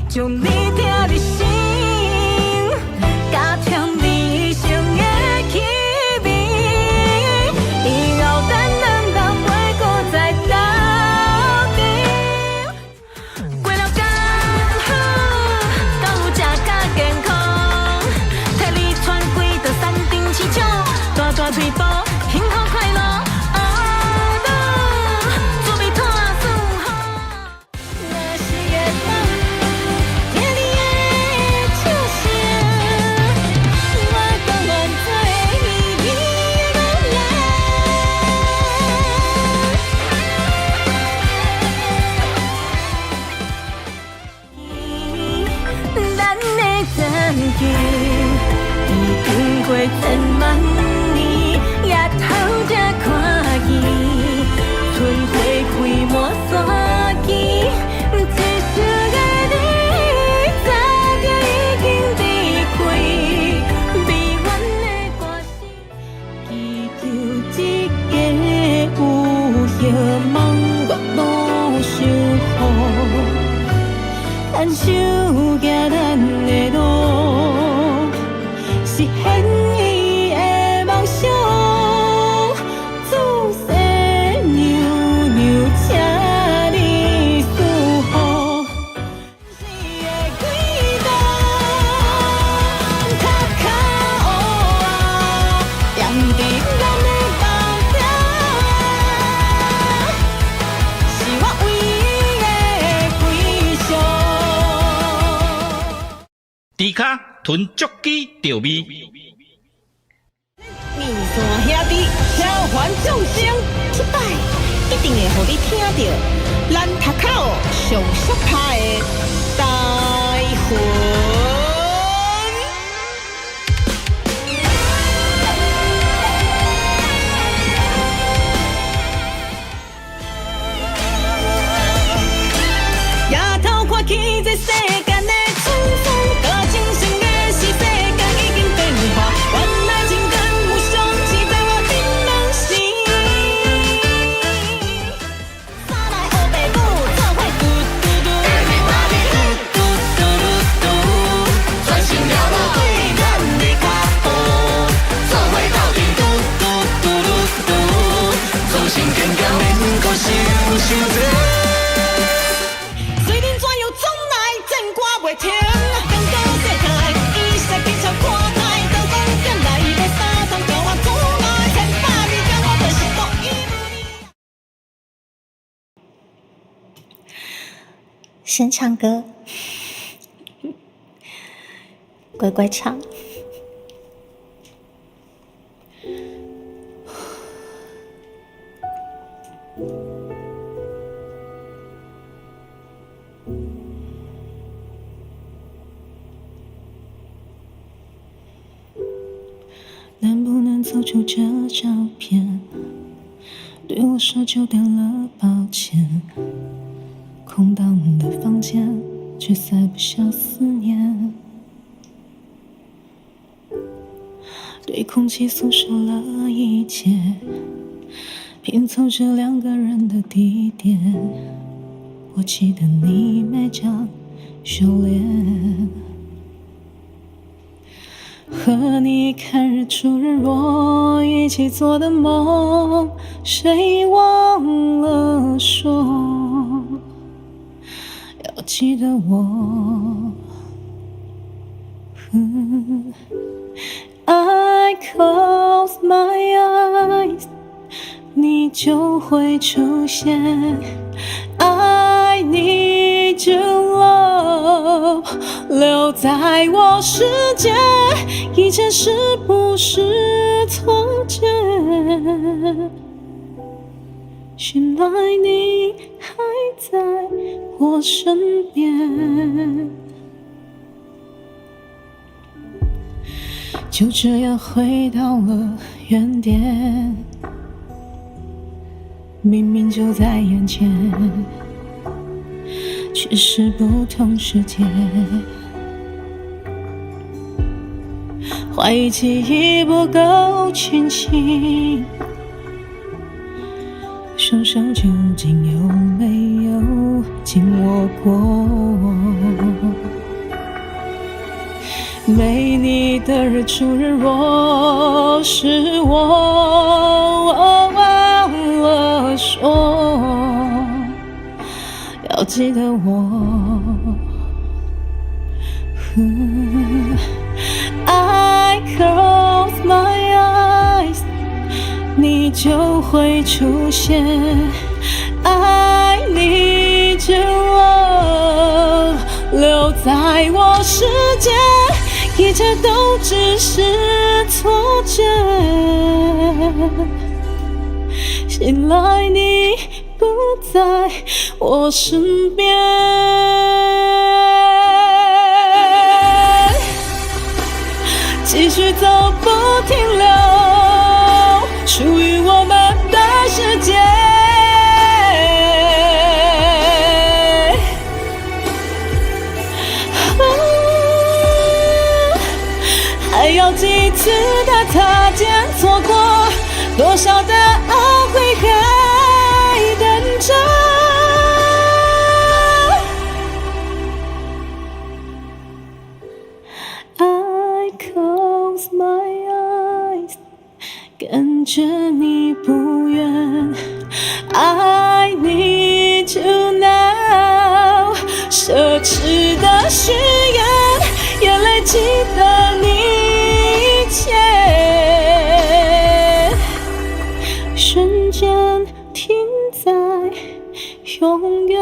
就你听你心，加添你生的气味，以后咱两人袂搁再斗阵。过了刚好，敢有食甲健康，替你穿几道山顶市场，大大嘴巴，幸福快乐。已经过千万年，也通这看见，春花开满山间，一生的你，早就已经离开，悲怨的歌声，祈求一个有希望月老守护，牵手行咱的路。实现伊的梦想，自细娘娘请你守护。你的轨道，脚脚乌啊，踮伫咱的梦中，是我唯一的归宿。猪脚囤足鸡钓味。面线兄弟召唤众生，这摆一定会互你听到咱头口上适拍的台魂。夜头看起这世间的沧桑，甲精神的是世间已经变化，原来情感无常是在我顶人心。三来黑白舞，做伙嘟嘟嘟，Everybody 嘟嘟嘟嘟嘟，专心了落对咱的脚步，做伙斗阵嘟嘟嘟嘟嘟，做心坚强免搁想伤多。袂停，感觉世态，伊是非常看待，刀光剑来的三通，叫我出来千百里，叫我就是独一无二。先唱歌，乖乖唱。能不能走出这照片？对我说久点了，抱歉。空荡的房间，却塞不下思念。对空气诉说了一切，拼凑着两个人的地点。我记得你没讲修炼。和你看日出日落，一起做的梦，谁忘了说？要记得我。I close my eyes， 你就会出现。I need your love， 留在我世界，一切是不是错觉？醒来你还在我身边，就这样回到了原点，明明就在眼前，却是不同世界。怀疑记忆不够清晰，双手究竟有没有紧握过？没你的日出日落，是我忘了说，要记得我。I close my eyes， 你就会出现。I need you， 留在我世界，一切都只是错觉。醒来你不在我身边，继续走不停留，属于我们的世界。还要几次的擦肩错过，多少的懊悔还等着。I close my eyes， 感觉你不远。I need you now， 奢侈的许愿，也累积了你一切。瞬间停在永远。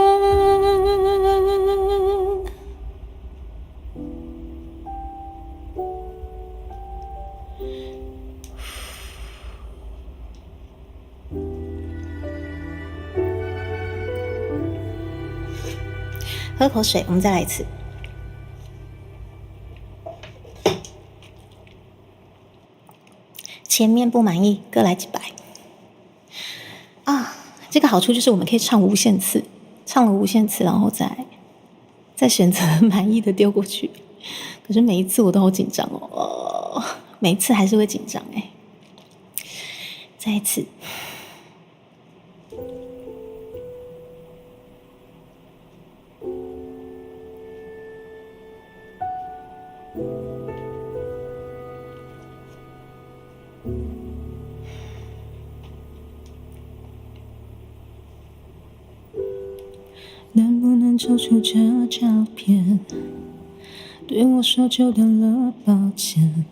喝口水，我们再来一次。前面不满意，各来几百。啊，这个好处就是我们可以唱无限次，唱了无限次，然后再选择满意的丢过去。可是每一次我都好紧张哦，每一次还是会紧张哎。再一次。能不能抽出这照片，对我说久点了抱歉。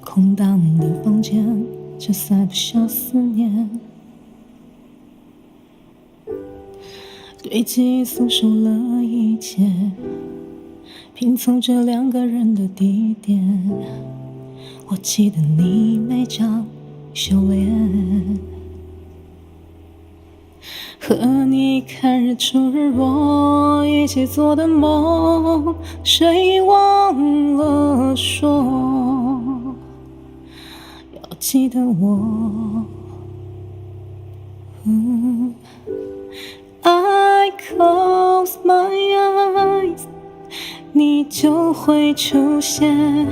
空荡的房间，这塞不下思念。对记忆诉说了一切，拼凑着两个人的地点。我记得你每张笑脸，和你看日出日落，一起做的梦，谁忘了说，要记得我。I close my eyes， 你就会出现。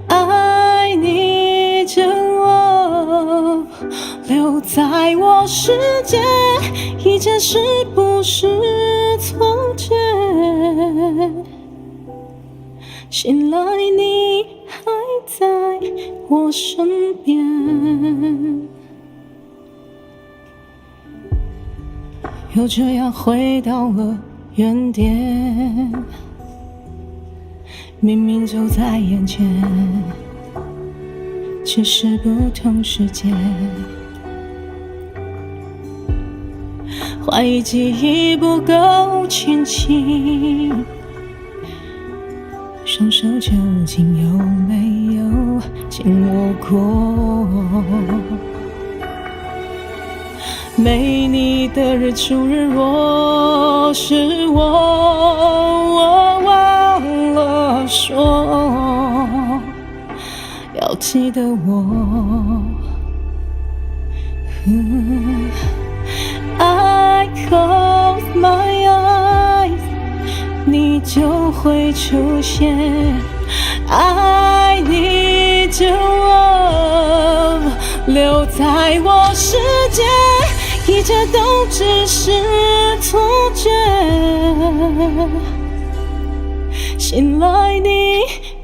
I need you， 留在我世界，一切是不是错觉？醒来你还在我身边，又这样回到了原点，明明就在眼前，只是不同时间。怀疑记忆不够清晰，双手究竟有没有紧握过？没你的日出日落，是我忘了说，要记得我。I close my eyes， 你就会出现。I need you， 留在我世界，一切都只是错觉。醒来你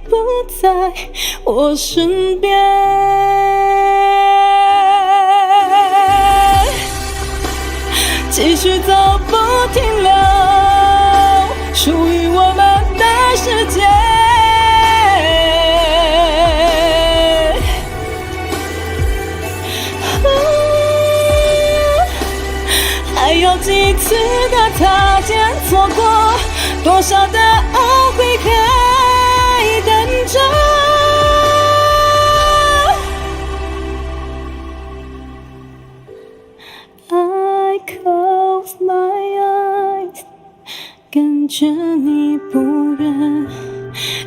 不在我身边，继续走不停留，属于我们的世界。还有几次的擦肩错过，多少的懊悔还等着。I close my eyes， 感觉你不远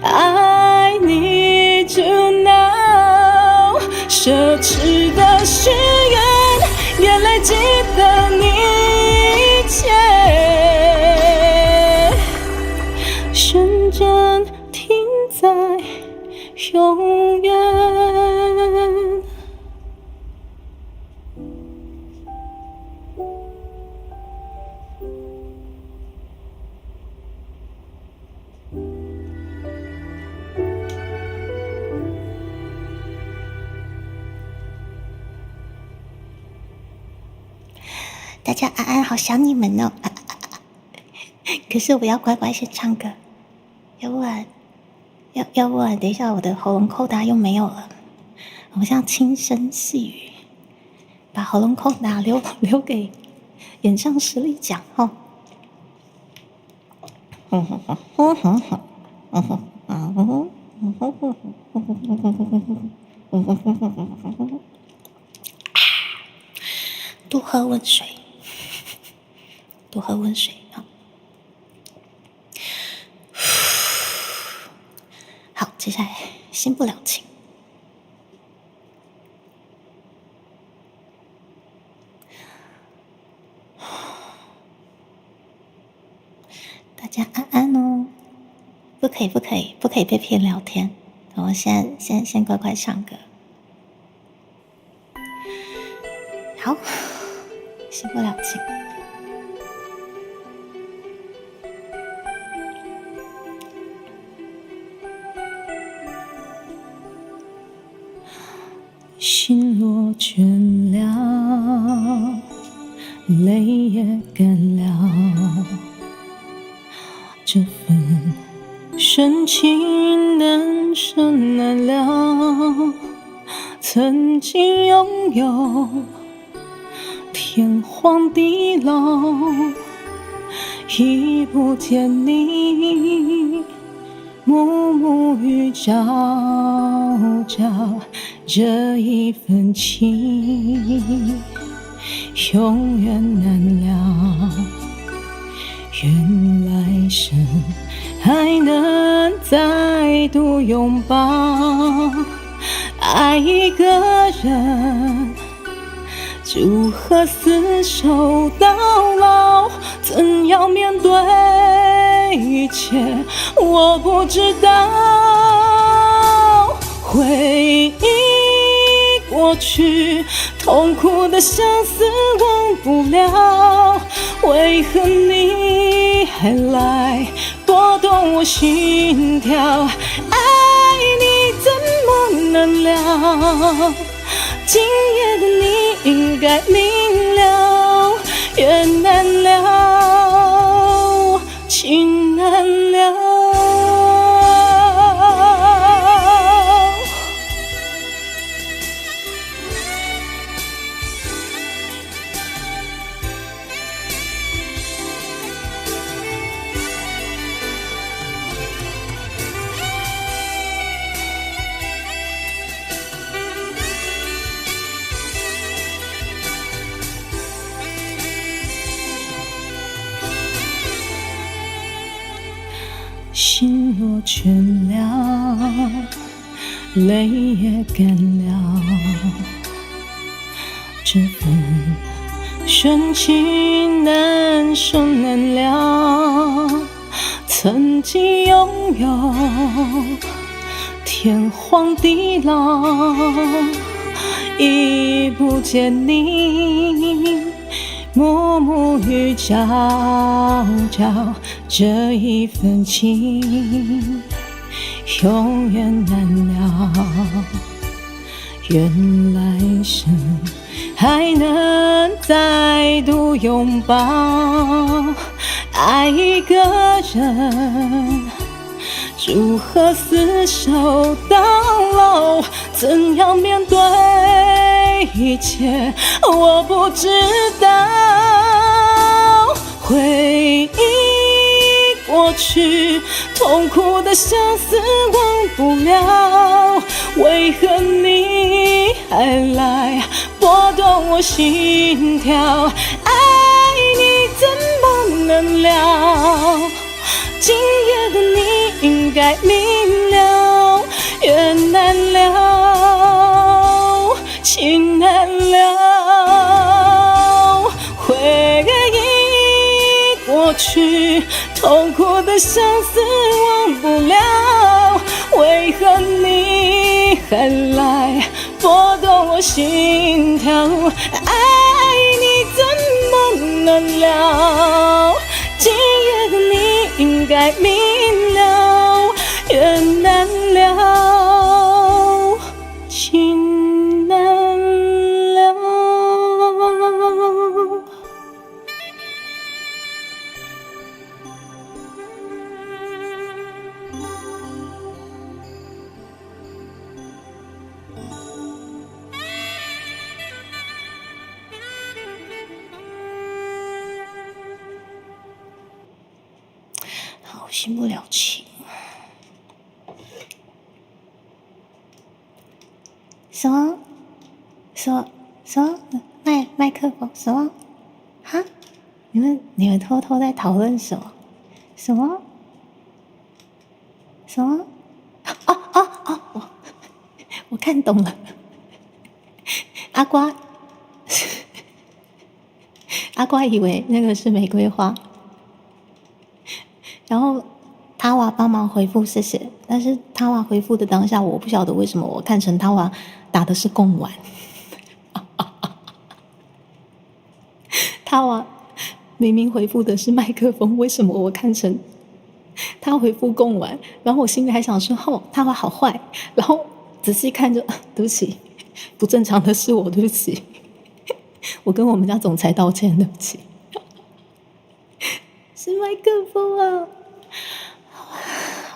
，I need you now， 奢侈的许愿，也累积的你一切，瞬间停在永远。大家安安，好想你们哦！可是我要乖乖先唱歌，要不然等一下我的喉咙扣打又没有了。我想轻声细语，把喉咙扣打留给演唱实力奖哦。多喝温水，多喝温水啊！好，接下来新不了情。大家安安哦，不可以被骗聊天。我先乖乖唱歌。好，新不了情。心若倦了，泪也干了，这份深情难舍难了。曾经拥有天荒地老，已不见你，暮暮与朝朝。这一份情永远难了，愿来生还能再度拥抱。爱一个人，如何厮守到老？怎样面对一切？我不知道。回忆过去，痛苦的相思忘不了，为何你还来拨动我心跳？爱你怎么难了？今夜的你应该明了，缘难了，情难了。心若倦了，泪也干了，这份深情难舍难了。曾经拥有天荒地老，已不见你，暮暮与朝朝。这一份情永远难了。原来生还能再度拥抱，爱一个人，如何厮守到老？怎样面对一切？我不知道。回忆过去，痛苦的相思忘不了，为何你还来拨动我心跳？爱你怎么能了？今夜的你应该明了，缘难了，情难了，回忆过去，痛苦的相思忘不了，为何你还来拨动我心跳？爱你怎么能了？今夜的你应该明了，缘难了，情难了。好，新不了情。什么？麦克风？什么？哈？你们偷偷在讨论什么？什么？我看懂了。阿瓜以为那个是玫瑰花。然后他娃帮忙回复谢谢，但是他娃回复的当下，我不晓得为什么我看成他娃打的是贡丸，他娃明明回复的是麦克风，为什么我看成他回复贡丸？然后我心里还想说，他娃好坏，然后仔细看就，对不起，不正常的是我，对不起，我跟我们家总裁道歉，对不起，是麦克风啊。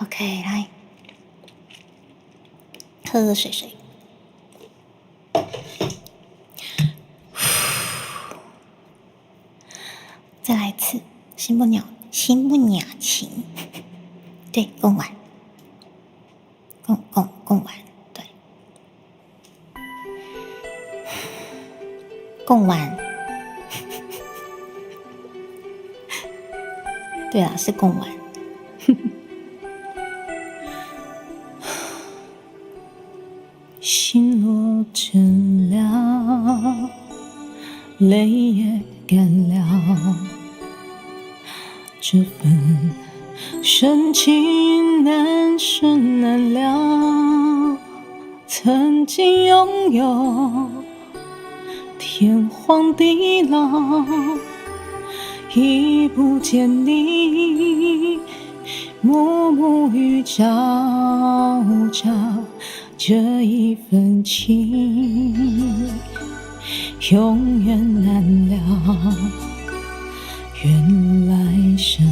OK， 来喝个水。再来一次，心不鸟情。对，贡丸，贡丸，对，贡丸。对啦，是贡丸。心落成了，泪也干了，这份深情难舍难了。曾经拥有天荒地老，已不见你，暮暮与朝朝。这一份情永远难了，原来生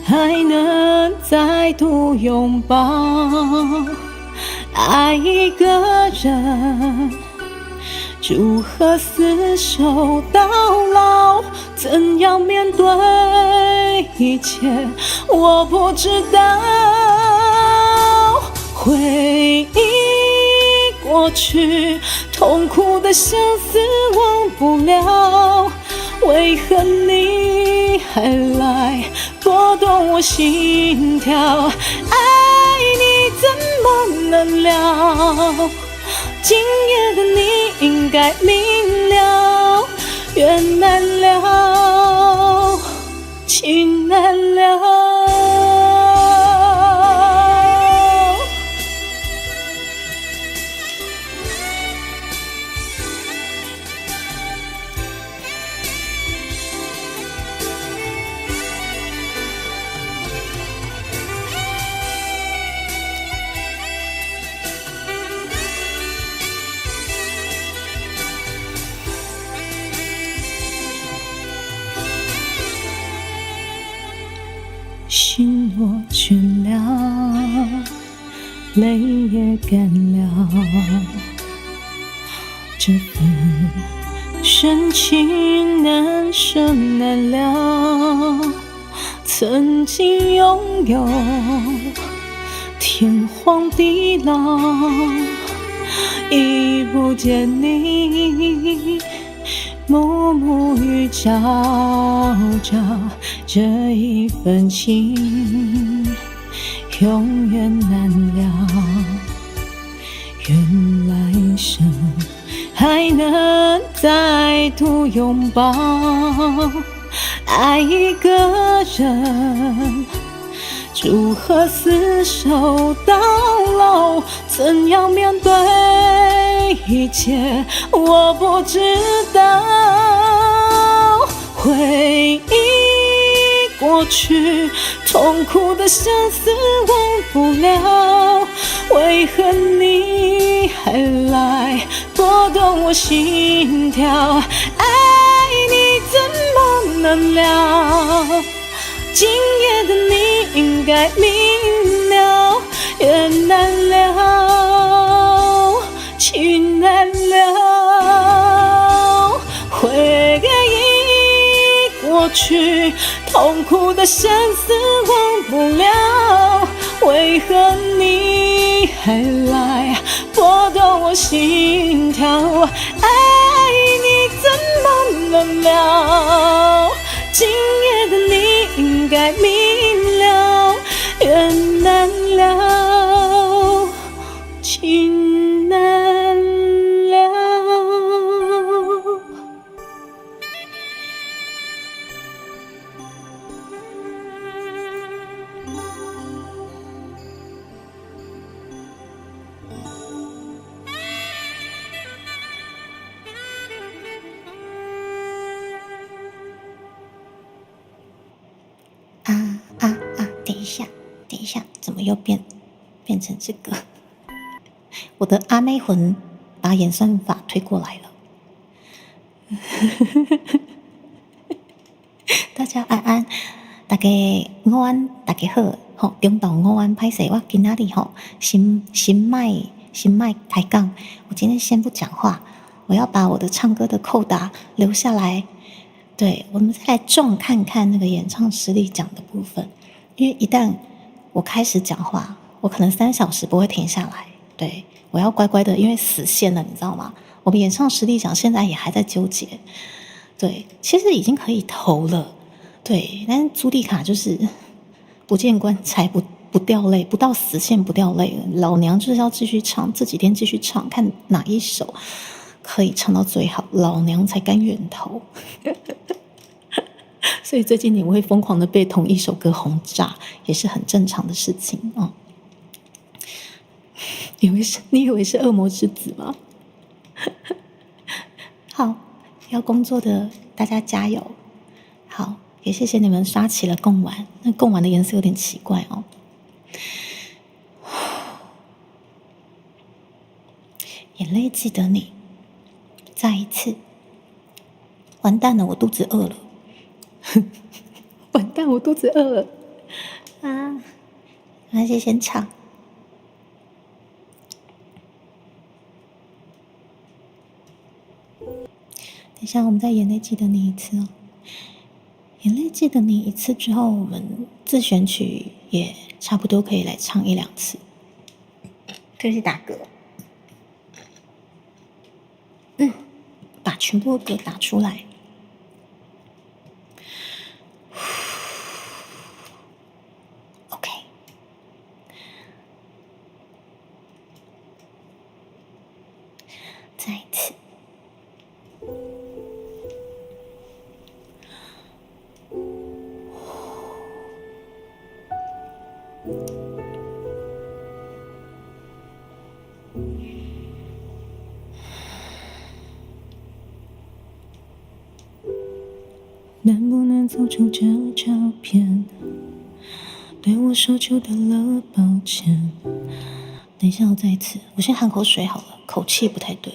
还能再度拥抱，爱一个人，如何厮守到老？怎样面对一切？我不知道。回忆过去，痛苦的相思忘不了，为何你还来拨动我心跳？爱你怎么能了？今夜的你应该明了，缘难了，情难了。心我倦了，泪也干了，这份深情难舍难了。曾经拥有天荒地老，已不见你暮暮与朝朝，这一份情永远难了。愿来生还能再度拥抱，爱一个人，如何厮守到老？怎样面对一切，我不知道。回忆过去，痛苦的相思忘不了，为何你还来拨动我心跳？爱你怎么能了？今夜的你应该明了，缘难了，情难了，回忆过去，痛苦的相思忘不了，为何你还来拨动我心跳？爱你怎么能了？今夜的你应该明了，缘难了，情难了。等一下，怎么又变成这个？我的阿妹魂把演算法推过来了。大家安安，大家午安，大家好，吼，中昼午安，歹势，我今仔日吼新麦抬杠，我今天先不讲话，我要把我的唱歌的扣打留下来。对，我们再来重看看那个演唱实力奖的部分，因为一旦我开始讲话，我可能3小时不会停下来。对，我要乖乖的，因为死线了，你知道吗？我们演唱实力奖现在也还在纠结。对，其实已经可以投了。对，但是朱迪卡就是不见棺材不掉泪，不到死线不掉泪。老娘就是要继续唱，这几天继续唱，看哪一首可以唱到最好，老娘才甘愿投。所以最近你会疯狂的被同一首歌轰炸，也是很正常的事情啊。你以为是恶魔之子吗？好，要工作的大家加油。好，也谢谢你们刷起了贡丸，那贡丸的颜色有点奇怪哦。眼泪记得你，再一次。完蛋了，我肚子饿了。完蛋，我肚子饿了啊！那先唱。等一下，我们再眼泪记得你一次哦。眼泪记得你一次之后，我们自选曲也差不多可以来唱1-2次。对不起，打嗝。把全部的歌打出来。OK， 再一次。能不能走出这照片？对我说出的了抱歉。等一下，我再一次，我先含口水好了，口气不太对。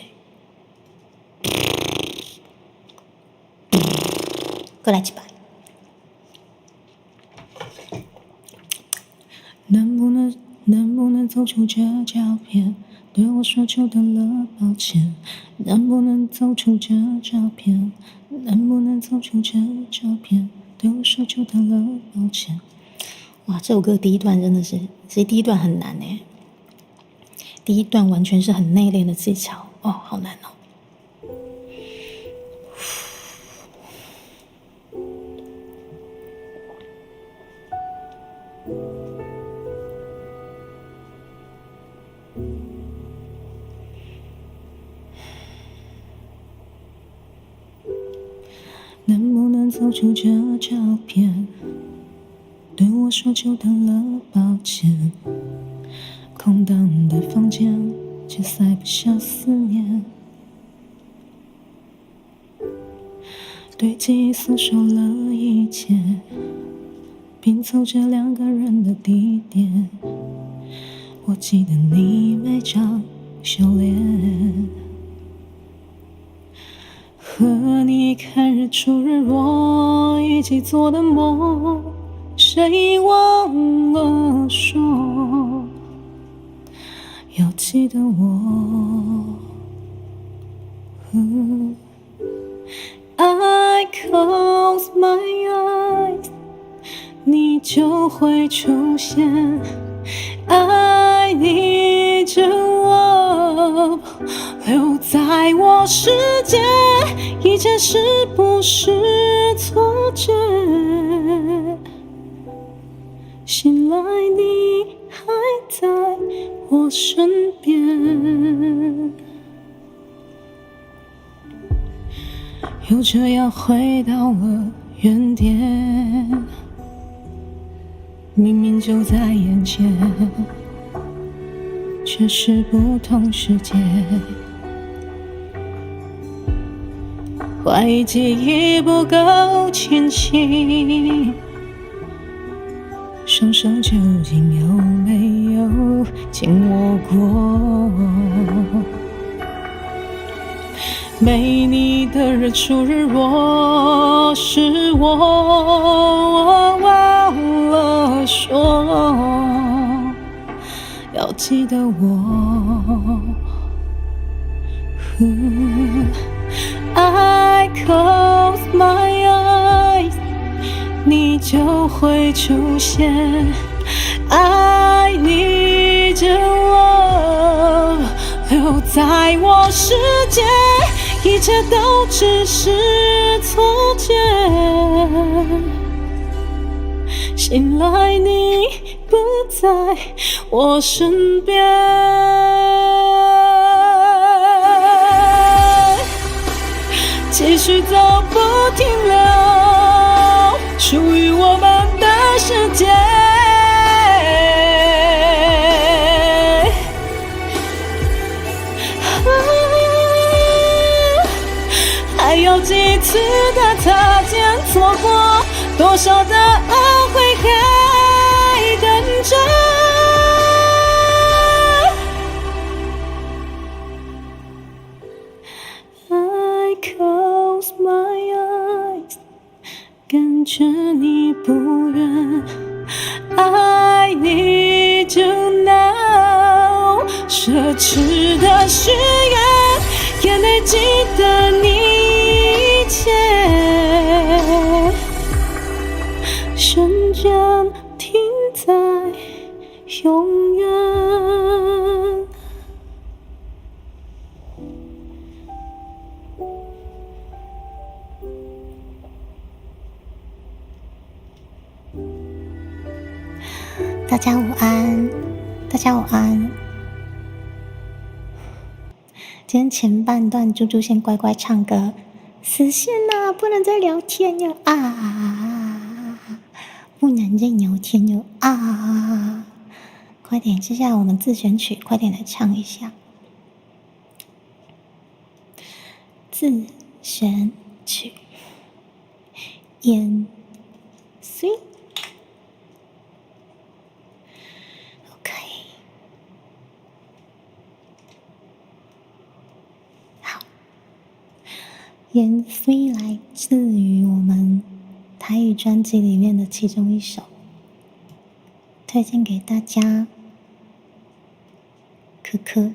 各来几百。能不能走出这照片？对我说久等了，抱歉。能不能走出这照片？能不能走出这照片？对我说久等了，抱歉。哇，这首歌第一段真的是，其实第一段很难诶，第一段完全是很内敛的技巧哦，好难哦。能不能走出这照片？对我说久等了，抱歉。空荡的房间，却塞不下思念。对记忆诉说了一切，拼凑着两个人的地点。我记得你每张笑脸。和你看日出日落，一起做的梦，谁忘了说要记得我。I close my eyes， 你就会出现。爱你着我，留在我世界，一切是不是错觉？醒来你还在我身边，又这样回到了原点。明明就在眼前，却是不同世界。怀疑记忆不够清晰，双手究竟有没有紧握过？没你的日出日落，是我忘了说要记得我。I close my eyes， 你就会出现。爱你着我，留在我世界，一切都只是错觉。醒来你不在我身边，继续走不停留，属于我们的世界。还有几次的擦肩错过，多少的懊悔还等着。I close my eyes， 感觉你不远，爱你就 now， 奢侈的许愿，眼泪记得你一切，瞬间停在永远。大家午安，大家午安。今天前半段猪猪先乖乖唱歌，死线啊，不能再聊天了啊！不能再聊天了啊！快点，接下来我们自选曲，快点来唱一下。自选曲，烟水。OK， 好，烟水来自于我们台语专辑里面的其中一首。推荐给大家。可可，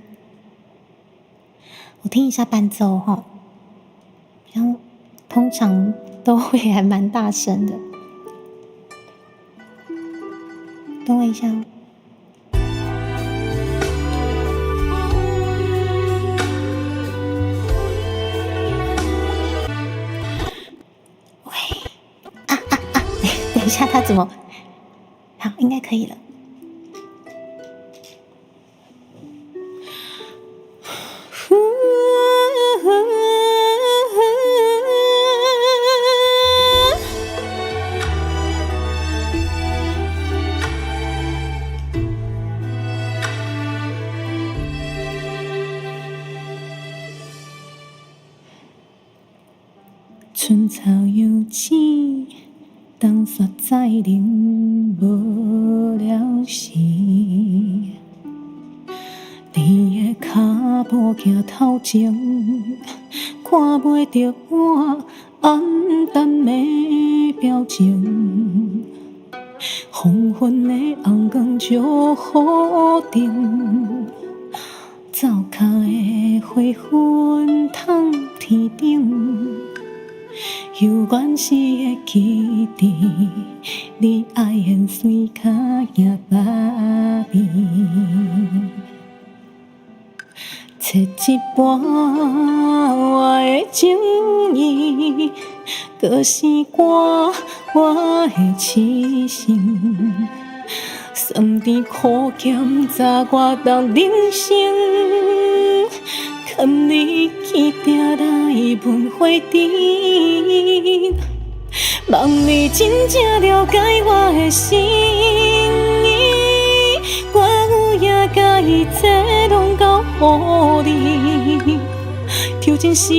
我听一下伴奏哈，然后通常都会还蛮大声的，等我一下哦。等一下，他怎么？好，应该可以了。春草有枝，冬雪再冷无了时。你的脚步行头前，看袂着我黯淡的表情。黄昏的红光照雨顶，灶骹的花粉透天顶。有原始的记忆，你爱现水脚行巴面，切一半我的情意，搁是我的痴心，酸甜苦咸早我当人生。欠你去定来问花甜，望你真正了解我的心意，我有影甲伊这拢交予你。抽针时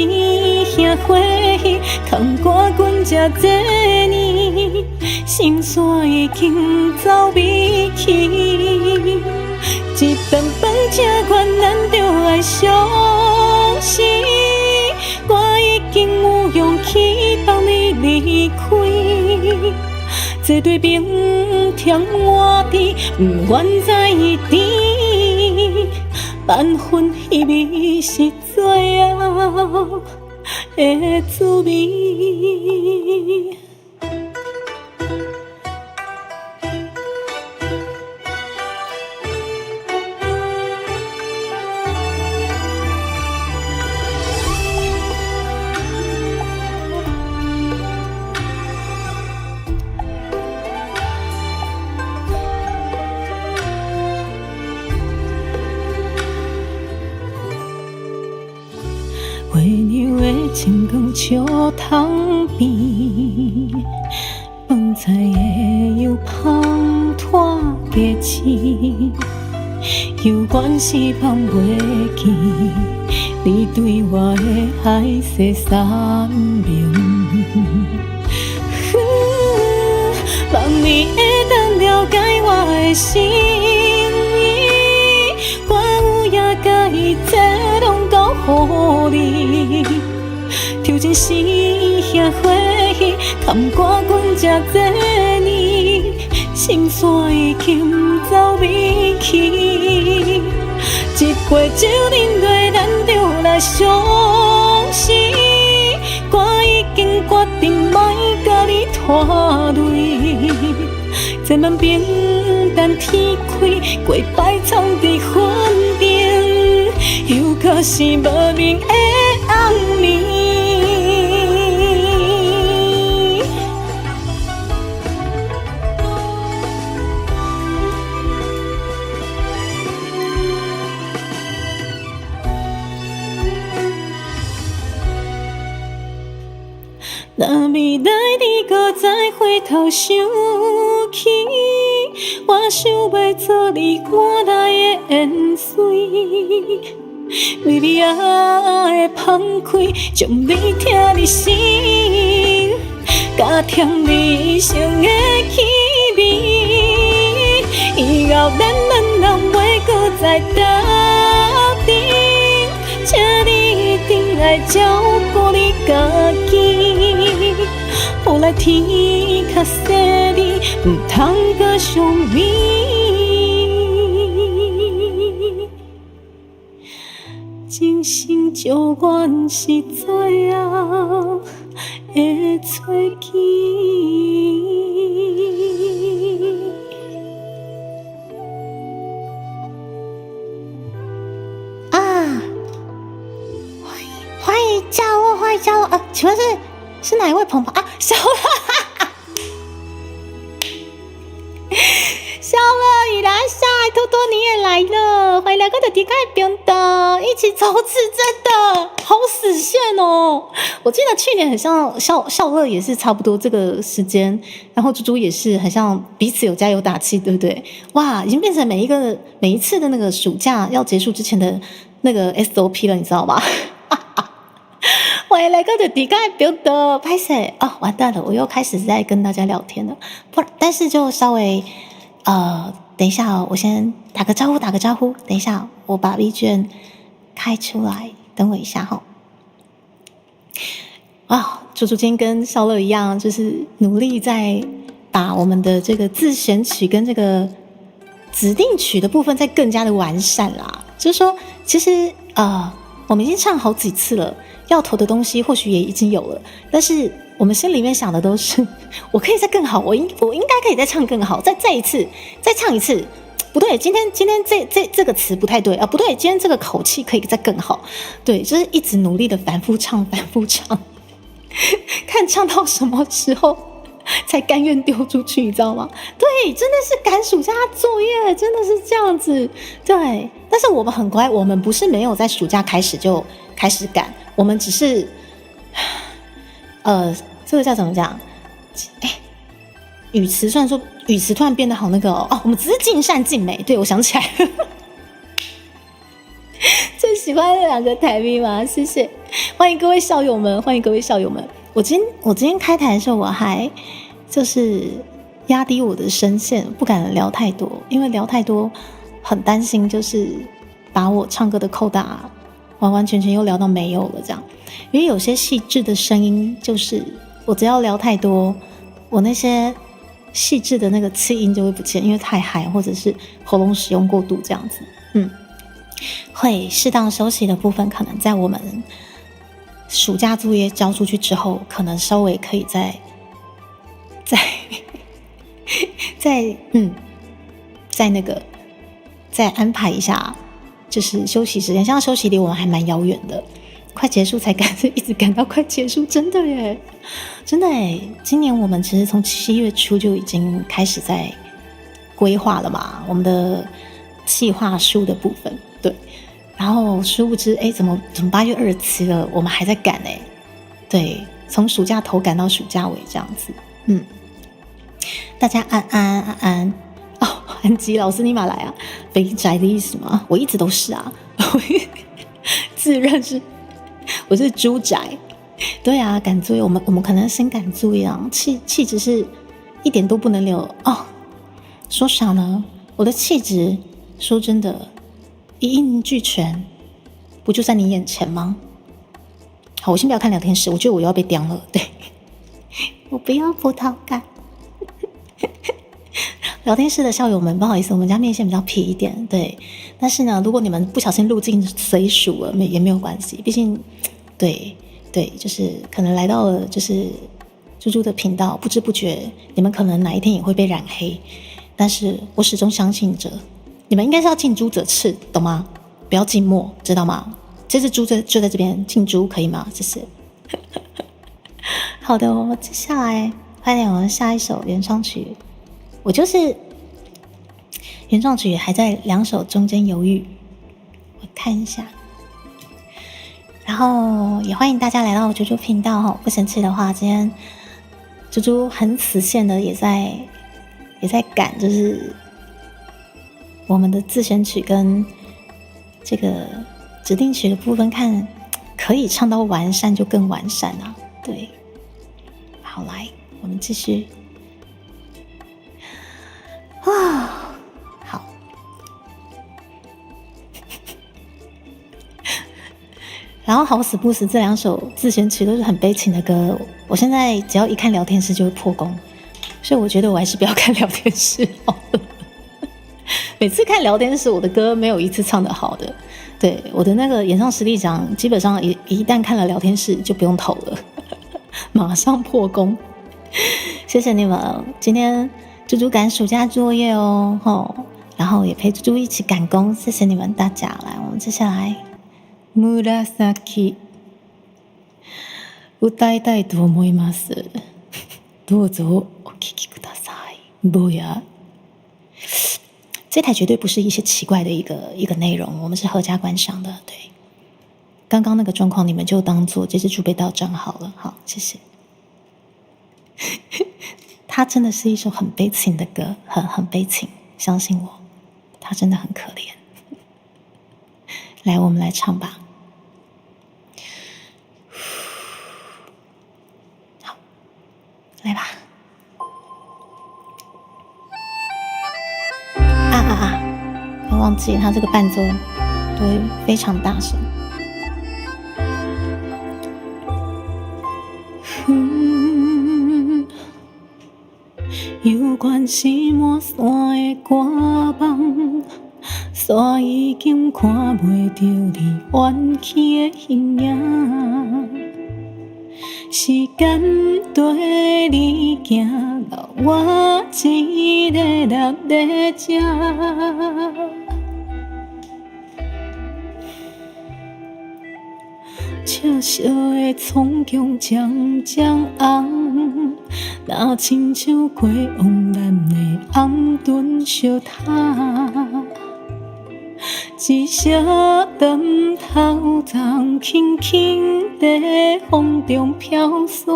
兄伙戏，空歌阮才这年，心酸已经走未去。一顿饭吃完，咱就爱相识。我已经有勇气放你离开，这对冰甜我甜，不愿再甜。万分稀微是最后的滋味。月娘的清光笑窗边，饭菜的油香拖家市，犹原是放袂记你对我的海誓山盟。望你会当了解我的心意，我有影甲伊这拢交予你。抽针时兄伙戏，坎歌阮才这年，心酸已经走未去。一杯酒饮落，咱就来相识。我已经决定莫甲你拖累，这晚平淡天开，过摆藏伫云顶，又可是无名的红暝。若未来你搁再回头想起，我想要做你换来的缘水，微微仔的放开，将你疼入心，加添你生的气味。以后咱人袂搁再打定，请你一定来照顾你家己。后来天较细哩，通个上美，真心祝愿是最后的找见。啊！欢迎加入，欢迎加入！请问是哪一位朋友啊？小乐，小乐已来下，多多你也来了，欢迎来到的迪卡频道，一起走刺，真的好死线哦！我记得去年很像笑乐也是差不多这个时间，然后猪猪也是很像彼此有加油打气，对不对？哇，已经变成每一次的那个暑假要结束之前的那个 SOP 了，你知道吗？欢迎来到的迪卡频道，拍谁哦？完蛋了，我又开始在跟大家聊天了。但是就稍微等一下哦，我先打个招呼。等一下，我把 V 卷开出来，等我一下哈。猪猪今天跟笑乐一样，就是努力在把我们的这个自选曲跟这个指定曲的部分再更加的完善啦。就是说，其实我们已经唱好几次了。要投的东西或许也已经有了，但是我们心里面想的都是，我可以再更好，我应该可以再唱更好，再一次，再唱一次。不对，今天这个词不太对啊，不对，今天这个口气可以再更好。对，就是一直努力的反复唱，看唱到什么时候才甘愿丢出去，你知道吗？对，真的是赶暑假作业，真的是这样子。对，但是我们很乖，我们不是没有在暑假开始就开始赶，我们只是，这个叫怎么讲？语词虽然说语词突然变得好那个我们只是尽善尽美。对，我想起来了，最喜欢的两个台币吗？谢谢，欢迎各位校友们，我今天开台的时候，我还就是压低我的声线，不敢聊太多，因为聊太多很担心，就是把我唱歌的扣打完完全全又聊到没有了这样。因为有些细致的声音，就是我只要聊太多，我那些细致的那个气音就会不见，因为太嗨或者是喉咙使用过度这样子。会适当休息的部分，可能在我们暑假作业交出去之后，可能稍微可以再安排一下，就是休息时间。像休息离我们还蛮遥远的，快结束才一直赶到快结束，真的耶，真的耶。今年我们其实从7月初就已经开始在规划了嘛，我们的企划书的部分，对。然后殊不知，怎么8月27了，我们还在赶对，从暑假头赶到暑假尾这样子。大家安安吉老师你马来啊，肥宅的意思吗？我一直都是啊，自认是我是猪宅。对啊，赶作业，我们可能先赶作业啊，气质是一点都不能留说啥呢？我的气质，说真的，一应俱全，不就在你眼前吗？好，我先不要看聊天室，我觉得我又要被刁了。对，我不要葡萄干。聊天室的校友们，不好意思，我们家面线比较撇一点，对。但是呢，如果你们不小心入境随属了，也没有关系，毕竟，对，就是可能来到了就是猪猪的频道，不知不觉你们可能哪一天也会被染黑。但是我始终相信着，你们应该是要近朱者赤，懂吗？不要近墨，知道吗？这只猪就在这边，近朱可以吗？谢谢。好的，我们接下来快点，我们下一首原创曲。我就是原创曲还在2首中间犹豫，我看一下。然后也欢迎大家来到猪猪频道哈，不嫌弃的话，今天猪猪很死线的也在赶，就是我们的自选曲跟这个指定曲的部分，看可以唱到完善就更完善啊。对，好，来我们继续。好，然后好死不死这2首自选曲都是很悲情的歌，我现在只要一看聊天室就会破功，所以我觉得我还是不要看聊天室好了。每次看聊天室，我的歌没有一次唱得好的。对，我的那个演唱实力奖，基本上一旦看了聊天室就不用投了，马上破功。谢谢你们，今天猪猪赶暑假作业哦，然后也陪猪猪一起赶工，谢谢你们大家。来，我们接下来紫歌いたいと思います。どうぞお聞きください。ぼや。这台绝对不是一些奇怪的一个内容，我们是合家观赏的。对，刚刚那个状况你们就当做这只猪被盗账好了。好，谢谢。它真的是一首很悲情的歌，很悲情，相信我，它真的很可怜。来，我们来唱吧。好，来吧。我忘记它这个伴奏对非常大声。有关是满山的歌梦，山已经看袂到你远去的形影。时间跟你行到我一个人在这，笑笑的苍穹渐渐红，若亲像过往咱的红墩烧塔。一小长头鬃轻轻在风中飘散，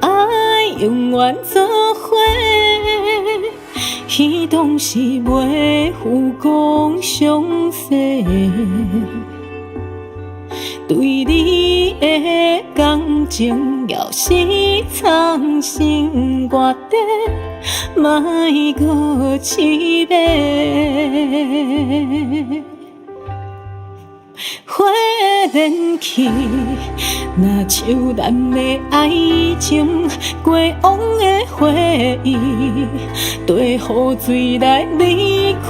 爱永远做伙，彼当时袂负光相识。对你的感情要是藏心肝底，莫搁试买。花莲去，若像咱的爱情，过往的回忆，对雨水来离开。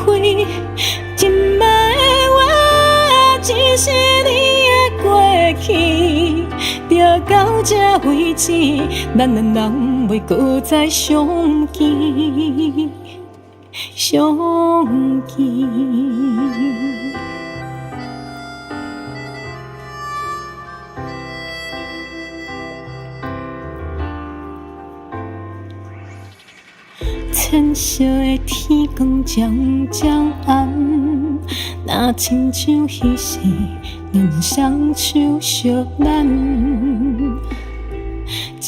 今摆的我，只是你过去，就到这为止，咱两人袂搁再相见，相见。浅色的天光渐渐暗，若亲像彼时年相守惜咱。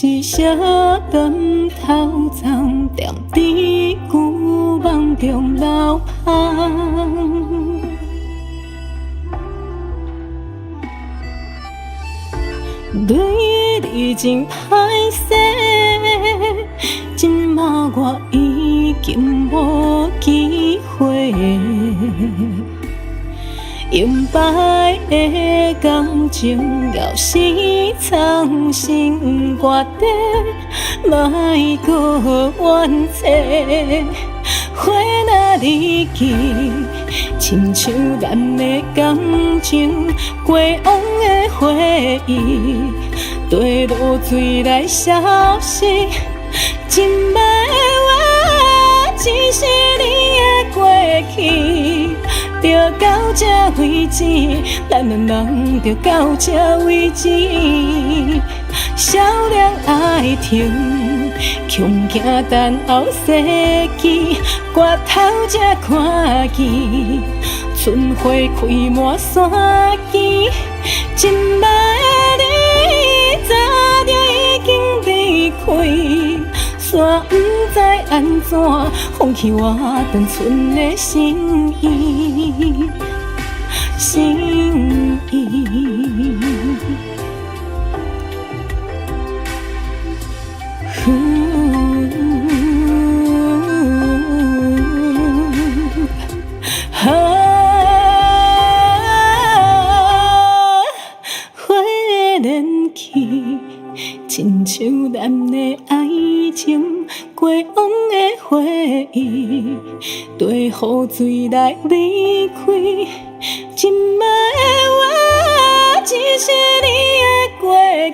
一小长头鬃踮伫旧梦中流芳，对你真歹势。今嘛我已经无机会，永摆的感情要是藏心肝底，莫搁怨嗟。花若离去，亲像咱的感情，过往的回忆，对露水来消失。今摆的我，只是你的过去，就到这为止，咱两人就到这为止。少年爱情，恐惊等候逝去，歌头才看见，春花开满山间。今摆的你，早就已经离开。煞不知安怎放弃我单纯的心意，心意。花去，亲像咱的爱情过往的回忆，对雨水来离开。今摆的我，只是你的过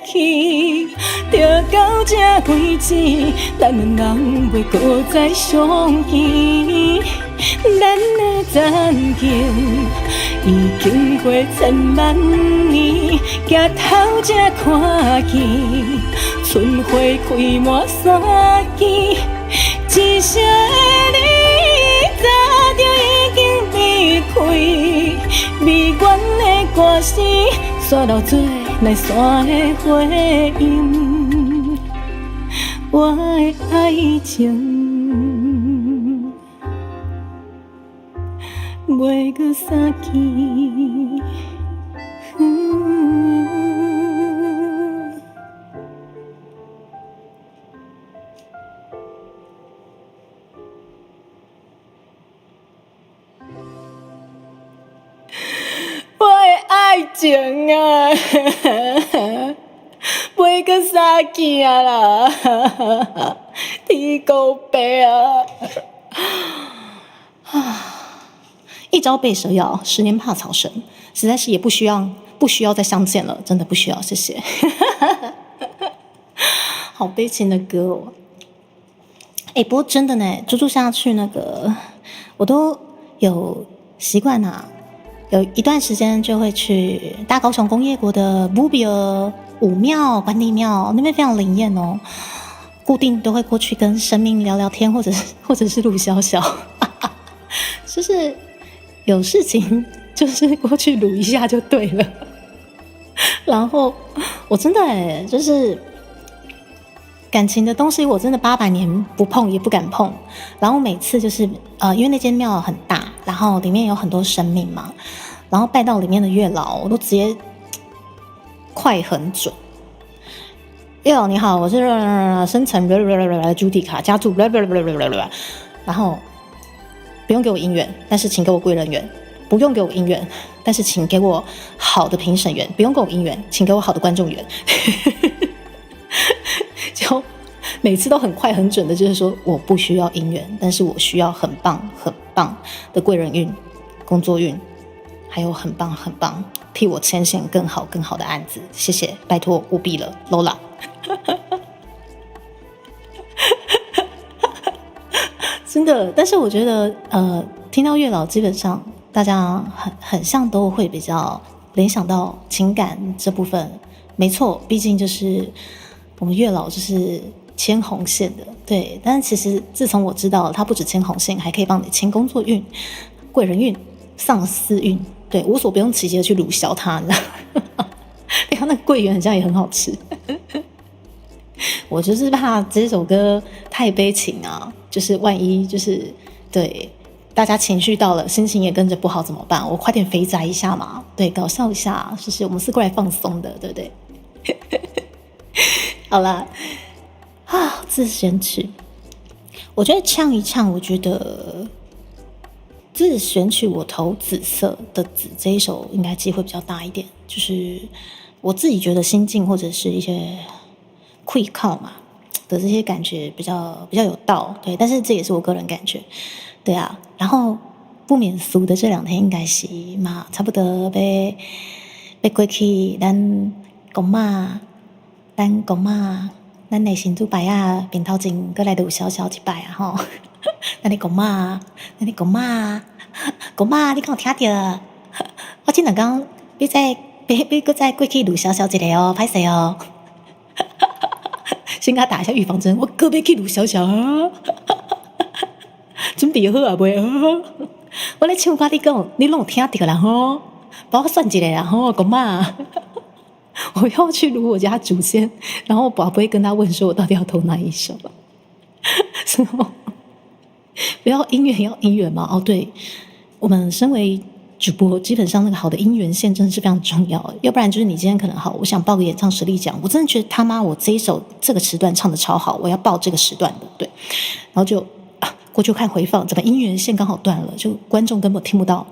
去，着到这为止，咱两人袂搁再相见。咱的zan情已经过千万年，抬头才看见春花开满山间，一声的你早就已经离开，美怨的歌词刷到最来山的回音，我的爱情袂搁散去。我的爱情啊，袂搁散去啊啦，天公伯啊！一朝被蛇咬，10年怕草绳，实在是也不需要再相见了，真的不需要，谢谢。好悲情的歌哦。不过真的呢，猪猪下去那个，我都有习惯啊，有一段时间就会去大高雄工业国的布比尔武庙、关帝庙那边非常灵验哦，固定都会过去跟神明聊聊天，或者是陆小小，就是有事情就是过去撸一下就对了。然后我真的就是感情的东西，我真的800年不碰也不敢碰。然后每次就是因为那间庙很大，然后里面有很多神明嘛，然后拜到里面的月老，我都直接快很准。月老你好，我是生辰朱迪卡家住，然后不用给我姻缘，但是请给我贵人缘；不用给我姻缘，但是请给我好的评审员；不用给我姻缘，请给我好的观众缘。就每次都很快很准的，就是说我不需要姻缘，但是我需要很棒很棒的贵人运、工作运，还有很棒很棒替我牵线更好更好的案子。谢谢，拜托务必了 ，Lola。真的，但是我觉得听到月老，基本上大家很像都会比较联想到情感这部分。没错，毕竟就是我们月老就是牵红线的，对。但是其实自从我知道他不止牵红线，还可以帮你牵工作运、贵人运、上司运，对，无所不用其极的去鲁小他，你知道吗？他那个桂圆好像也很好吃。我就是怕这首歌太悲情啊，就是万一就是对大家情绪到了，心情也跟着不好怎么办？我快点肥宅一下嘛，对，搞笑一下，就是我们是过来放松的，对不对？好啦，自选曲，我觉得唱一唱，我觉得自选曲我投紫色的紫这一首应该机会比较大一点，就是我自己觉得心境或者是一些溃靠嘛的这些感觉比较有道，对，但是这也是我个人感觉，对啊。然后不免俗的这2天应该是嘛，差不多要过去咱公妈，咱的神主牌啊，面头前过来就有小小一摆啊吼。咱的公妈，你敢有听到？我这2天要再过去录小小一个哦，歹势哦。先给他打一下预防针，我哥要去录小小啊，准备好啊未啊？我咧唱歌，你讲你拢有听到啦吼，帮我算一下啦吼，公妈，我要去录我家祖先，然后宝贝跟他问说，我到底要投哪一首？然后不要姻缘要姻缘嘛？哦，对，我们身为主播，基本上那个好的姻缘线真的是非常重要，要不然就是你今天可能好，我想报个演唱实力奖，我真的觉得他妈我这一首这个时段唱的超好，我要报这个时段的，对，然后就过去看回放，怎么姻缘线刚好断了，就观众根本听不到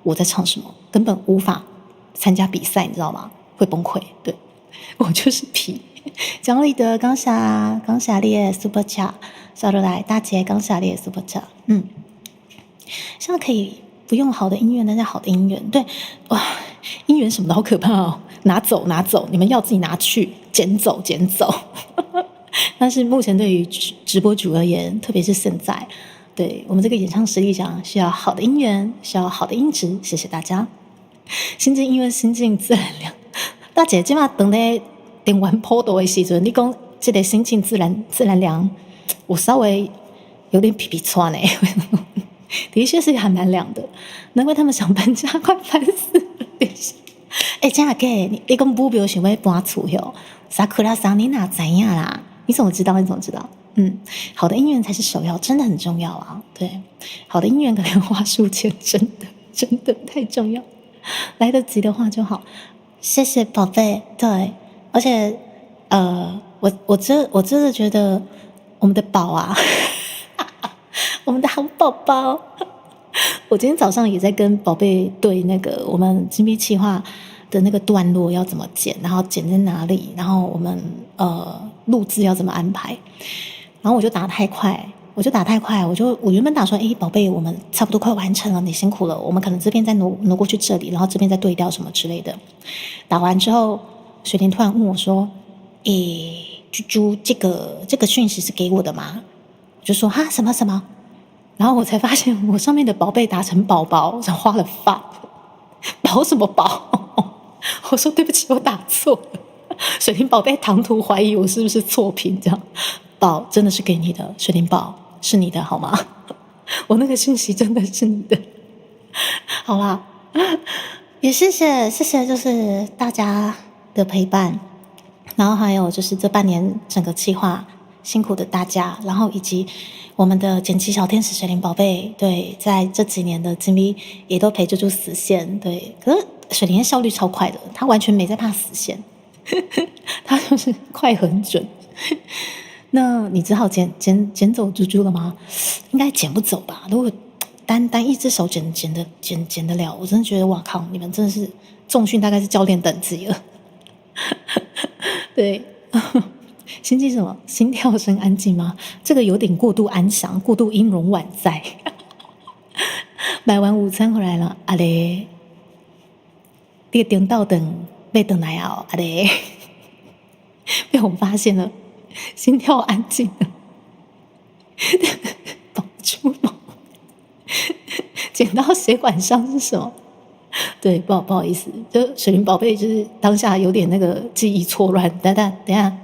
我在唱什么，根本无法参加比赛，你知道吗？会崩溃，对，我就是皮。蒋立德刚下你的 super chat， 小得来大姐刚下你的 super chat， 现在可以不用好的音乐，但是好的音乐，对，哇，音源什么的好可怕哦，拿走，你们要自己拿去，捡走。但是目前对于直播主而言，特别是现在，对我们这个演唱实力讲，需要好的音源，需要好的音质，谢谢大家。心静音乐，心静自然凉。大姐今晚等咧点完坡度的时阵，你讲这个心静自然凉，我稍微有点皮喘呢。的确是还蛮凉的，难怪他们想搬家，快烦死了。等一下，真的假的？你讲目标想要搬厝哟？萨库拉桑，你哪知影啦？你怎么知道？好的音源才是首要，真的很重要啊。对，好的音源跟莲花树钱真的太重要，来得及的话就好。谢谢宝贝。对，而且我真的觉得我们的宝啊。我们的好宝宝，我今天早上也在跟宝贝对那个我们精密企划的那个段落要怎么剪，然后剪在哪里，然后我们录制要怎么安排，然后我就打太快，我原本打说，宝贝，我们差不多快完成了，你辛苦了，我们可能这边再挪过去这里，然后这边再对调什么之类的。打完之后，水莲突然问我说：“猪猪，这个讯息是给我的吗？”我就说：“哈，什么？”然后我才发现我上面的宝贝打成宝宝，我花了发，宝什么宝？我说对不起，我打错了。水灵宝贝唐突怀疑我是不是错评，这样宝真的是给你的，水灵宝是你的好吗？我那个讯息真的是你的，好啦，也谢谢就是大家的陪伴，然后还有就是这半年整个计划辛苦的大家，然后以及我们的剪辑小天使水灵宝贝，对，在这几年的经历也都陪住死线，对，可是水灵的效率超快的，他完全没在怕死线，他就是快很准。那你只好剪走猪猪了吗？应该剪不走吧？如果单一只手剪得了，我真的觉得哇靠，你们真的是重训大概是教练等级了。对。心悸什么？心跳声安静吗？这个有点过度安详，过度音容宛在。买完午餐回来了，阿嘞，你的顶到等被等来啊，阿嘞，被我发现了，心跳安静了，保住吗？剪到血管上是什么？对，不好意思，就水灵宝贝就是当下有点那个记忆错乱，等一下。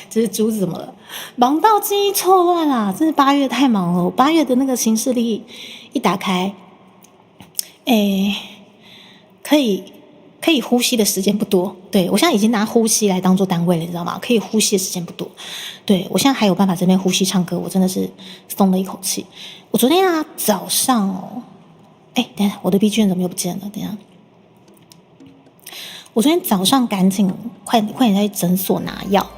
这是珠子怎么了？忙到记忆错乱啦！真是8月太忙了。8月的那个行事历一打开，可以呼吸的时间不多。对，我现在已经拿呼吸来当做单位了，你知道吗？可以呼吸的时间不多。对，我现在还有办法这边呼吸唱歌，我真的是松了一口气。我昨天早上等一下我的 BGM 怎么又不见了？等一下，我昨天早上赶紧快点在诊所拿药。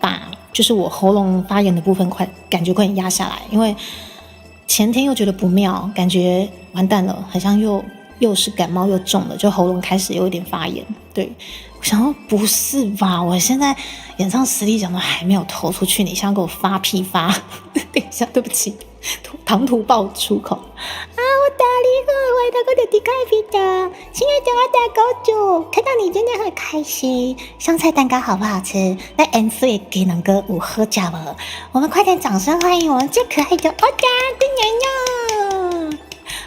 把就是我喉咙发炎的部分感觉快点压下来，因为前天又觉得不妙，感觉完蛋了，好像又是感冒又中了，就喉咙开始有一点发炎。对，我想说不是吧？我现在演唱实力奖都还没有投出去，你想给我发屁发？等一下，对不起，唐突爆出口我打你了，我的哥的迪卡皮的，亲爱的我的公主，看到你真的很开心。香菜蛋糕好不好吃？那 N4 也给能哥五喝加了，我们快点掌声欢迎我们最可爱的欧达的娘娘。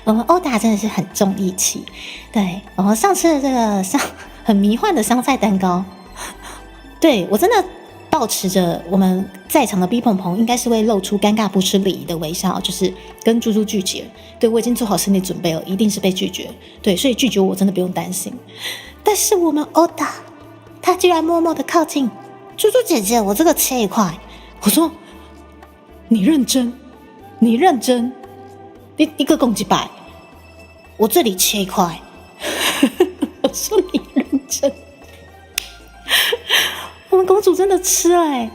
我们欧达真的是很重义气，对，我们上次的这个很迷幻的香菜蛋糕，对我真的抱持着我们在场的 B 鹏鹏应该是会露出尴尬不失礼仪的微笑，就是跟猪猪拒绝。对，我已经做好心理准备了，一定是被拒绝。对，所以拒绝我真的不用担心。但是我们欧达，他居然默默的靠近猪猪姐姐，我这个切一块。我说你认真，你一个共几百，我这里切一块。我说你认真。我们公主真的吃了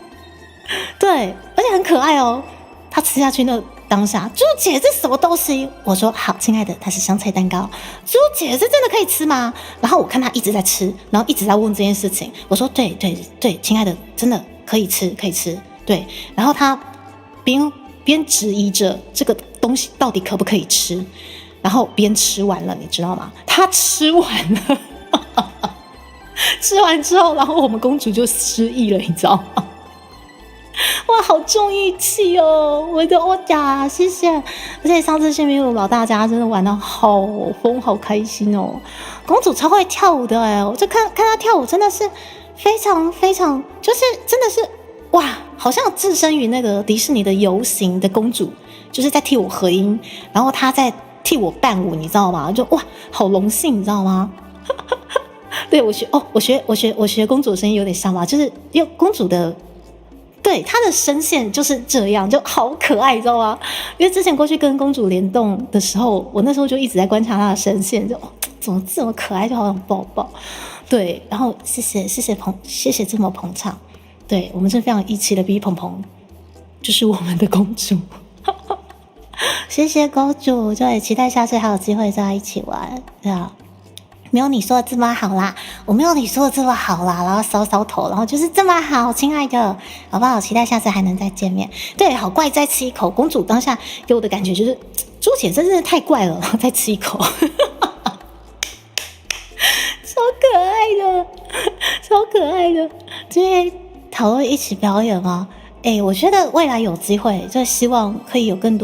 对，而且很可爱哦。她吃下去那当下，猪姐这什么东西？我说好，亲爱的，它是香菜蛋糕。猪姐这真的可以吃吗？然后我看她一直在吃，然后一直在问这件事情。我说对，亲爱的，真的可以吃，可以吃。对，然后她边质疑着这个东西到底可不可以吃，然后边吃完了，你知道吗？她吃完了，吃完之后，然后我们公主就失忆了，你知道吗？哇，好重义气哦！我的呀，谢谢！而且上次幸运路老大家真的玩得好疯，好开心哦！公主超会跳舞的哎，我就看她跳舞，真的是非常非常，就是真的是哇，好像置身于那个迪士尼的游行的公主，就是在替我合音，然后她在替我伴舞，你知道吗？就哇，好荣幸，你知道吗？对我学公主的声音有点像吧，就是因为公主的。对，她的声线就是这样，就好可爱，你知道吗？因为之前过去跟公主联动的时候，我那时候就一直在观察她的声线，就怎么这么可爱，就好想抱抱。对，然后谢谢这么捧场。对，我们是非常义气的逼鹏鹏，就是我们的公主。谢谢公主，就也期待下次还有机会再一起玩，对啊。没有你说的这么好啦，我没有你说的这么好啦，然后搔头，然后就是这么好，亲爱的，好不好？期待下次还能再见面。对，好怪，再吃一口。公主当下给我的感觉就是，朱姐真是太怪了，然后再吃一口，超可爱的，超可爱的。今天讨论一起表演吗？我觉得未来有机会，就希望可以有更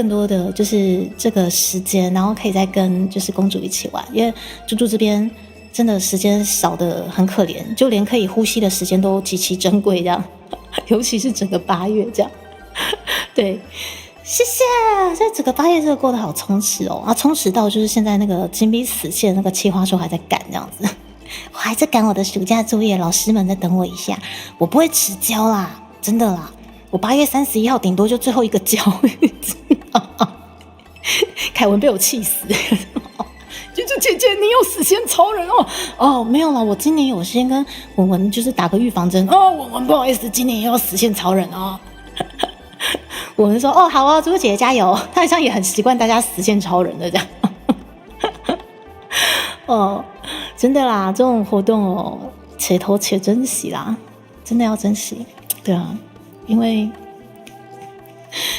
多的就是这个时间，然后可以再跟就是公主一起玩，因为猪猪这边真的时间少得很可怜，就连可以呼吸的时间都极其珍贵，这样，尤其是整个8月这样。对，谢谢，这整个8月这个过得好充实哦，充实到就是现在那个金币死线那个企划书还在赶这样子，我还在赶我的暑假作业，老师们再等我一下，我不会迟交啦，真的啦。我8月31号顶多就最后一个交，凯文被我气死。就是姐姐，你有死线超人哦？没有了，我今年有先跟文文就是打个预防针哦。文文不好意思，今年也要死线超人哦。文文说好啊，猪猪姐姐加油。她好像也很习惯大家死线超人的这样。真的啦，这种活动且投且珍惜啦，真的要珍惜。对啊。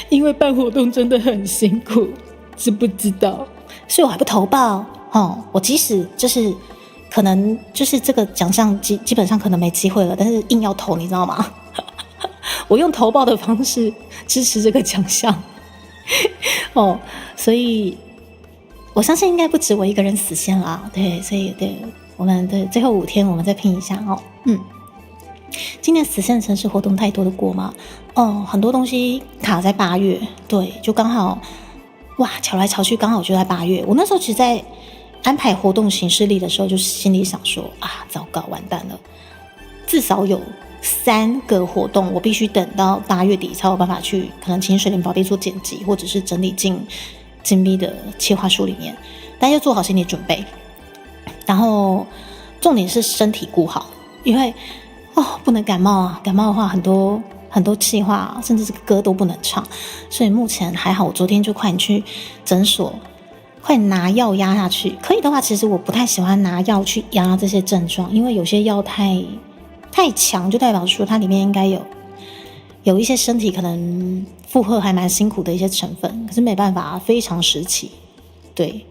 因为办活动真的很辛苦，知不知道？所以我还不投报我即使就是可能就是这个奖项基本上可能没机会了，但是硬要投，你知道吗？我用投报的方式支持这个奖项所以我相信应该不止我一个人死线啦。对，所以对我们的最后5天我们再拼一下今年死线城市活动太多的过吗？很多东西卡在8月，对，就刚好，哇，瞧来瞧去刚好就在8月。我那时候其实在安排活动行事历的时候，就心里想说糟糕，完蛋了，至少有3个活动，我必须等到8月底才有办法去，可能请水莲宝贝做剪辑，或者是整理进金币的企划书里面，但要做好心理准备。然后重点是身体顾好，因为不能感冒啊！感冒的话，很多企划，甚至是歌都不能唱。所以目前还好，我昨天就快点去诊所，快拿药压下去。可以的话，其实我不太喜欢拿药去压这些症状，因为有些药太强，就代表说它里面应该有一些身体可能负荷还蛮辛苦的一些成分。可是没办法，非常时期。对，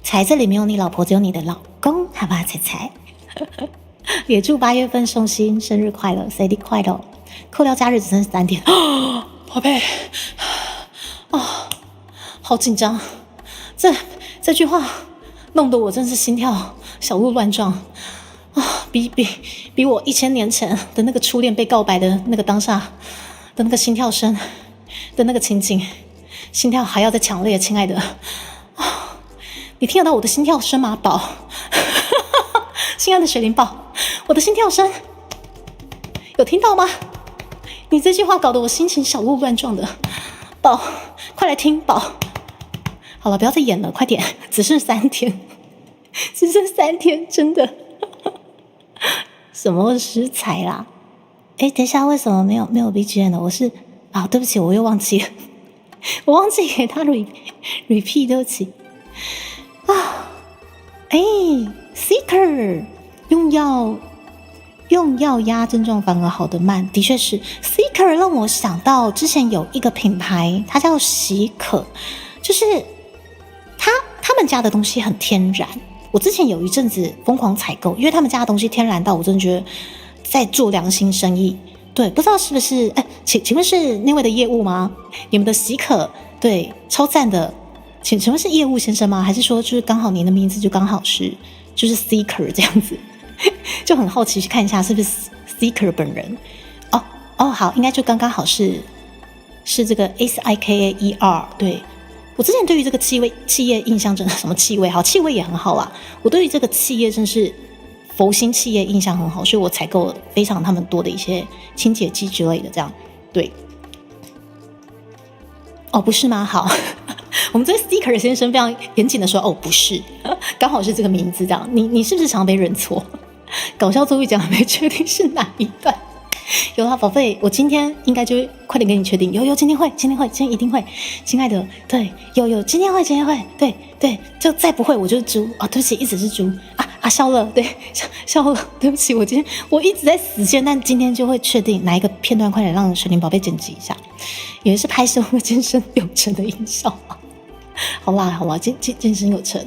彩这里没有你老婆，只有你的老公，好不好？彩。也祝8月份宋鑫生日快乐，生日快乐！扣掉假日只剩3天，宝贝，好紧张，这句话弄得我真是心跳小鹿乱撞比我1000年前的那个初恋被告白的那个当下的那个心跳声的那个情景，心跳还要再强烈，亲爱的你听得到我的心跳声吗，宝？亲爱的水灵宝，我的心跳声有听到吗？你这句话搞得我心情小鹿乱撞的，宝，快来听，宝。好了，不要再演了，快点，只剩3天，真的。什么食材啦？等一下，为什么没有 BGM 呢？我是对不起，我又忘记了。我忘记给他 repeat， 对不起啊。Seeker 用药压症状反而好得慢，的确是 Seeker 让我想到之前有一个品牌，它叫喜可，就是他们家的东西很天然。我之前有一阵子疯狂采购，因为他们家的东西天然到我真的觉得在做良心生意。对，不知道是不是？请问是那位的业务吗？你们的喜可，对，超赞的。请问是业务先生吗？还是说就是刚好您的名字就刚好是就是 Seeker 这样子？就很好奇去看一下是不是 Seeker 本人。好，应该就刚刚好是这个 SIKAER。对，我之前对于这个企业印象真的什么气味好，气味也很好啦。我对于这个企业真是佛心企业印象很好，所以我采购了非常他们多的一些清洁剂之类的，这样对。不是吗？好，我们这个 Seeker 先生非常严谨的说，不是，刚好是这个名字这样。你是不是常被认错？搞笑综艺奖还没确定是哪一段？有啦，宝贝，我今天应该就会快点给你确定。有，今天一定会，亲爱的，对，有，今天会，对，就再不会我就是猪啊，对不起，一直是猪啊，笑了，对，笑了，对不起，我一直在死线，但今天就会确定哪一个片段，快点让水灵宝贝剪辑一下，以为是拍摄健身有成的音效啊。好啦，健身有成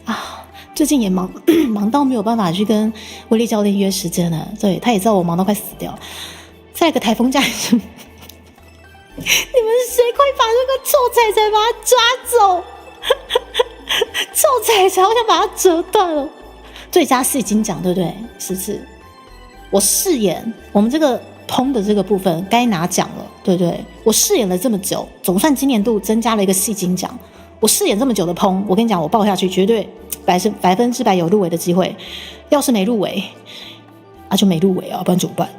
啊。最近也忙到没有办法去跟威力教练约时间了，对，他也知道我忙到快死掉。再一个台风假，你们谁快把这个臭仔仔把他抓走？臭仔仔，我想把它折断了。最佳戏精奖，对不对？是不是？我饰演我们这个烹的这个部分该拿奖了，对不对？我饰演了这么久，总算今年度增加了一个戏精奖。我饰演这么久的烹，我跟你讲，我报下去绝对100%有入围的机会。要是没入围就没入围啊，不然怎么办？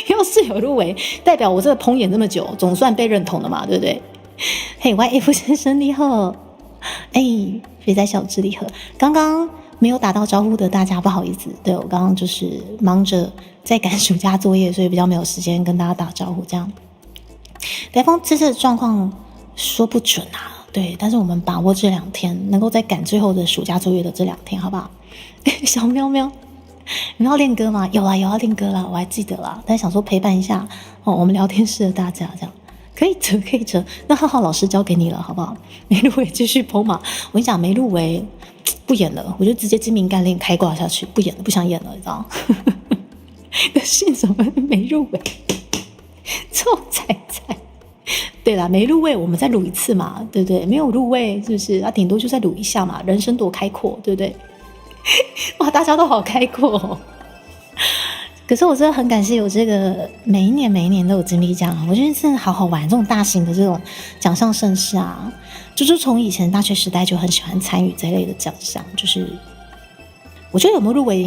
要是有入围，代表我这个烹演这么久，总算被认同了嘛，对不对？嘿，YF 先生你好，肥仔小智你好，刚刚没有打到招呼的大家不好意思，对，我刚刚就是忙着在赶暑假作业，所以比较没有时间跟大家打招呼。这样，台风这次的状况说不准啊，对，但是我们把握这2天，能够在赶最后的暑假作业的这2天，好不好？小喵喵，你们要练歌吗？有要练歌啦，我还记得啦，但想说陪伴一下我们聊天室的大家，这样可以折。那浩浩老师交给你了，好不好？没入围继续剖嘛。我跟你讲，没入围不演了，我就直接精明干练开挂下去，不演了，不想演了，你知道？那信什么没入围？臭仔仔。对啦，没入围我们再录一次嘛，对不对？没有入围是不是？顶多就再录一下嘛，人生多开阔，对不对？哇，大家都好开阔哦。可是我真的很感谢有这个每一年都有金币奖，我觉得真的好好玩，这种大型的这种奖项盛事啊，就是从以前大学时代就很喜欢参与这类的奖项，就是我觉得有没有入围，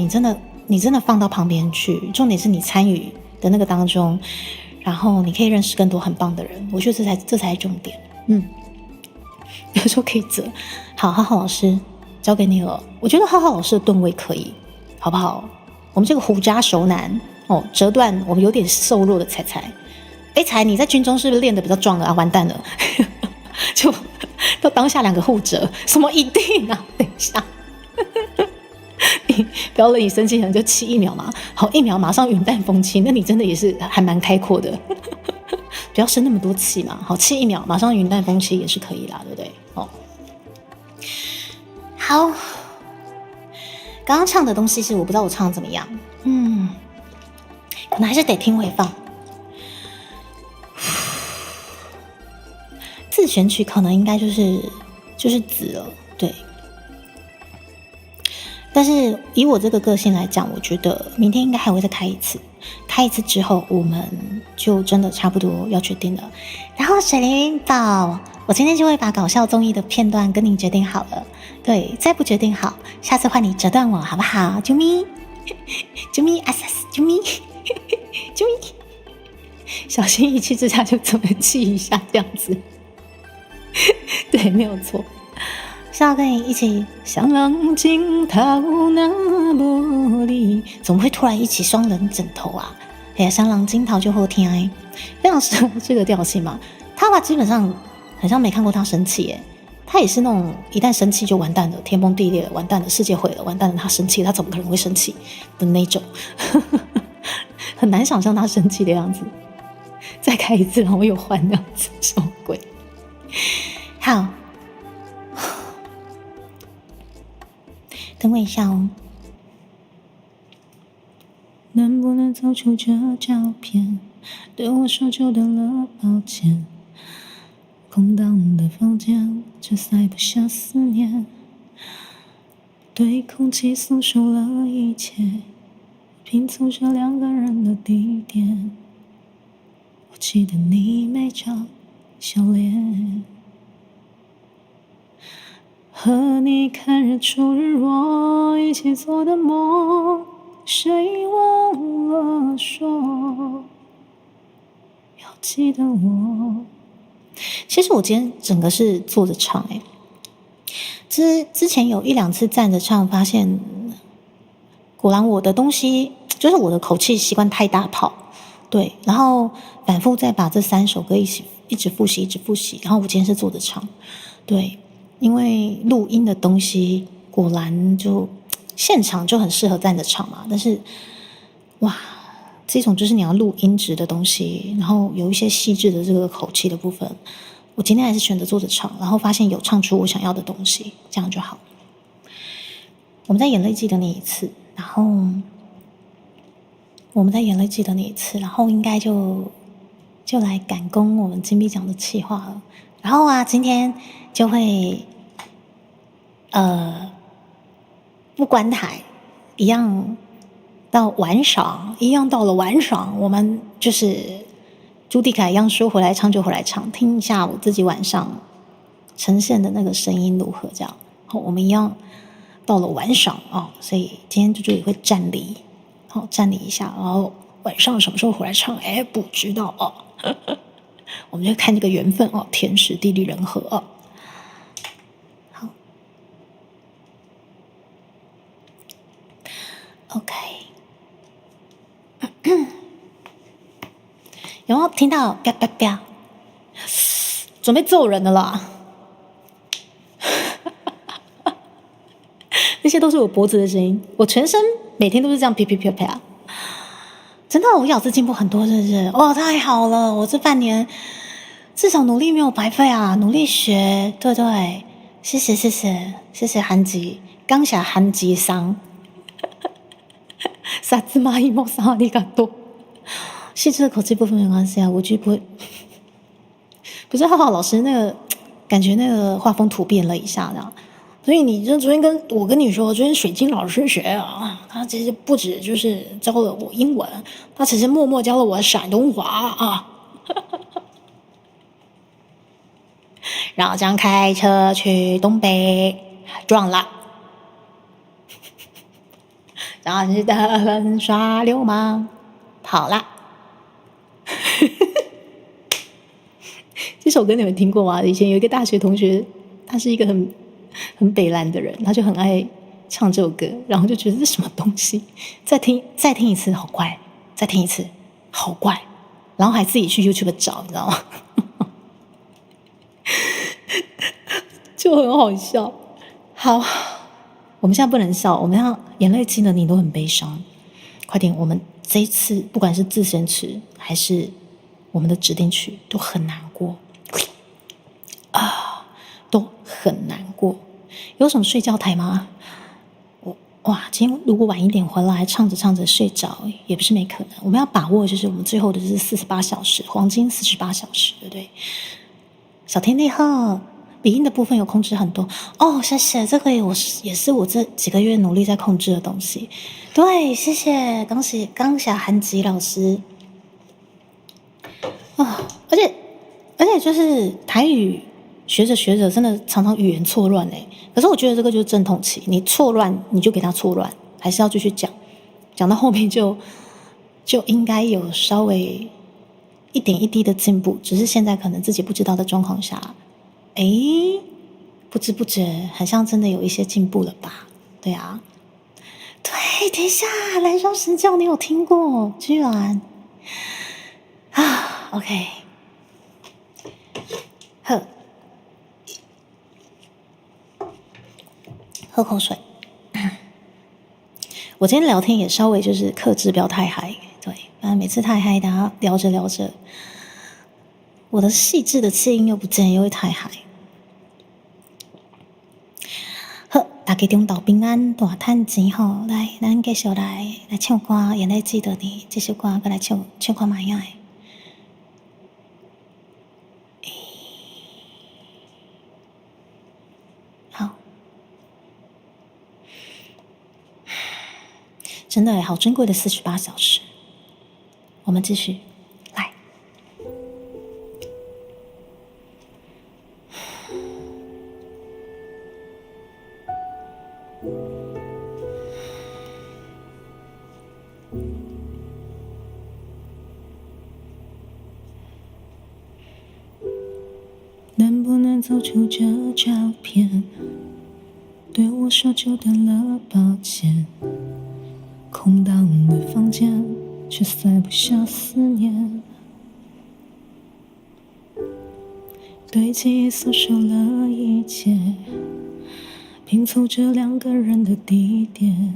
你真的放到旁边去，重点是你参与的那个当中，然后你可以认识更多很棒的人，我觉得这才是重点。有时候可以折，好，浩浩老师交给你了。我觉得浩浩老师的吨位可以，好不好？我们这个胡渣熟男折断我们有点瘦弱的彩彩。彩，你在军中是不是练得比较壮啊？完蛋了，就到当下2个互折，什么一定啊？等一下。不要惹你生气，可能就7一秒嘛。好，1秒马上云淡风轻，那你真的也是还蛮开阔的。不要生那么多气嘛。好，7一秒马上云淡风轻也是可以啦，对不对？好，刚刚唱的东西是我不知道我唱的怎么样，可能还是得听回放。自选曲可能应该就是紫了，对。但是以我这个个性来讲，我觉得明天应该还会再开一次之后，我们就真的差不多要决定了。然后水灵宝，我今天就会把搞笑综艺的片段跟你决定好了。对，再不决定好，下次换你折断我好不好？啾咪，啾咪，阿萨斯，啾咪，啾咪，小心一气之下就这么气一下，这样子。对，没有错。是要跟你一起像浪惊涛那玻璃，怎么会突然一起双人枕头啊？哎呀，山狼金桃就好听哎，非常适合这个调性嘛。他吧基本上好像没看过他生气耶，他也是那种一旦生气就完蛋了，天崩地裂了，完蛋了，世界毁了，完蛋了，他生气，他怎么可能会生气的那种，很难想象他生气的样子。再开一次，然后又换那样子，什么鬼？好，等我一下哦。能不能走出这照片？对我说就得了，抱歉。空荡的房间，却塞不下思念。对空气诉说了一切，拼凑着两个人的地点。我记得你每张笑脸，和你看日出日落一起做的梦，谁忘了说要记得我。其实我今天整个是坐着唱欸，之前有1-2次站着唱，发现果然我的东西就是我的口气习惯太大炮，对，然后反复再把这3首歌一直复习，然后我今天是坐着唱，对，因为录音的东西果然就现场就很适合站着唱嘛，但是哇，这种就是你要录音质的东西，然后有一些细致的这个口气的部分，我今天还是选择坐着唱，然后发现有唱出我想要的东西，这样就好。我们在眼泪记得你一次，然后我们在眼泪记得你一次，然后应该就来赶工我们金币奖的企划了。然后啊，今天就会不关台，一样到晚上，我们就是朱迪卡一样说回来唱就回来唱，听一下我自己晚上呈现的那个声音如何，这样。好，我们一样到了晚上哦，所以今天就也会站离，好站离一下，然后晚上什么时候回来唱，哎，不知道哦。我们就看这个缘分哦，天时地利人和哦。好 ，OK。有没有听到啪啪啪？准备揍人的啦！那些都是我脖子的声音，我全身每天都是这样噼噼啪啪。真的，我咬字进步很多，是不是？哦，太好了！我这半年至少努力没有白费啊，努力学，对对，谢谢韩吉，刚下韩吉桑，萨兹玛伊莫萨阿里嘎多。细致的口气部分没关系啊，我就不会。不是浩浩老师那个感觉，那个画风突变了一下的，所以你就昨天跟你说，昨天水晶老师学啊，他其实不止就是教了我英文，他其实默默教了我陕东话啊。然后这样开车去东北撞了，然后是的人耍流氓跑了。这首歌你们听过吗？以前有一个大学同学，他是一个很北蓝的人，他就很爱唱这首歌，然后就觉得这是什么东西，再听一次好怪，再听一次好怪，然后还自己去 YouTube 找，你知道吗？就很好笑。好，我们现在不能笑，我们要眼泪记得你都很悲伤，快点，我们这一次不管是自sen词还是我们的指定曲都很难过啊，都很难过。有什么睡觉台吗？哇，今天如果晚一点回来，唱着唱着睡着也不是没可能。我们要把握，就是我们最后的是48小时，黄金48小时，对不对？小天内鹤鼻音的部分有控制很多哦，谢谢，这个也是我这几个月努力在控制的东西。对，谢谢，恭喜刚霞韩吉老师啊！而且就是台语学着学着，真的常常语言错乱嘞。可是我觉得这个就是阵痛期，你错乱你就给他错乱，还是要继续讲，讲到后面就应该有稍微一点一滴的进步，只是现在可能自己不知道的状况下，不知不觉好像真的有一些进步了吧？对啊，对，等一下，燃烧神教你有听过？居然啊，OK， 喝口水。我今天聊天也稍微就是克制，不要太嗨。对，不然每次太嗨，大家聊着聊着，我的细致的气音又不见，又会太嗨。好，大家中岛平安，大赚钱吼！来，咱继续来唱歌，眼泪记得你这首歌，再来唱看卖样的。好，真的好珍贵的48小时。我们继续来。能不能走出这照片？对我说就等了，抱歉。空荡的房间，却塞不下思念。对记忆所说了一切，拼凑着两个人的地点。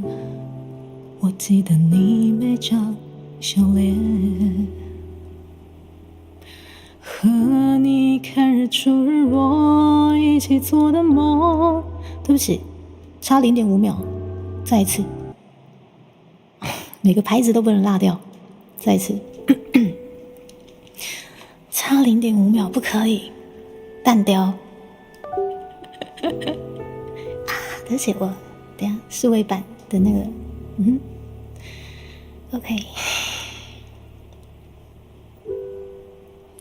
我记得你每张笑脸。和你看日出日落，一起做的梦。对不起，差0.5秒，再一次，每个拍子都不能落掉，再一次，差0.5秒，不可以，淡掉。啊，对不起，我等一下数位版的那个，OK。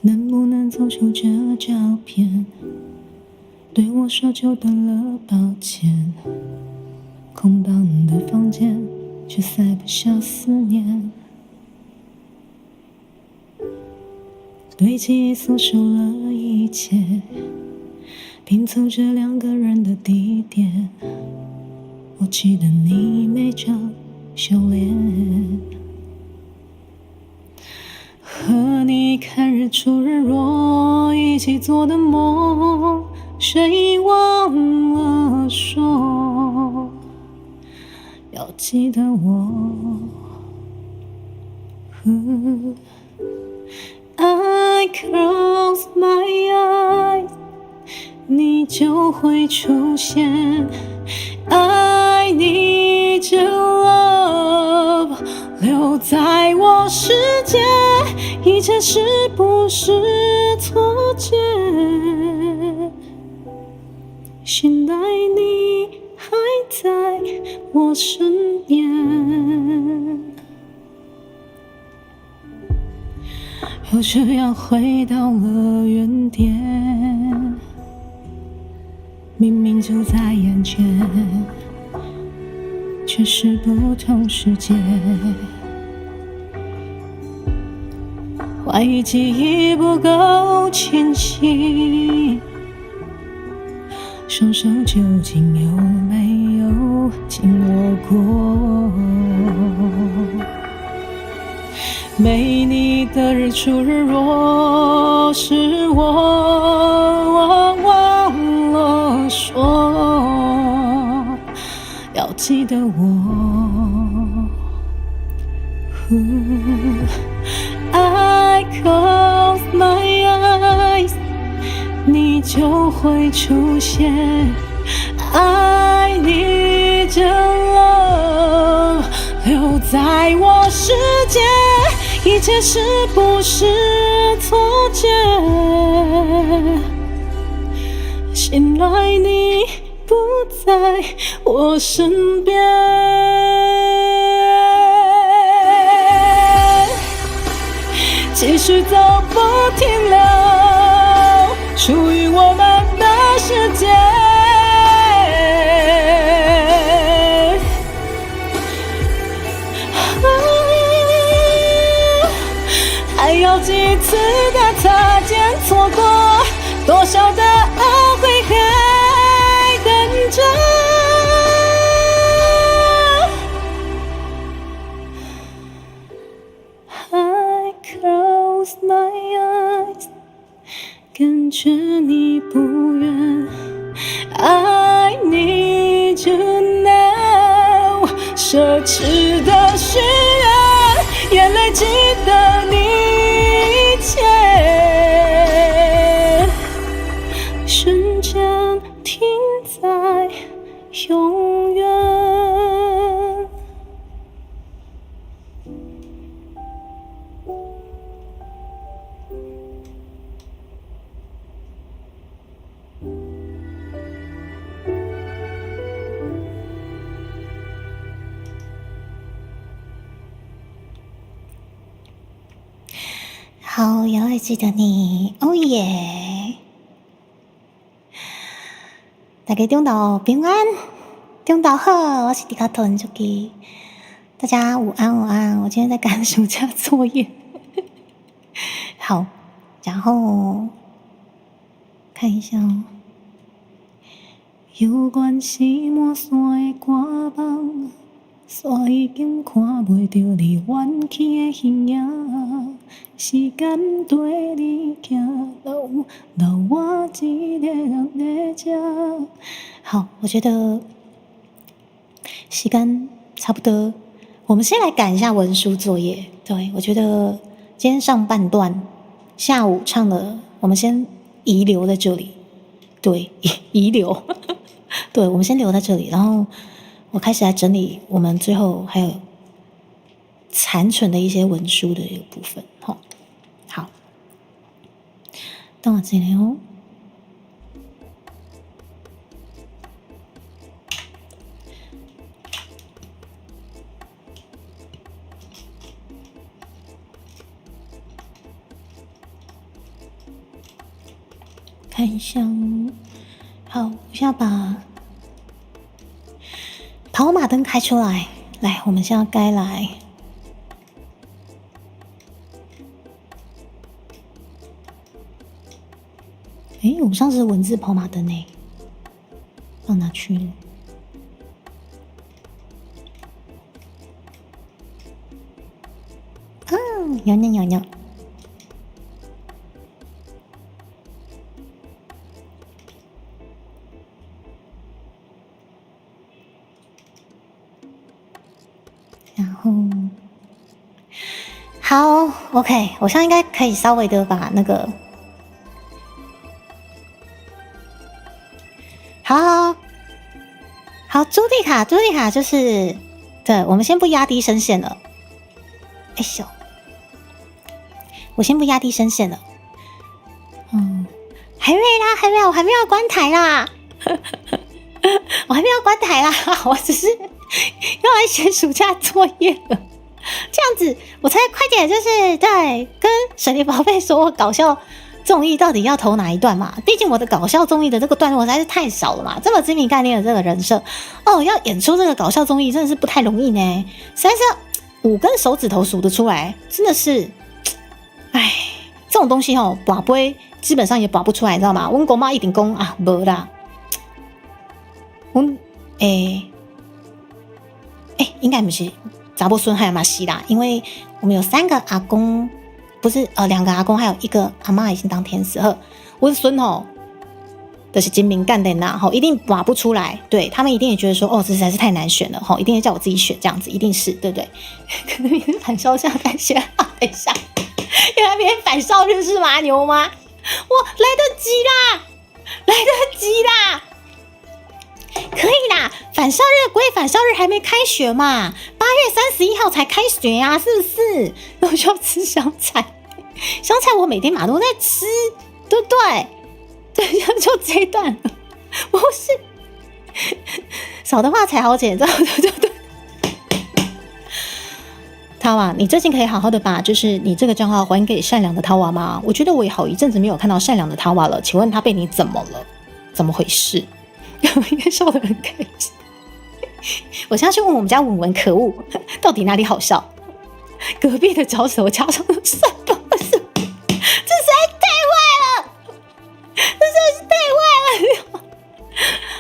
能不能走出这照片？对我说就等了，抱歉。空荡的房间，却塞不下思念。对记忆所说了一切，拼凑着两个人的地点。我记得你每张笑脸。和你看日出日落，一起做的梦，谁忘了说要记得我。I close my eyes， 你就会出现。I need your love， 留在我世界，一切是不是错觉？醒来你还在我身边，又这样回到了原点，明明就在眼前，却是不同世界。怀疑记忆不够清晰，双手究竟有没有紧握过？没你的日出日落，是我忘了说要记得我。I close my eyes， 你就会出现。I need your love， 留在我世界，一切是不是错觉？醒来你不在我身边，继续走不停留，属于我们的世界。还有几次的擦肩错过，多少的懊悔还等着。I 却你不愿。I need you now， 奢侈的许愿，眼泪记得你一切，瞬间停在永远。好，也会记得你，哦耶！大家中岛平安，中岛好，我是迪卡屯手机。大家午安，午安！我今天在赶暑假作业。好，然后看一下哦。有关是满山的歌梦，山已经看袂着你远去的形影。时间对你行路，留我一个人在这。好，我觉得时间差不多，我们先来赶一下文书作业。对，我觉得今天上半段下午唱的，我们先遗留在这里。对，遗留。对，我们先留在这里，然后我开始来整理我们最后还有残存的一些文书的一个部分。好，等我这里哦。看一下哦。好，我现在把跑马灯开出来。来，我们现在该来我们上次的文字跑马灯呢，放哪去了？有呢有呢。然后，好 ，OK， 我现在应该可以稍微的把那个。好，朱迪卡就是，对，我们先不压低声线了。哎咻，我先不压低声线了。还没啦，我还没有关台啦，我还没有关台啦，我只是要来写暑假作业了。这样子我才快点，就是对跟水泥宝贝说我搞笑综艺到底要投哪一段嘛？毕竟我的搞笑综艺的这个段落实在是太少了嘛。这么知名概念的这个人设，要演出这个搞笑综艺真的是不太容易呢。实在是5根手指头数得出来，真的是，哎，这种东西拔杯基本上也拔不出来，你知道吗？我姑妈一定讲啊，没啦。应该不是查某孙还嘛是啦，因为我们有3个阿公。不是2个阿公，还有1个阿嬷已经当天使了。我的孙就是真敏感的呐，一定拔不出来。对他们一定也觉得说，这实在是太难选了，一定要叫我自己选这样子，一定是对不对？可能明天返烧下再选等一下，因为明天返烧日是吗？牛吗？我来得及啦，可以啦。返烧日归返烧日，还没开学嘛，8月31号才开学啊，是不是？我就要吃香菜。香菜我每天都在吃，对不对？对，就这一段，不是少的话才好剪，对。涛娃，你最近可以好好的把就是你这个账号还给善良的涛娃吗？我觉得我也好一阵子没有看到善良的涛娃了，请问他被你怎么了？怎么回事？应该笑得很开心。我现在去问我们家文文，可恶，到底哪里好笑？隔壁的脚手加上了3个，这实在太坏了，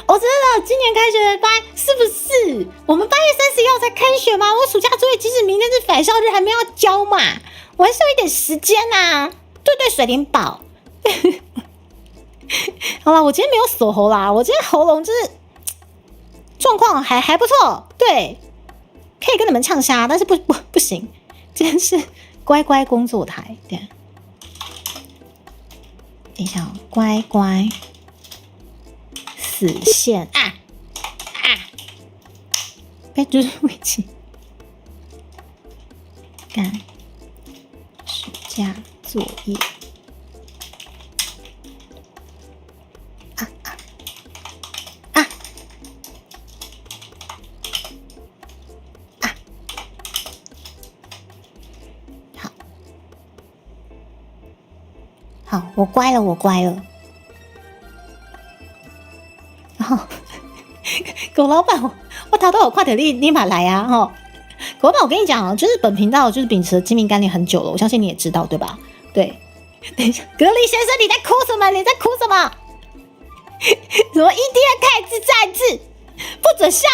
我真的今年开学的班是不是？我们8月31号才开学吗？我暑假作业即使明天是返校日，还没有交嘛，我还是有一点时间啊。对，水灵宝，好啦，我今天没有锁喉啦，我今天喉咙就是状况还不错，对，可以跟你们呛虾，但是不行，今天是乖乖工作台，对，等一下哦，乖乖死线啊！被就是位置干暑假作业好，我乖了。然后狗老板，我淘到我快点立马来啊！哈，狗老板，我跟你讲哦，就是本频道就是秉持精明干练很久了，我相信你也知道对吧？对，等一下，格力先生你在哭什么？什么 EDM 太自在字，不准笑！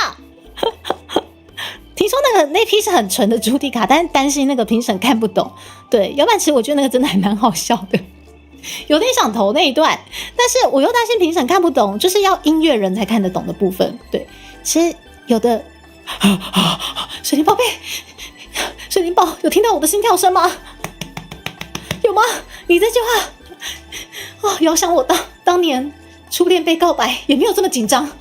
听说那批是很纯的朱迪卡，但是担心那个评审看不懂。对，要不然其实我觉得那个真的还蛮好笑的。有点想投那一段，但是我又担心评审看不懂，就是要音乐人才看得懂的部分。对，其实有的水灵宝贝，水灵宝有听到我的心跳声吗？有吗？你这句话遥想我当年初恋被告白，也没有这么紧张。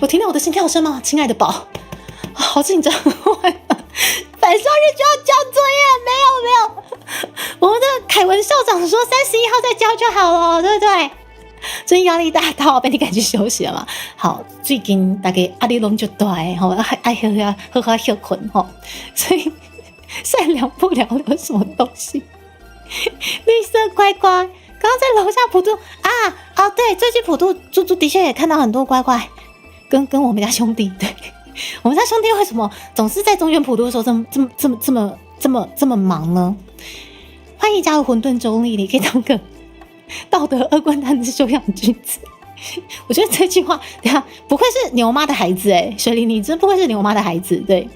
有听到我的心跳声吗，亲爱的宝？好紧张，反校日就要交作业，没有。我们的凯文校长说31号再交就好了，对不对？最近压力大到被你赶去休息了嘛？好，最近大概压力拢就大吼，爱喝休困吼，所以善良不了了什么东西？绿色乖乖，刚刚在楼下普渡对，最近普渡猪的确也看到很多乖乖，跟我们家兄弟，对，我们家兄弟为什么总是在中原普渡的时候这么忙呢？欢迎加入混沌中立，你可以当个道德恶贯满之修养君子。我觉得这句话，等下不愧是牛妈的孩子水灵，你真不愧是牛妈的孩子。对，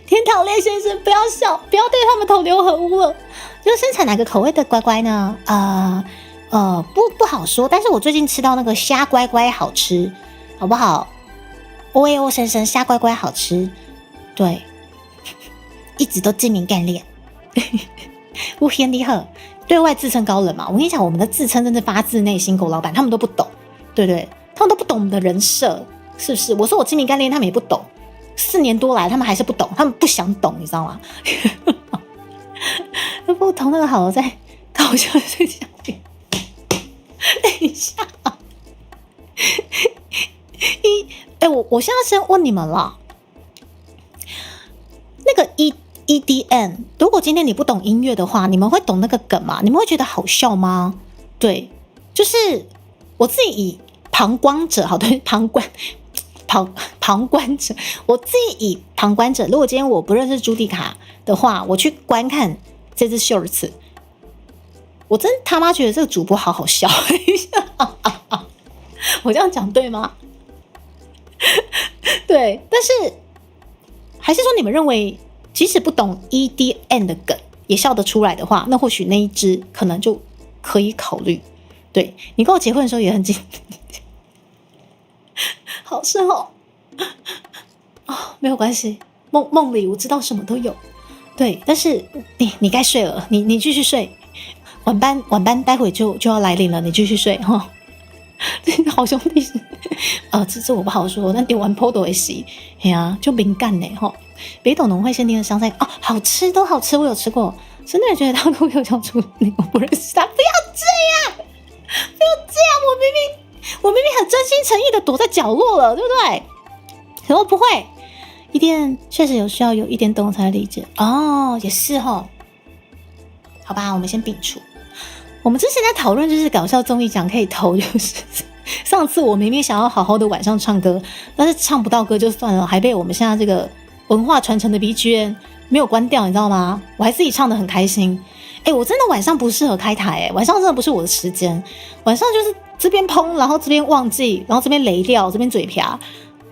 天堂烈先生不要笑，不要对他们同流合污了。就是生产哪个口味的乖乖呢？不好说，但是我最近吃到那个虾乖乖好吃，好不好？OAO 先生虾乖乖好吃，对，一直都精明干练。我很厉害，对外自称高冷嘛。我跟你讲，我们的自称真是发自内心，狗老板他们都不懂，对不对？他们都不懂我们的人设，是不是？我说我精明干练，他们也不懂。4年多来，他们还是不懂，他们不想懂，你知道吗？不同那个好，我再搞笑再讲一遍。等一下，我现在先问你们了，那个EDM， 如果今天你不懂音乐的话，你们会懂那个梗吗？你们会觉得好笑吗？对，就是我自己以旁观者，好，对，旁观者，我自己以旁观者，如果今天我不认识朱迪卡的话，我去观看这支秀次，我真他妈觉得这个主播好好笑。我这样讲对吗？对，但是还是说你们认为，即使不懂 EDM 的梗也笑得出来的话，那或许那一支可能就可以考虑。对，你跟我结婚的时候也很紧，好深哦。没有关系，梦里我知道什么都有。对，但是你该睡了，你继续睡。晚班待会就要来临了，你继续睡哈。好兄弟是这我不好说，但点完 PODO 也洗，哎呀，就敏感呢哈。北斗农会限定的香菜好吃，都好吃，我有吃过，真的觉得他都有叫出你，我不认识他，不要这样，我明明很真心诚意的躲在角落了，对不对？可我不会，一定确实有需要有一点懂才理解也是齁。好吧，我们先摒除。我们之前在讨论就是搞笑综艺奖可以投，就是上次我明明想要好好的晚上唱歌，但是唱不到歌就算了，还被我们现在这个文化传承的 BGM 没有关掉，你知道吗？我还自己唱得很开心。我真的晚上不适合开台晚上真的不是我的时间，晚上就是这边砰，然后这边忘记，然后这边雷掉，这边嘴瓢，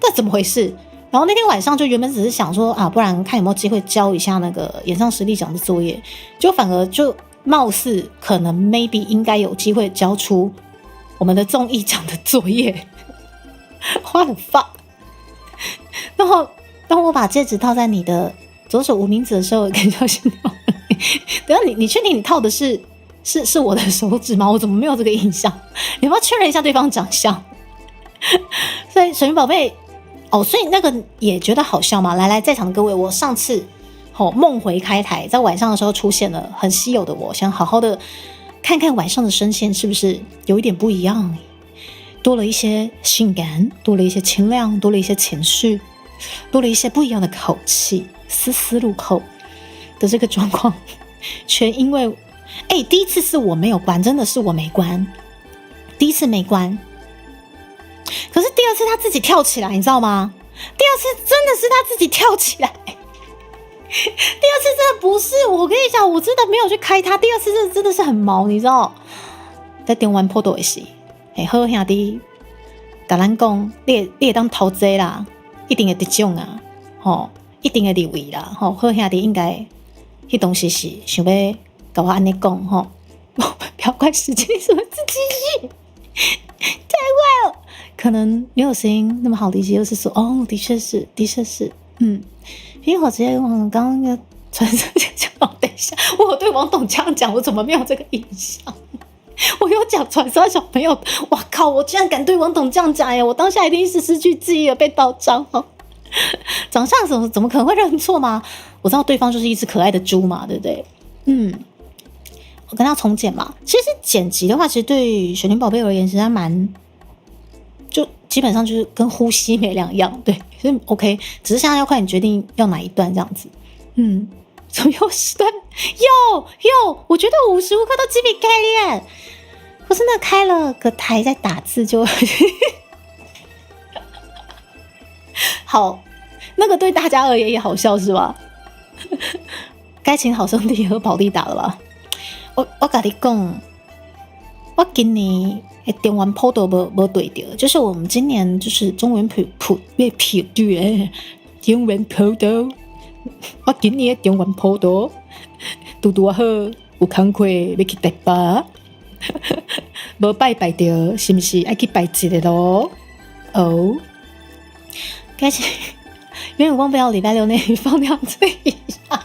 这怎么回事？然后那天晚上就原本只是想说不然看有没有机会教一下那个演唱实力奖的作业，就反而就貌似可能 maybe 应该有机会交出我们的综艺奖的作业，花了发。然后当我把戒指套在你的左手无名指的时候，感觉心跳。等下你确定你套的是我的手指吗？我怎么没有这个印象？你要不要确认一下对方长相？所以水云宝贝哦，所以那个也觉得好笑吗？来，在场的各位，我上次梦回开台，在晚上的时候出现了很稀有的我，想好好的看看晚上的声线是不是有一点不一样，多了一些性感，多了一些清亮，多了一些情绪，多了一些不一样的口气，丝丝入扣的这个状况，全因为第一次是我没有关，真的是我没关，第一次没关，可是第二次他自己跳起来，你知道吗？第二次真的是他自己跳起来。第二次真的不是，我跟你讲，我真的没有去开它。第二次真的是很毛，你知道？在电玩破豆的时，好兄弟，甲咱讲，你会当投资啦，一定会得奖啊，一定会入围啦，好兄弟应该，迄东西是想要跟我安尼讲，不要怪时间，什么自己太坏了，可能没有声音那么好理解，就是说，的确是，因为我直接往刚刚那个传声讲，等一下，我有对王董这样讲，我怎么没有这个印象？我有讲传声小朋友，哇靠！我居然敢对王董这样讲耶！我当下一定是失去记忆了，被盗账长相怎么可能会认错吗？我知道对方就是一只可爱的猪嘛，对不对？我跟他重剪嘛。其实剪辑的话，其实对水灵宝贝而言，其实还蛮。就基本上就是跟呼吸没两样，对，所以 OK， 只是现在要快点决定要哪一段这样子。怎么有时段？有，我觉得我无时无刻都鸡皮盖脸。我真的开了个台在打字就好，那个对大家而言也好笑是吧？该请好兄弟和宝弟打了吧？我跟你讲，我今年。中文普都没对到，就是我们今年就是中文普对中文普都，我今年的中文普都拄好，有工课要去台北，无拜到，是不是要去拜一个咯？该是永远忘不了礼拜六那里放两次以上。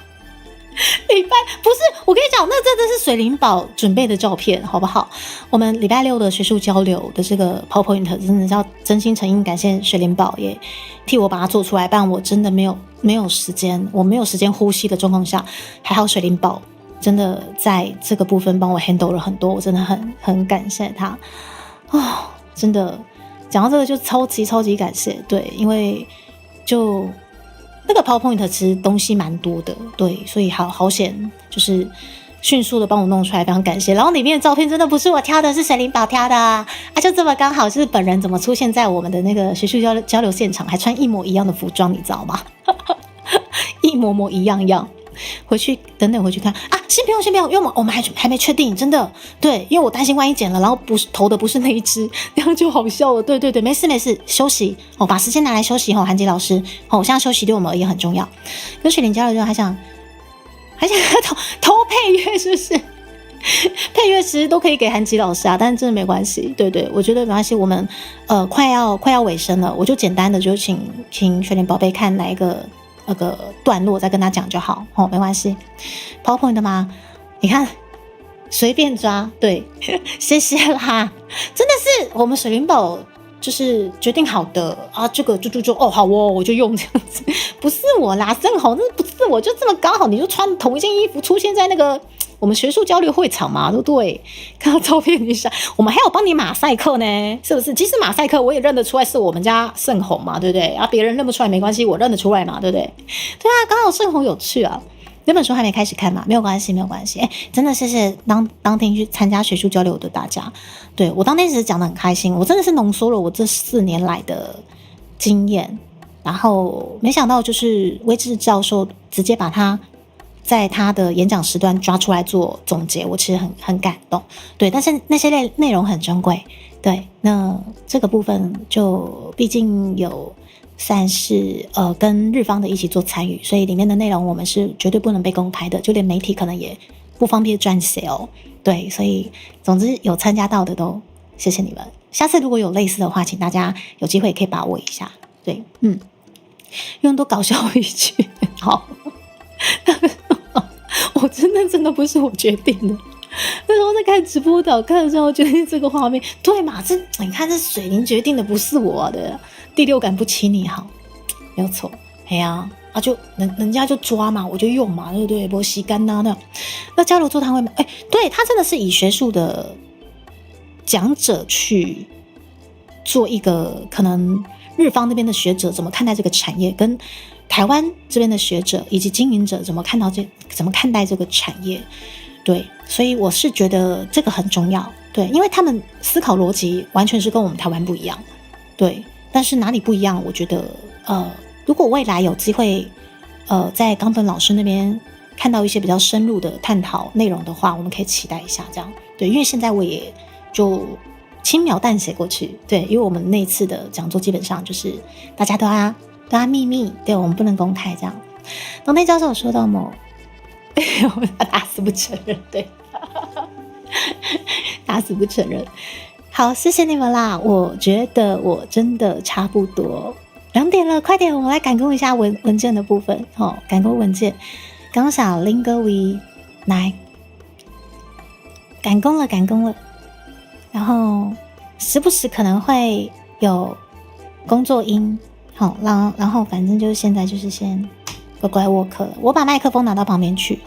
礼拜不是，我跟你讲，那真的是水灵宝准备的照片，好不好？我们礼拜六的学术交流的这个 PowerPoint 真的是要真心诚意感谢水灵宝，也替我把它做出来，不然我真的没有时间，我没有时间呼吸的状况下，还好水灵宝真的在这个部分帮我 handle 了很多，我真的很感谢他真的讲到这个就超级感谢，对，因为就。那个 PowerPoint 其实东西蛮多的，对，所以好险，就是迅速的帮我弄出来，非常感谢。然后里面的照片真的不是我挑的，是水灵宝挑的啊，就这么刚好是本人怎么出现在我们的那个学术交流现场，还穿一模一样的服装，你知道吗？一模一样。等回去看啊！先不用，因为我们还没确定，真的对，因为我担心万一剪了，然后投的不是那一只，那样就好笑了。对，没事，休息把时间拿来休息韩吉老师现在休息对我们而言很重要。跟水灵交流之后还想投配乐，是不是？配乐其实都可以给韩吉老师啊，但是真的没关系。对，我觉得没关系。我们快要尾声了，我就简单的就请水灵宝贝看哪一个。那个段落再跟他讲就好没关系。PowerPoint 的吗？你看随便抓，对，谢谢啦，真的是我们水灵宝就是决定好的啊，这个就好我就用这样子，不是我啦，正好那不是我，就这么刚好，你就穿同一件衣服出现在那个我们学术交流会场嘛，对不对？看到照片一下，我们还有帮你马赛克呢，是不是？其实马赛克我也认得出来是我们家盛虹嘛，对不对？别人认不出来没关系，我认得出来嘛，对不对？对啊，刚好盛虹有趣啊。那本书还没开始看嘛，没有关系。真的谢谢当天去参加学术交流的大家。对，我当天其实讲得很开心，我真的是浓缩了我这4年来的经验，然后没想到就是威志教授直接把他在他的演讲时段抓出来做总结，我其实很感动。对，但是那些内容很珍贵。对，那这个部分就毕竟有算是跟日方的一起做参与，所以里面的内容我们是绝对不能被公开的，就连媒体可能也不方便撰写哦。对，所以总之有参加到的都谢谢你们。下次如果有类似的话，请大家有机会也可以把握一下。对，用多搞笑语气，好。我真的不是我决定的。那时候在看直播的，看的时候决定这个画面，对嘛？你看这水灵决定的，不是我的。第六感不欺你好，没有错。哎呀，就人家就抓嘛，我就用嘛，对不对？不洗干呐那交流座谈会，对他真的是以学术的讲者去做一个可能日方那边的学者怎么看待这个产业，跟台湾这边的学者以及经营者怎么看待这个产业。对，所以我是觉得这个很重要。对，因为他们思考逻辑完全是跟我们台湾不一样。对，但是哪里不一样？我觉得如果未来有机会在冈本老师那边看到一些比较深入的探讨内容的话，我们可以期待一下这样。对，因为现在我也就轻描淡写过去。对，因为我们那次的讲座基本上就是大家都要秘密，对，我们不能公开这样。农内教授有说到吗？他打死不承认，对，打死不承认。好，谢谢你们啦！我觉得我真的差不多2点了，快点，我们来赶工一下文件的部分。赶工文件，刚想 Lingo 来赶工了。然后时不时可能会有工作音，然后反正就是现在就是先乖乖握课了。我把麦克风拿到旁边去，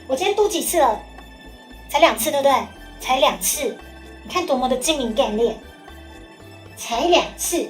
我今天读几次了？才2次，对不对？才2次，你看多么的精明干练，才2次。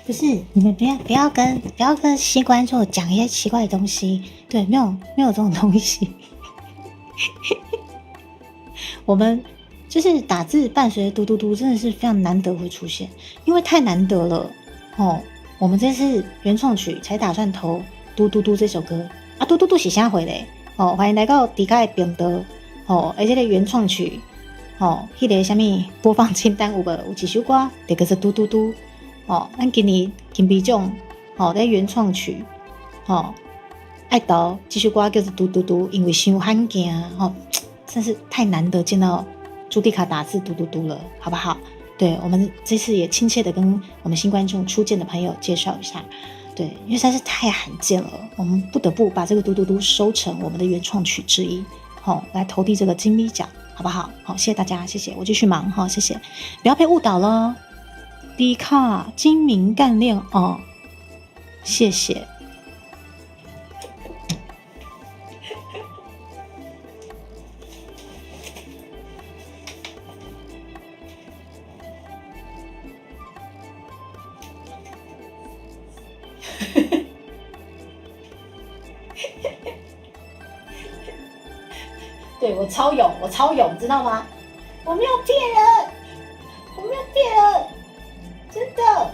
不是你们不要跟新观众讲一些奇怪的东西，对，没有这种东西。我们就是打字伴随着嘟嘟嘟，真的是非常难得会出现，因为太难得了哦。我们这次原创曲才打算投嘟嘟嘟这首歌啊，嘟嘟嘟是啥回嘞？哦，欢迎来到迪卡的频道哦，而且个原创曲哦，迄个什么播放清单有无？有一首歌，这个是嘟嘟嘟。哦，咱今年金币奖，哦，在原创曲，哦，爱投这首歌叫做《嘟嘟嘟》，因为伤罕见，哦，真是太难得见到朱迪卡打字嘟嘟嘟了，好不好？对，我们这次也亲切的跟我们新观众初见的朋友介绍一下，对，因为实在是太罕见了，我们不得不把这个嘟嘟嘟收成我们的原创曲之一，好，来投递这个金币奖，好不好？好，谢谢大家，谢谢，我继续忙哈，谢谢，不要被误导了。迪卡精明干练哦，谢谢。对，我超勇，知道吗？我没有骗人，真的。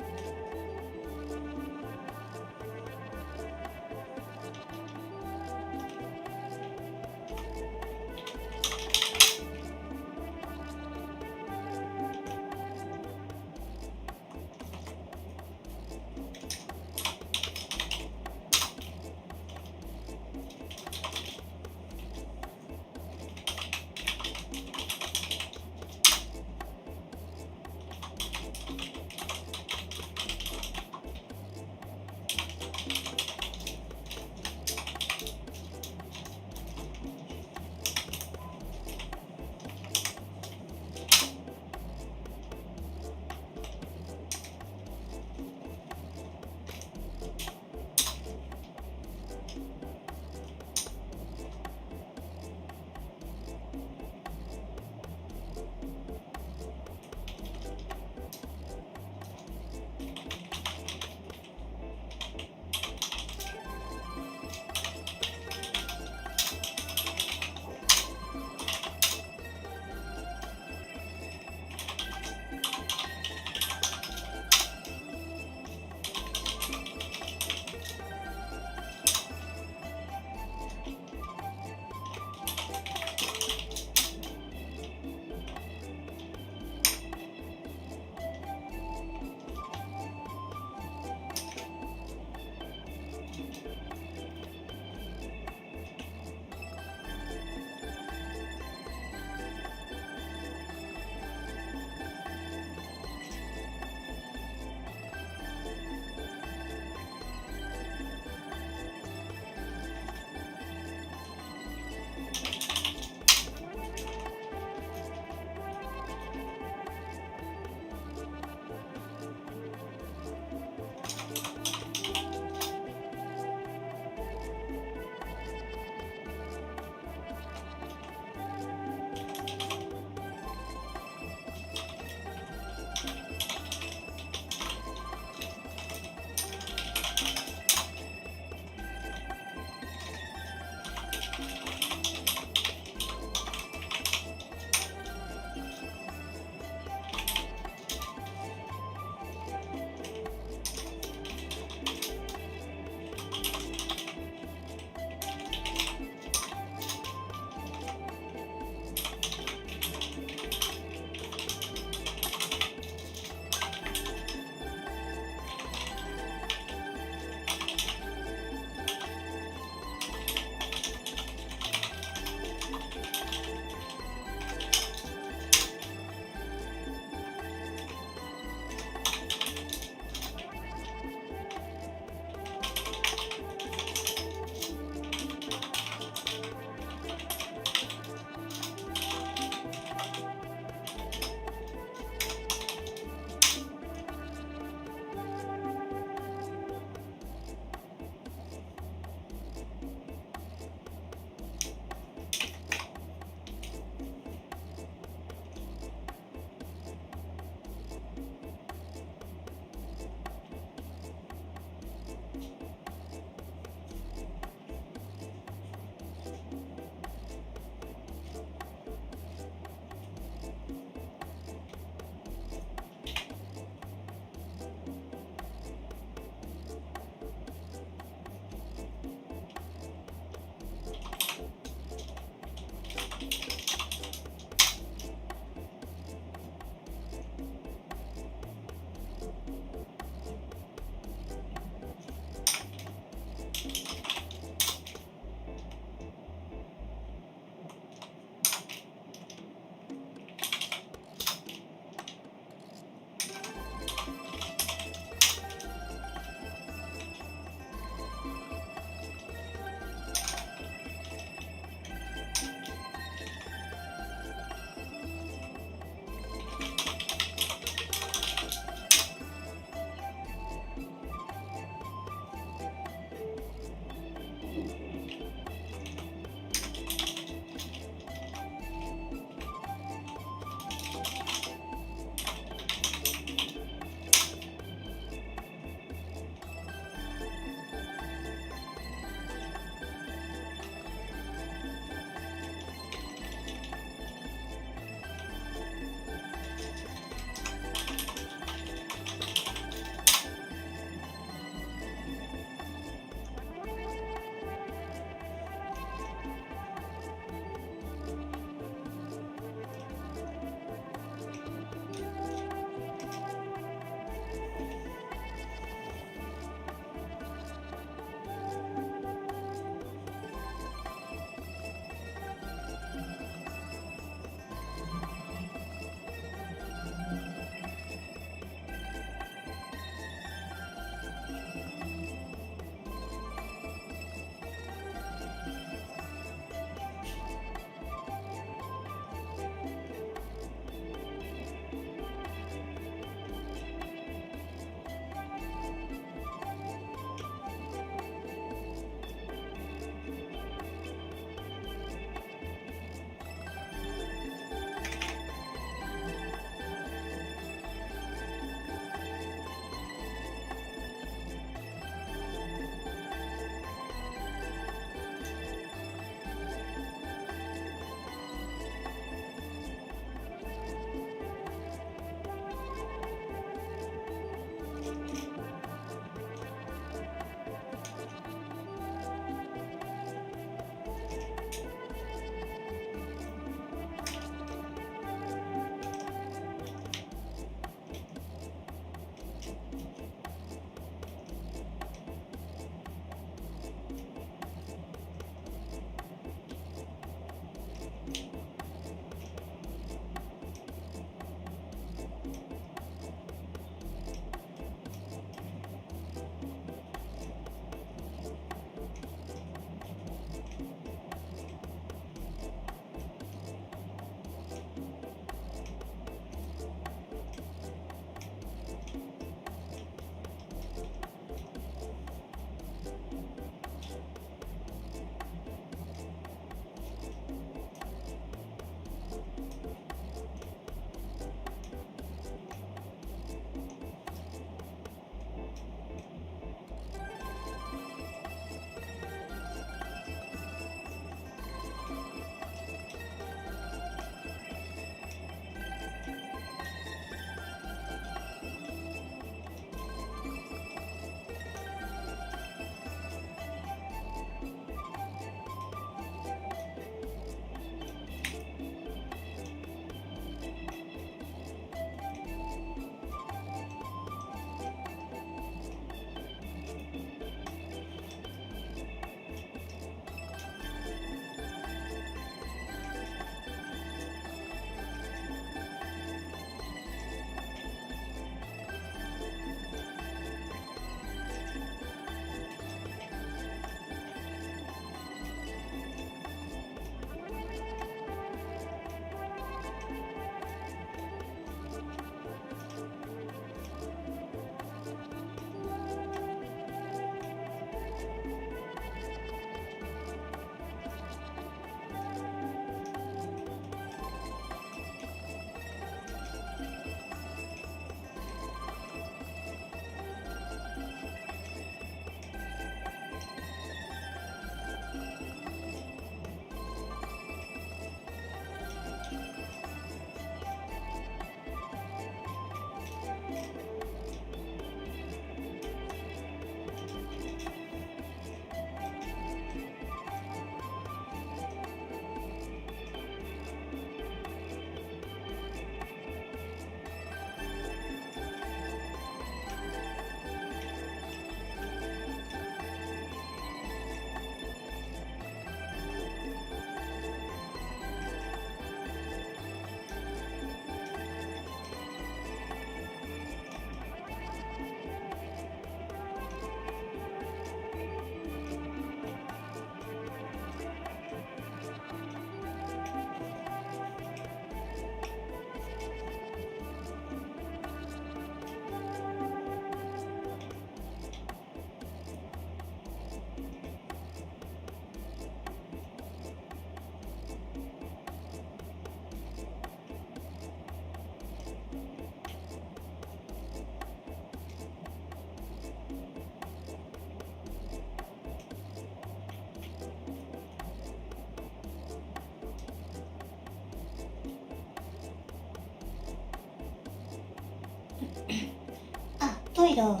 对了，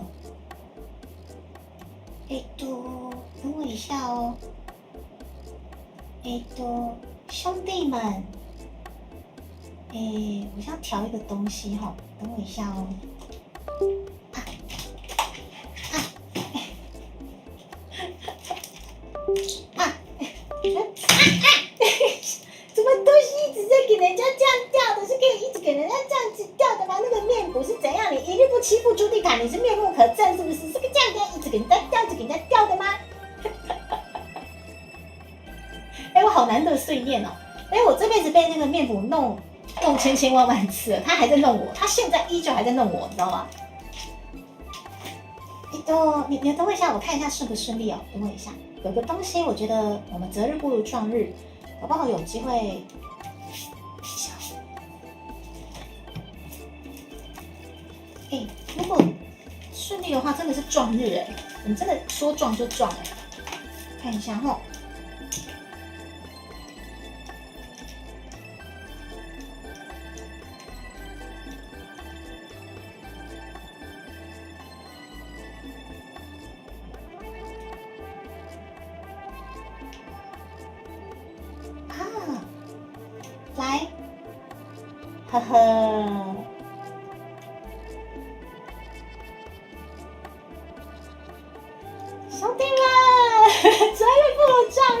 等我一下哦。兄弟们，我想调一个东西哈，等我一下哦。怎么东西一直在给人家这样掉的？是可以一直给人家这样子掉的吗？那个面补是怎样？你一日不欺负朱迪卡，你是面目可憎是不是？是个这样一直给人家掉，一直给人家掉的吗？我好难得碎念哦！我这辈子被那个面补弄千万次了，他还在弄我，他现在依旧还在弄我，你知道吗？你等我一下，我看一下顺不顺利哦。等我一下，有个东西，我觉得我们择日不如撞日，搞不好有机会。如果顺利的话，真的是撞日我们真的说撞就撞看一下哈。来，呵呵，兄弟们，择日不如撞日。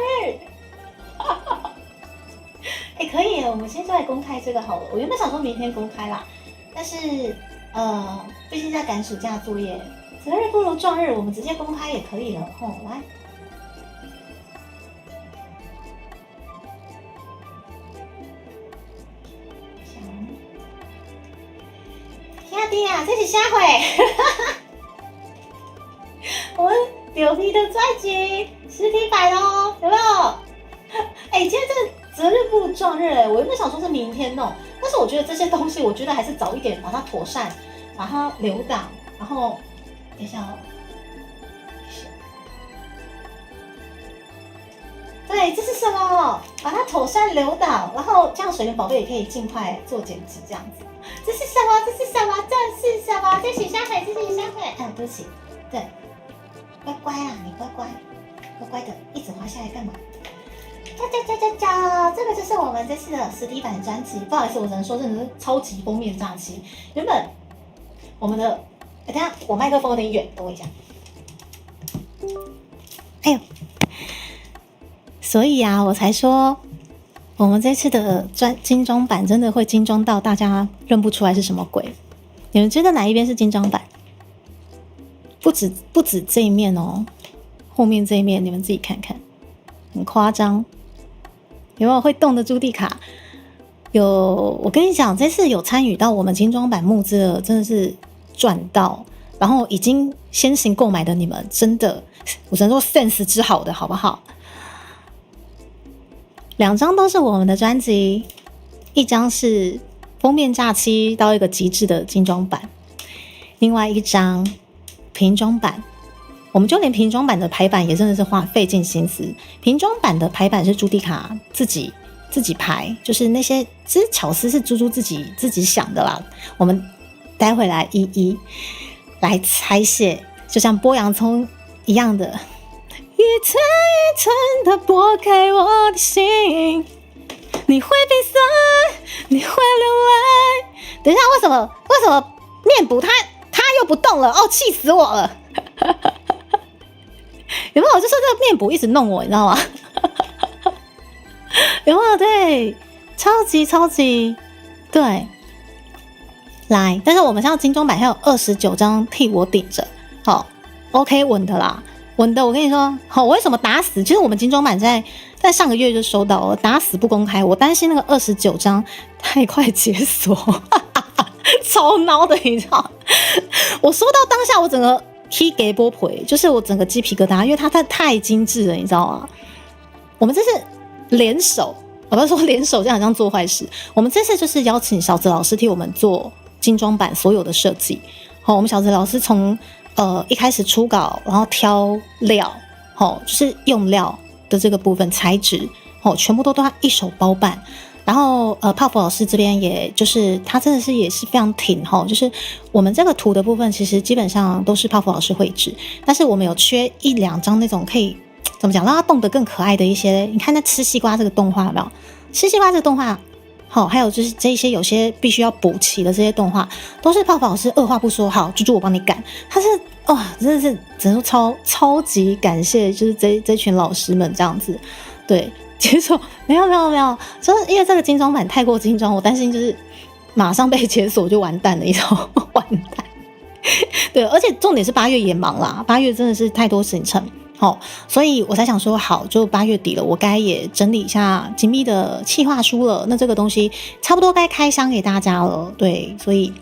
可以耶，我们现在公开这个好了。我原本想说明天公开啦，但是毕竟在赶暑假作业，择日不如撞日，我们直接公开也可以了。来。弟啊，这是啥会？我们牛皮的专辑实体版哦，有没有？今天这个择日不如撞日我原本想说是明天弄，但是我觉得这些东西，我觉得还是早一点把它妥善，把它留档，然后等一下哦。对，这是什么？把它妥善留档，然后这样水莲宝贝也可以尽快做剪辑，这样子。这是什么？这是什么？这是什么？这是香水，这是香水。对不起，对，乖乖啊，你乖乖，乖乖的，一直滑下来干嘛？这个就是我们这次的实体版专辑。不好意思，我只能说真的是超级封面炸期。原本我们的，等一下我麦克风有点远，等我一下。哎呦，所以啊，我才说。我们这次的精装版真的会精装到大家认不出来是什么鬼？你们觉得哪一边是精装版？不止这一面哦，后面这一面你们自己看看，很夸张。有没有会动的朱蒂卡？有，我跟你讲，这次有参与到我们精装版募资的，真的是赚到。然后已经先行购买的你们，真的，我只能说 sense 之好的，好不好？2张都是我们的专辑，一张是封面假期到一个极致的精装版，另外一张瓶装版。我们就连瓶装版的排版也真的是费尽心思。瓶装版的排版是朱迪卡自己排，就是那些其实巧思是猪猪自己想的啦。我们待会来一一来拆卸，就像剥洋葱一样的。一寸一寸的剥开我的心，你会鼻酸，你会流泪。等一下，为什么面补它又不动了？气死我了！有没有？就是这个面补一直弄我，你知道吗？有没有？对，超级对。来，但是我们现在精装版还有29张替我顶着，好 ，OK 稳的啦。稳的，我跟你说，我为什么打死？其实我们精装版在上个月就收到了，打死不公开。我担心那个29张太快解锁，超孬的，你知道？我收到当下，我整个起鸡皮疙，就是我整个鸡皮疙瘩，因为它太精致了，你知道吗？我们这是联手，我不是说联手这样好像做坏事。我们这次就是邀请小泽老师替我们做精装版所有的设计。我们小泽老师从一开始初稿，然后挑料，就是用料的这个部分材质，全部都他一手包办。然后泡芙老师这边也就是他真的是也是非常挺吼，就是我们这个图的部分其实基本上都是泡芙老师绘制，但是我们有缺一两张那种可以怎么讲让它动得更可爱的一些，你看那吃西瓜这个动画有没有？吃西瓜这个动画。好，还有就是这一些有些必须要补齐的这些动画，都是泡泡老师二话不说，好，猪猪我帮你赶。他是哇，真的是只能说超级感谢，就是这群老师们这样子。对，结果没有，就是因为这个精装版太过精装，我担心就是马上被解锁就完蛋了，你知道吗？完蛋。对，而且重点是8月也忙啦，8月真的是太多行程。好，所以我才想说，好，就8月底了，我该也整理一下紧密的企划书了。那这个东西差不多该开箱给大家了，对，所以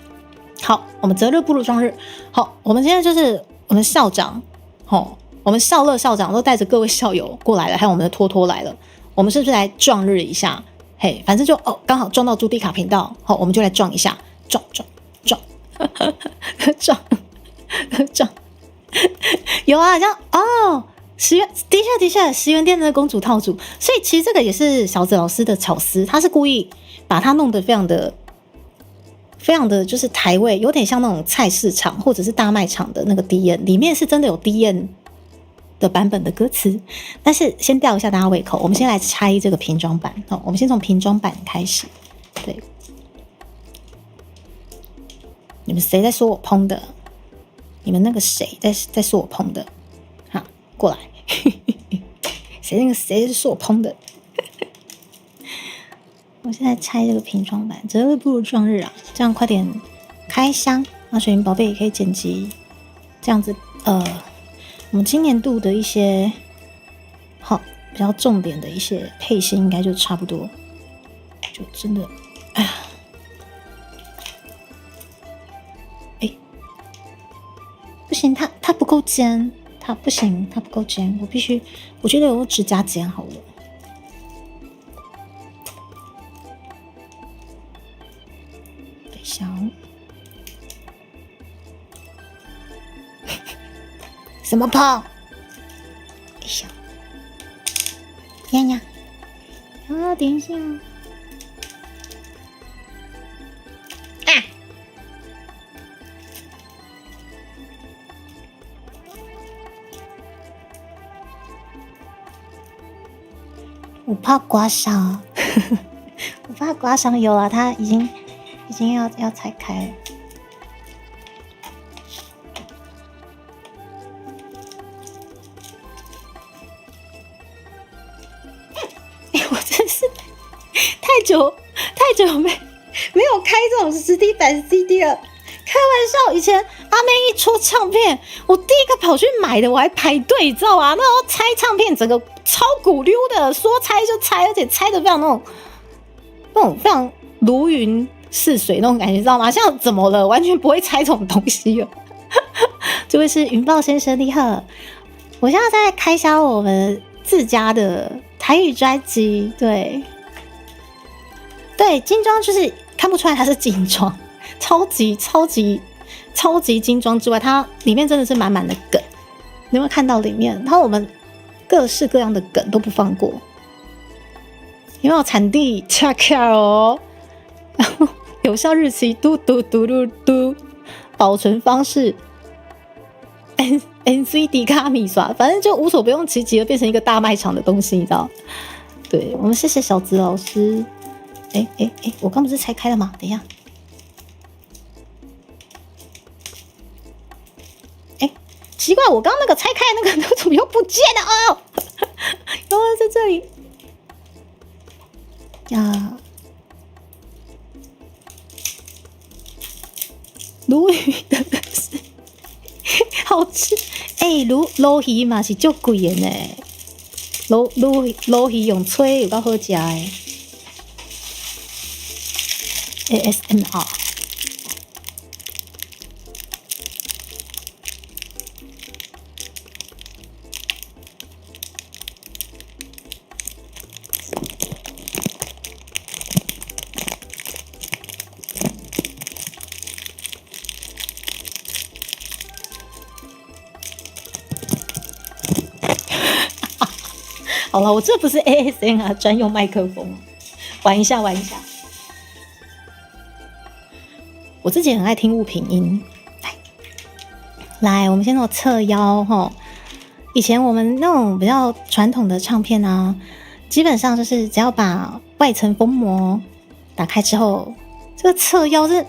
好，我们择日不如撞日。好，我们今天就是我们校长，好，我们校乐校长都带着各位校友过来了，还有我们的托托来了，我们是不是来撞日一下？嘿，反正就刚好撞到朱迪卡频道，好，我们就来撞一下，撞，撞。有啊，像10元的确10元店的公主套组，所以其实这个也是小子老师的巧思，他是故意把它弄得非常的就是台味，有点像那种菜市场或者是大卖场的那个 DM， 里面是真的有 DM 的版本的歌词，但是先吊一下大家胃口，我们先来拆这个瓶装版我们先从瓶装版开始。对，你们谁在说我烹的？你们那个谁在说我烹的？好，过来，谁说我烹的？我现在拆这个瓶装版，择日不如撞日啊！这样快点开箱，那水云宝贝也可以剪辑，这样子我们今年度的一些好比较重点的一些配线应该就差不多，就真的哎呀。不行，它不够尖，它不行，它不够尖，我觉得我指甲剪好了。等一下什么泡？哎呀呀！等一下。我怕刮伤，我怕刮伤。有了，它已经要拆开了。我真是太久没有开这种实体版 CD 了。开玩笑，以前阿妹一出唱片，我第一个跑去买的，我还排队，你知道吗？那时候拆唱片，整个超鼓溜的，说拆就拆，而且拆的非常那种非常如鱼似水那种感觉，知道吗？像怎么了？完全不会拆这种东西了。这位是云豹先生，你好，我现在在开箱我们自家的台语专辑，对，精装就是看不出来它是精装。超级精装之外，它里面真的是满满的梗，你有没有看到里面？然后我们各式各样的梗都不放过，有没有产地恰恰哦？然后有效日期嘟，保存方式 NCD 卡米刷，反正就无所不用其极的变成一个大卖场的东西，你知道？对，我们谢谢小子老师。我刚不是拆开了吗？等一下。奇怪，我刚刚那个拆开的那个怎么又不见了？原来在这里呀！鲈鱼的是好吃鲈鱼嘛是足贵的呢。鲈鱼用吹有够好食的。ASMR。好了，我这不是 ASMR 专用麦克风，玩一下。我自己也很爱听物品音，来，我们先做侧腰哈。以前我们那种比较传统的唱片啊，基本上就是只要把外层封膜打开之后，这个侧腰是，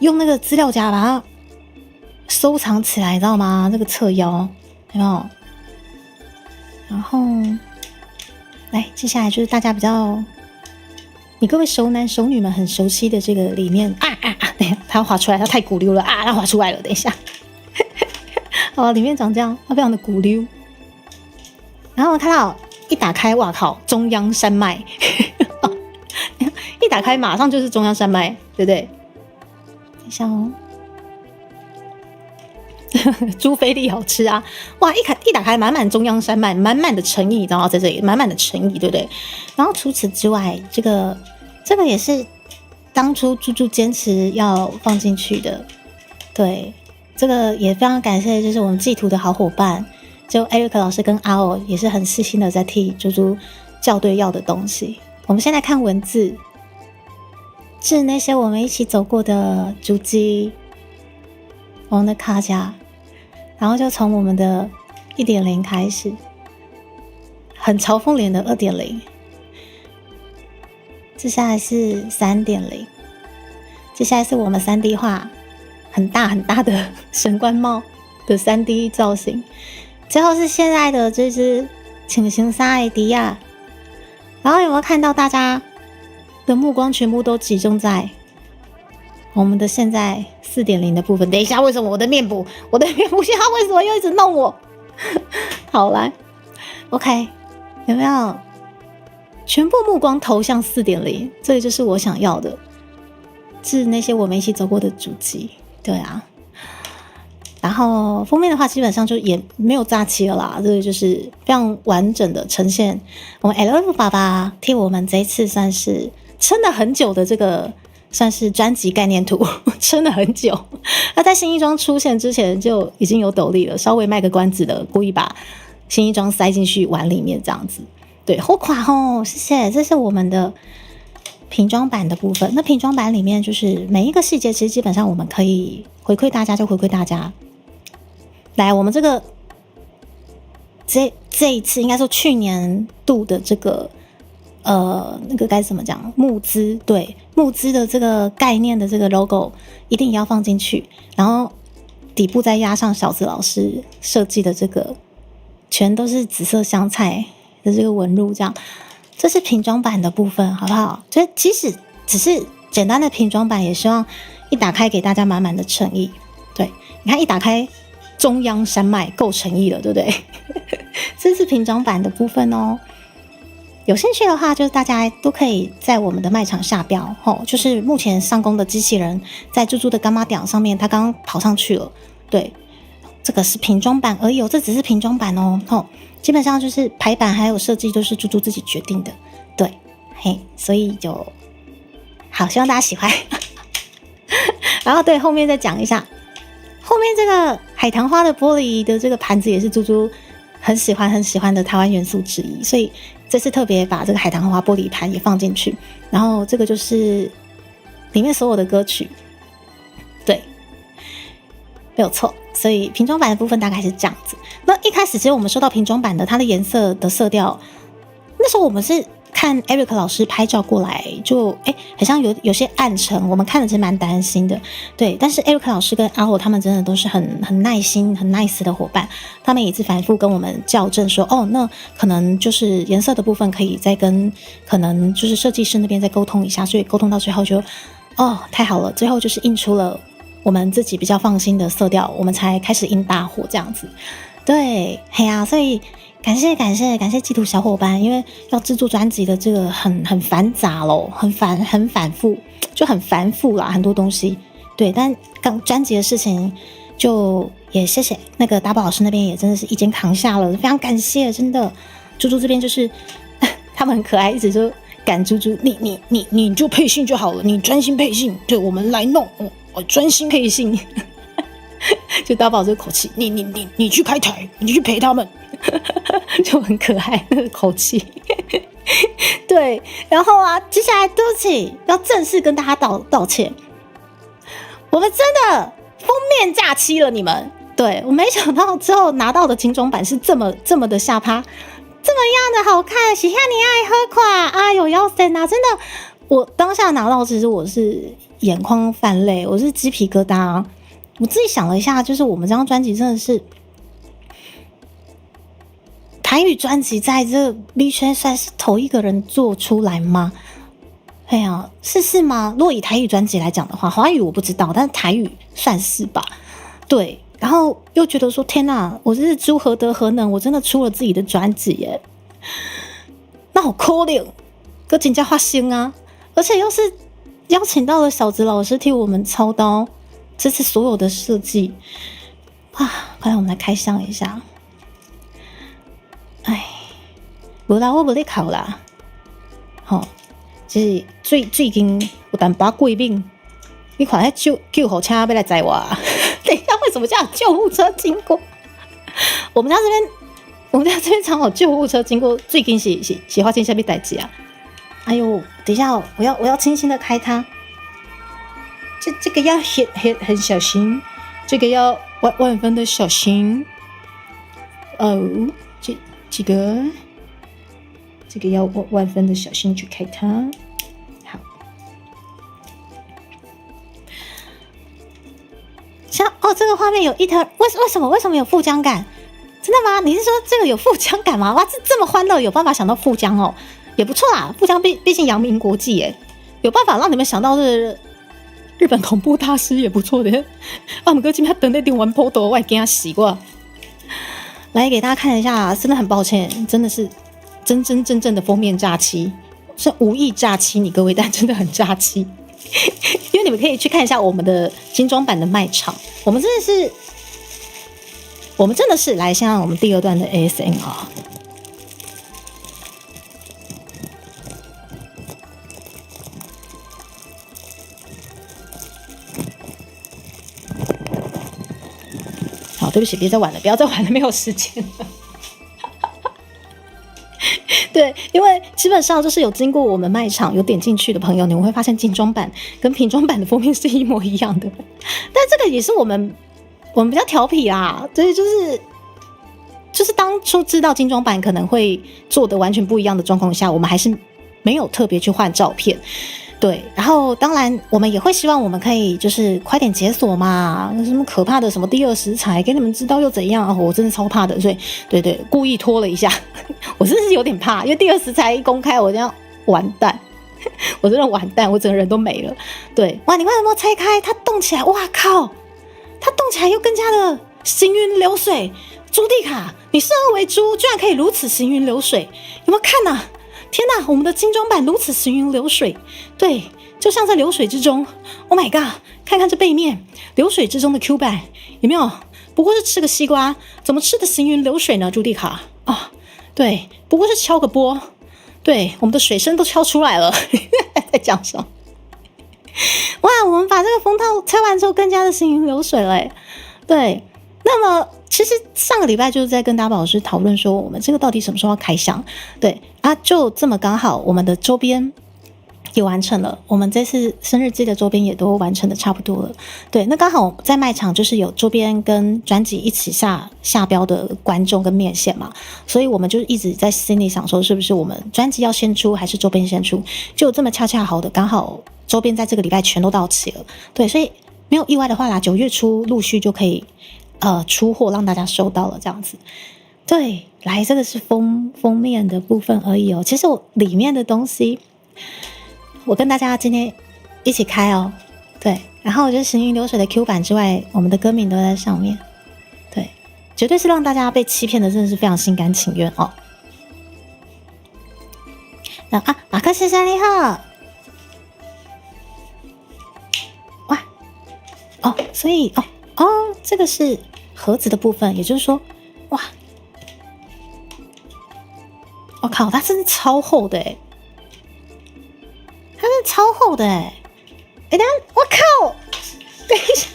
用那个资料夹把它收藏起来，你知道吗？这个侧腰有没有？然后，来，接下来就是大家比较。你各位熟男熟女们很熟悉的这个里面等一下，它要滑出来，它太鼓溜了它滑出来了，等一下，里面长这样，它非常的鼓溜。然后看到一打开，哇靠，中央山脉，一打开马上就是中央山脉，对不对？等一下哦，猪菲力好吃啊！哇，一打开满满中央山脉，满满的诚意，然后在这里满满的诚意，对不对？然后除此之外，这个也是当初猪猪坚持要放进去的，对，这个也非常感谢，就是我们祭图的好伙伴，就 Eric 老师跟阿欧也是很细心的在替猪猪校对要的东西。我们先来看文字，致那些我们一起走过的足迹，我们的卡夹。然后就从我们的 1.0 开始，很嘲讽脸的 2.0， 接下来是 3.0， 接下来是我们 3D 化很大的神官帽的 3D 造型，最后是现在的这只请行沙艾迪亚。然后有没有看到大家的目光全部都集中在我们的现在 4.0 的部分？等一下，为什么我的面部现在为什么又一直弄我？好，来 OK， 有没有全部目光投向 4.0？ 这个就是我想要的，是那些我们一起走过的足迹。对啊，然后封面的话基本上就也没有炸漆了啦，这个就是非常完整的呈现我们 LF 爸爸替我们这一次算是撑了很久的这个算是专辑概念图，撑了很久。那在新一装出现之前就已经有斗笠了，稍微卖个关子的，故意把新一装塞进去碗里面这样子。对，好垮哦，谢谢。这是我们的瓶装版的部分。那瓶装版里面就是每一个细节，其实基本上我们可以回馈大家就回馈大家。来，我们这个这一次应该说去年度的这个那个该怎么讲？募资，对，募资的这个概念的这个 logo 一定也要放进去，然后底部再压上小子老师设计的这个，全都是紫色香菜的这个纹路，这样，这是瓶装版的部分，好不好？所以即使只是简单的瓶装版，也希望一打开给大家满满的诚意。对，你看一打开中央山脉够诚意了，对不对？这是瓶装版的部分哦。有兴趣的话，就是大家都可以在我们的卖场下标就是目前上工的机器人在猪猪的干妈点上面，它刚刚跑上去了。对，这个是瓶装版而已，这只是瓶装版哦。基本上就是排版还有设计都是猪猪自己决定的。对，所以就好，希望大家喜欢。然后对，后面再讲一下，后面这个海棠花的玻璃的这个盘子也是猪猪很喜欢的台湾元素之一，所以这次特别把这个海棠花玻璃盘也放进去，然后这个就是里面所有的歌曲，对，没有错。所以瓶装版的部分大概是这样子。那一开始其实我们收到瓶装版的，它的颜色的色调，那时候我们是看 Eric 老师拍照过来，就好像有些暗沉，我们看的是蛮担心的，对。但是 Eric 老师跟阿火他们真的都是很耐心、很 nice 的伙伴，他们也是反复跟我们校正说，那可能就是颜色的部分可以再跟可能就是设计师那边再沟通一下，所以沟通到最后就太好了，最后就是印出了我们自己比较放心的色调，我们才开始印大货这样子。对，所以感谢祭图小伙伴，因为要制作专辑的这个很繁杂咯，很反复，就很繁复啦，很多东西。对，但刚专辑的事情就也谢谢那个大宝老师那边也真的是一肩扛下了，非常感谢，真的。猪猪这边就是他们很可爱，一直就赶猪猪，你就配信就好了，你专心配信，对，我们来弄，专心配信。就大宝这个口气，你去开台，你去陪他们，就很可爱那个口气。对，然后啊，接下来对不起，要正式跟大家道歉，我们真的封面假期了，你们。对，我没想到之后拿到的精装版是这么的下趴，这么样的好看，喜下你爱喝垮，哎呦要死啊！真的，我当下拿到，其实我是眼眶泛泪，我是鸡皮疙瘩啊。我自己想了一下，就是我们这张专辑真的是台语专辑，在这 B 圈算是头一个人做出来吗？哎呀，是吗？如果以台语专辑来讲的话，华语我不知道，但是台语算是吧。对。然后又觉得说天哪，我这是猪何德何能，我真的出了自己的专辑耶，那好可怜，可真叫花心啊！而且又是邀请到了小子老师替我们操刀这次所有的设计啊！快来我们来开箱一下。哎，无啦，我无咧考啦，好，就是最近有淡薄过敏，你看那救护车要来载我。等一下，为什么叫救护车经过？我们家这边常有救护车经过，最近是发生什么代志啊？哎呦，等一下哦，我要轻轻的开它，这个要很小心，这个要万分的小心。哦，这个要万分的小心去开它。好。像这个画面有一条，为什么有富江感？真的吗？你是说这个有富江感吗？哇，这么欢乐，有办法想到富江哦，也不错啦。富江毕竟扬名国际耶，有办法让你们想到是日本恐怖大师也不错的。啊，不过今天等那点玩破头，我也给他洗过。来给大家看一下，真的很抱歉，真的是真正的封面诈欺，是无意诈欺你各位，但真的很诈欺。因为你们可以去看一下我们的精装版的卖场，我们真的是来像我们第二段的 ASMR。好，对不起，别再玩了，不要再玩了，没有时间了。对，因为基本上就是有经过我们卖场有点进去的朋友，你们会发现精装版跟平装版的封面是一模一样的。但这个也是我们比较调皮啦，所以就是当初知道精装版可能会做的完全不一样的状况下，我们还是没有特别去换照片。对，然后当然我们也会希望我们可以就是快点解锁嘛，什么可怕的什么第二食材给你们知道又怎样啊？我真的超怕的，所以对故意拖了一下，我真的是有点怕，因为第二食材一公开我这样完蛋，我真的完蛋，我整个人都没了。对，哇，你看有没有拆开？它动起来，哇靠，它动起来又更加的行云流水。朱蒂卡，你生而为猪，居然可以如此行云流水，有没有看啊？天哪，我们的精装版如此行云流水，对，就像在流水之中。Oh my god， 看看这背面，流水之中的 Q 版，有没有？不过是吃个西瓜，怎么吃的行云流水呢？朱蒂卡啊，对，不过是敲个波，对，我们的水声都敲出来了，在讲什么？哇，我们把这个封套拆完之后，更加的行云流水了耶。对，那么其实上个礼拜就是在跟大宝老师讨论说，我们这个到底什么时候要开箱？对啊，就这么刚好，我们的周边也完成了，我们这次生日季的周边也都完成的差不多了。对，那刚好在卖场就是有周边跟专辑一起下标的观众跟面线嘛，所以我们就一直在心里想说，是不是我们专辑要先出，还是周边先出？就这么恰恰好的，刚好周边在这个礼拜全都到齐了。对，所以没有意外的话啦，9月初陆续就可以出货，让大家收到了这样子。对，来，这个是封面的部分而已哦。其实我里面的东西，我跟大家今天一起开哦。对，然后就是行云流水的 Q 版之外，我们的歌名都在上面。对，绝对是让大家被欺骗的，真的是非常心甘情愿哦。那马克先生你好。哇，哦，所以这个是盒子的部分，也就是说，哇，我靠，它真的超厚的诶，它是超厚的诶，等一下，我靠，等一下，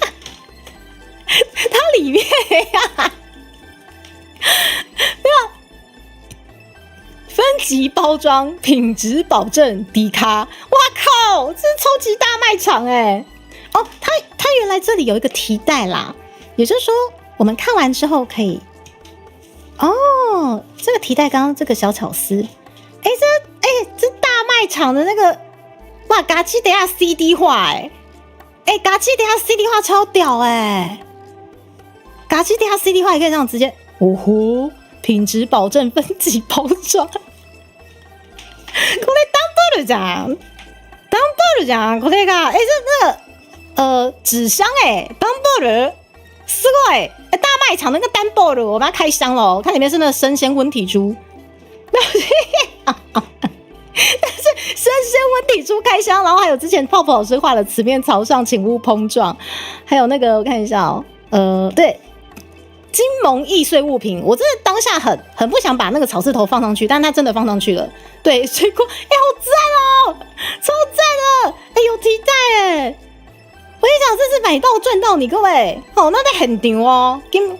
它里面呀，没有分级包装，品质保证，低咖。哇靠，这是超级大卖场哎！哦，它原来这里有一个提袋啦，也就是说我们看完之后可以。哦，这个提袋刚刚这个小巧思，这大卖场的那个哇，嘎叽等下 CD 化嘎叽等下 CD 化超屌嘎叽等下 CD 化也可以这样直接品质保证分级包装。これ段ボールじゃん。段ボールじゃん。これが纸箱段ボールすごい大卖场那个段ボール我们要开箱了，看里面是那个生鲜温体猪。但是生鲜温体猪开箱，然后还有之前泡泡老师画的词面朝上请勿碰撞，还有那个我看一下对。金蒙易碎物品，我真的当下很不想把那个草字头放上去，但它真的放上去了。对，水果，好赞哦，超赞的，有提袋我跟你讲，这是买到赚到你各位，那在很牛哦，紧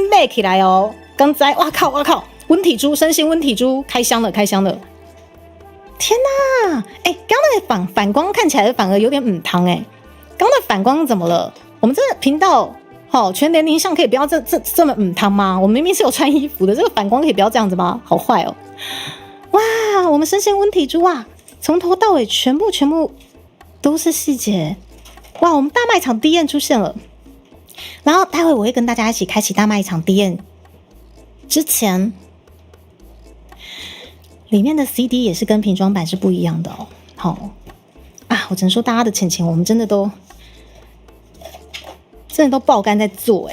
买起来哦。刚才，哇靠，温体猪，生鲜温体猪开箱了，天哪，刚那个反光看起来反而有点母汤刚那反光怎么了？我们这个频道。全年龄向可以不要这么汤吗？我明明是有穿衣服的，这个反光可以不要这样子吗？好坏哦！哇，我们生鲜温体猪啊，从头到尾全部都是细节。哇，我们大卖场 DM 出现了，然后待会我会跟大家一起开启大卖场 DM 之前，里面的 CD 也是跟瓶装版是不一样的哦。我只能说大家的钱我们真的都爆肝在做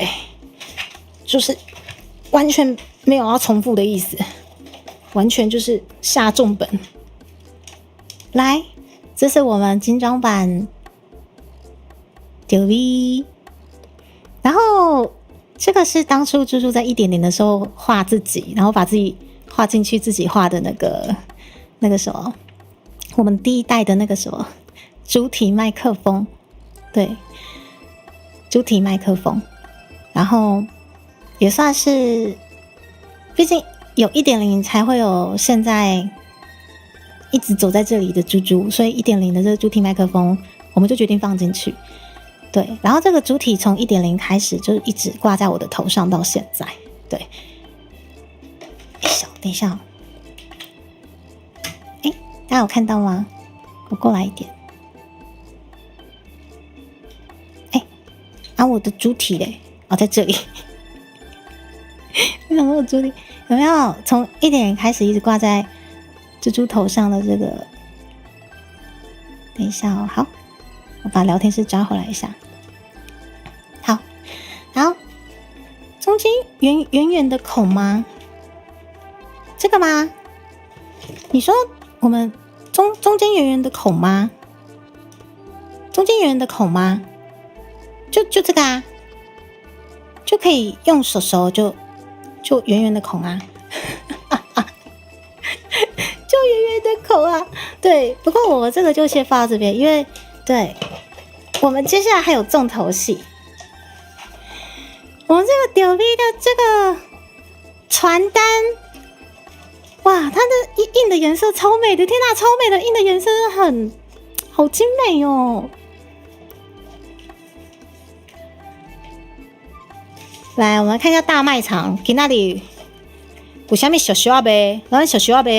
就是完全没有要重复的意思，完全就是下重本。来，这是我们精装版9V， 然后这个是当初猪猪在 1.0 的时候画自己，然后把自己画进去，自己画的那个什么，我们第一代的那个什么主体麦克风，对。主体麦克风，然后也算是，毕竟有 1.0 才会有现在一直走在这里的猪猪，所以 1.0 的这个主体麦克风，我们就决定放进去。对，然后这个主体从 1.0 开始就一直挂在我的头上到现在。对，等一下，大家有看到吗？我过来一点。我的主体嘞，在这里。我想说，主体有没有从1.0开始一直挂在蜘蛛头上的这个？等一下好，我把聊天室抓回来一下。好，中间圆圆的孔吗？这个吗？你说我们中间圆圆的孔吗？中间圆圆的孔吗？就这个啊，就可以用手就圆圆的孔啊，就圆圆的孔啊。对，不过我这个就先放到这边，因为对我们接下来还有重头戏，我们这个9V的这个传单，哇，它的印的颜色超美的，天哪，超美的，印的颜色好精美哦。来，我们看一下大卖场，今仔日有啥物小小啊卖？咱小小啊卖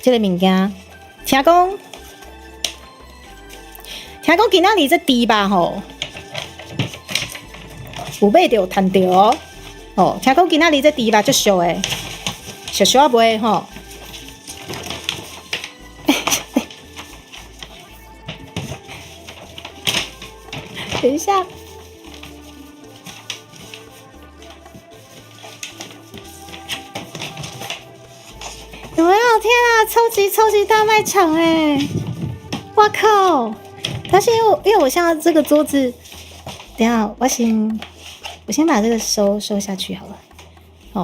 这个物件，听讲今仔日这猪吧吼，有买到赚到哦。听讲今仔日这猪吧足俗诶，小小啊卖吼。等一下。有没有？天啊，超级大卖场哇靠！但是因为我现在这个桌子，等一下我先把这个收下去好了。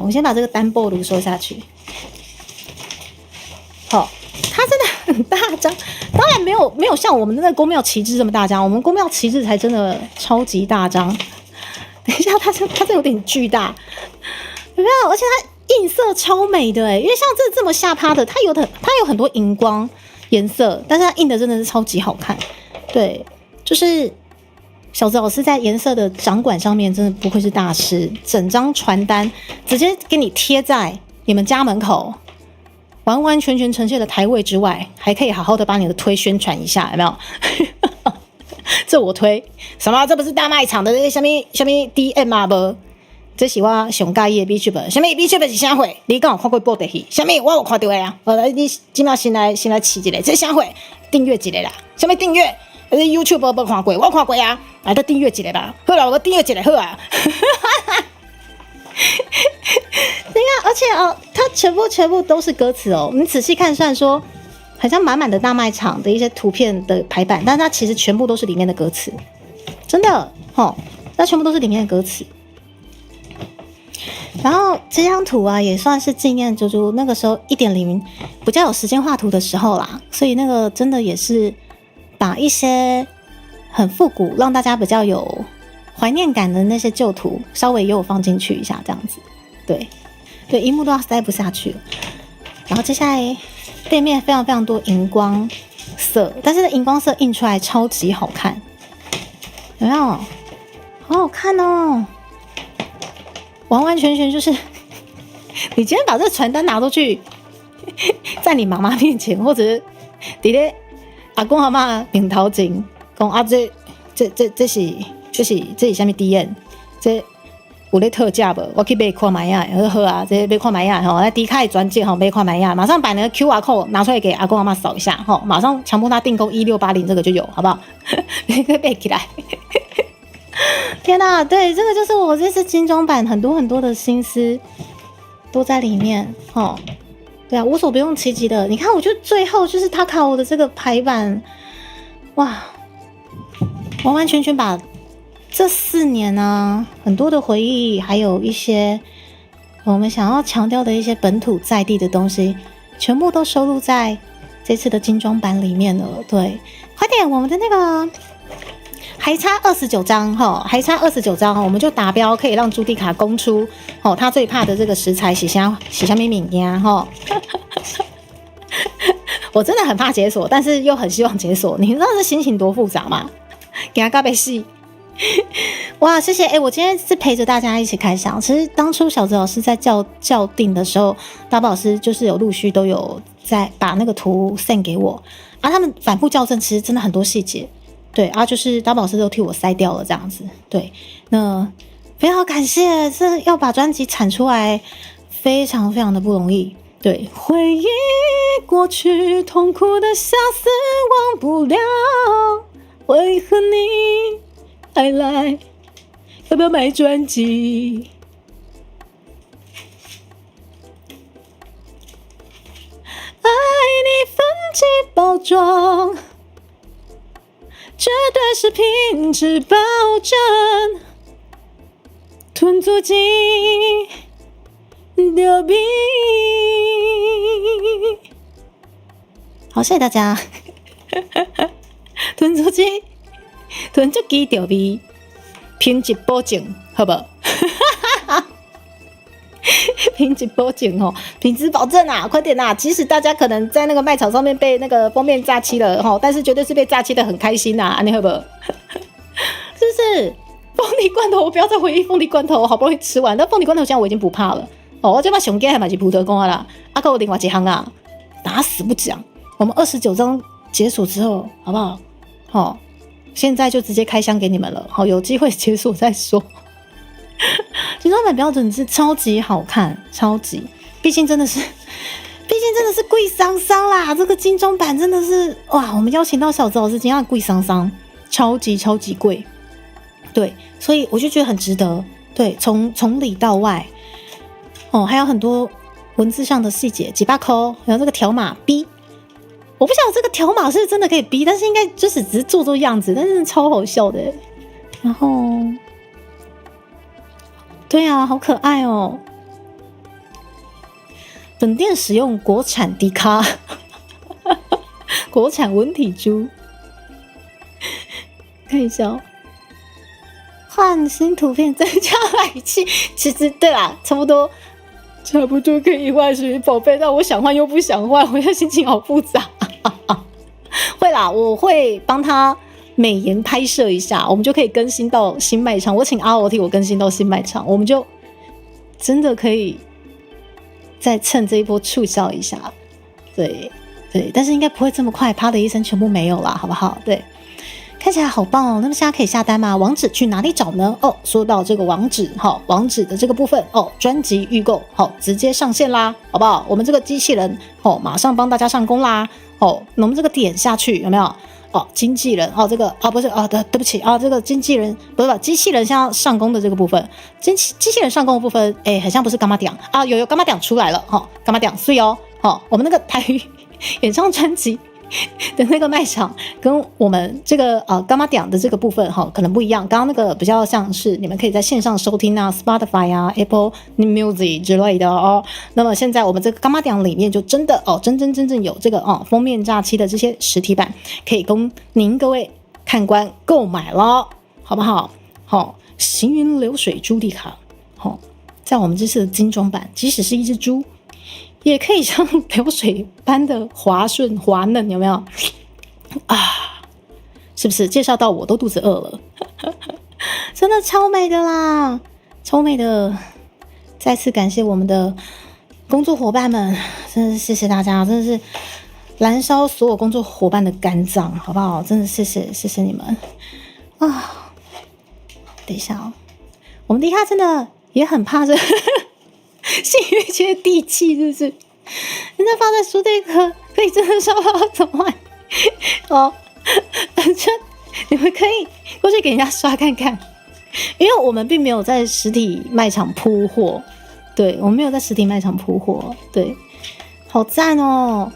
我先把这个单薄炉收下去。它真的很大张，当然没有像我们那个宫庙旗帜这么大张，我们宫庙旗帜才真的超级大张。等一下，它这有点巨大，有没有？而且印色超美的因为像这么下趴的，它有很多荧光颜色，但是它印的真的是超级好看。对，就是小子老师在颜色的掌管上面真的不愧是大师，整张传单直接给你贴在你们家门口，完完全全呈现了台味之外，还可以好好的把你的推宣传一下，有没有？这我推什么？这不是大卖场的那什么 DM 啊？不，这是我上介意的 B 剧本。什么 B 剧本是啥货？你敢有看过报的戏？什么我有看到的啊？你今麦先来试一个，这啥货？订阅一个啦。什么订阅？YouTube 没看过，我看过啊。来，再订阅一个吧。好啦，我订阅一个好啊。对呀，而且它全部都是歌词哦。你仔细看，虽然说很像满满的大卖场的一些图片的排版，但是它其实全部都是里面的歌词，真的那全部都是里面的歌词。然后这张图啊，也算是纪念猪猪那个时候1.0比较有时间画图的时候啦，所以那个真的也是把一些很复古，让大家比较有怀念感的那些旧图，稍微也有放进去一下，这样子。对，荧幕都要塞不下去了。然后接下来背面非常非常多荧光色，但是荧光色印出来超级好看，有没有？好好看哦！完完全全就是你今天把这个传单拿出去，在你妈妈面前，或者是伫咧阿公阿嬷面头前讲啊，这是啥物 DM？ 这有咧特价无？我去买看卖啊，好啊，这买看卖啊吼，来迪卡的专辑吼，买看卖啊，马上把那个 QR code 拿出来给阿公阿嬷扫一下吼，马上强迫他订购1680这个就有，好不好？可以背起来。天哪，对，这个就是我这次精装版很多的心思都在里面哦。对啊，无所不用其极的。你看，我就最后就是他考我的这个排版，哇，完完全全把这4年啊很多的回忆，还有一些我们想要强调的一些本土在地的东西，全部都收录在这次的精装版里面了。对，快点，我们的那个还差29张哈，还差29张，我们就达标，可以让朱蒂卡公出哦。他最怕的这个食材洗虾米饼呀哈。我真的很怕解锁，但是又很希望解锁。你知道这心情多复杂吗？给他嘎贝戏。哇，谢谢！我今天是陪着大家一起开箱。其实当初小泽老师在校订的时候，大宝老师就是有陆续都有在把那个图 send 给我，他们反复校正，其实真的很多细节。对就是大宝老师都替我筛掉了这样子。对，那非常感谢，这要把专辑产出来，非常非常的不容易。对，回忆过去痛苦的相思忘不了，为何你还来？要不要买专辑？爱你分级包装，绝对是品质保证，囤足迹丢笔。好，谢谢大家。囤足迹，囤足迹丢笔，品质保证，好不好？品质保证哦，品质保证啊，快点啊！即使大家可能在那个卖场上面被那个封面诈欺了哈，但是绝对是被诈欺的很开心呐，你好不好？是不是？凤梨罐头，我不要再回忆凤梨罐头，我好不容易吃完，但凤梨罐头现在我已经不怕了哦，我就把熊鸡还买去葡萄公啦，还有另外一行啊，打死不讲。我们29张解锁之后，好不好？好，现在就直接开箱给你们了，好，有机会解锁再说。精装版标准是超级好看，超级，毕竟真的是贵桑桑啦！这个精装版真的是哇，我们邀请到小泽老师，今天贵桑桑，超级贵，对，所以我就觉得很值得。对，从里到外，哦，还有很多文字上的细节，几把扣，然后这个条码 B， 我不晓得这个条码是真的可以 B， 但是应该就是只是做样子，但是超好笑的。然后。对啊，好可爱哦！本店使用国产迪卡，国产文体珠，看一下，换新图片增加买气。其实对啦，差不多差不多可以换水宝贝，但我想换又不想换，我现在心情好复杂。会啦，我会帮他美颜拍摄一下，我们就可以更新到新卖场。我请阿罗替我更新到新卖场，我们就真的可以再趁这一波促销一下。对对，但是应该不会这么快，啪的一声全部没有啦，好不好？对。看起来好棒哦！那么现在可以下单吗？网址去哪里找呢？哦，说到这个网址，好，网址的这个部分哦，专辑预购好，直接上线啦，好不好？我们这个机器人哦，马上帮大家上工啦，哦，那我们这个点下去有没有？哦，经纪人哦，这个不是对不起啊，这个经纪人不是机器人现在上工的这个部分，机器人上工的部分，哎，好像不是干妈点啊，有干妈点出来了哈，干妈点碎哦，好，我们那个台语演唱专辑的那个卖场跟我们这个干妈点的这个部分可能不一样。刚刚那个比较像是你们可以在线上收听啊 ，Spotify 啊 ，Apple Music 之类的哦。那么现在我们这个干妈点里面就真的真正有这个封面假期的这些实体版，可以供您各位看官购买了，好不好？好，行云流水朱棣卡，好，在我们这次的精装版，即使是一只猪。也可以像流水般的滑顺滑嫩，有没有啊？是不是介绍到我都肚子饿了？真的超美的啦，超美的！再次感谢我们的工作伙伴们，真的是谢谢大家，真的是燃烧所有工作伙伴的肝脏，好不好？真的谢谢你们啊！等一下哦，我们迪卡真的也很怕这信誉接地气，是不是？人家放在书店可以真的烧到怎么办？哦，反正你们可以过去给人家刷看看，因为我们并没有在实体卖场铺货，对，我们没有在实体卖场铺货，对，好赞哦！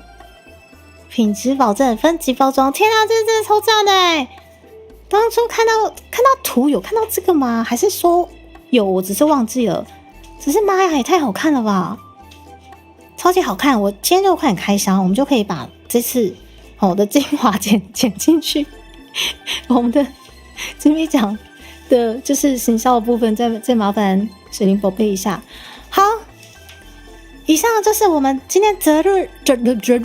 品质保证，分级包装，天啊，这真的超赞的哎！当初看到图有看到这个吗？还是说有？我只是忘记了。只是妈呀，也太好看了吧！超级好看！我今天就快点开箱，我们就可以把这次的精华剪进去。我们的金米奖的就是行销的部分，再麻烦水灵宝贝一下。好，以上就是我们今天择日不如撞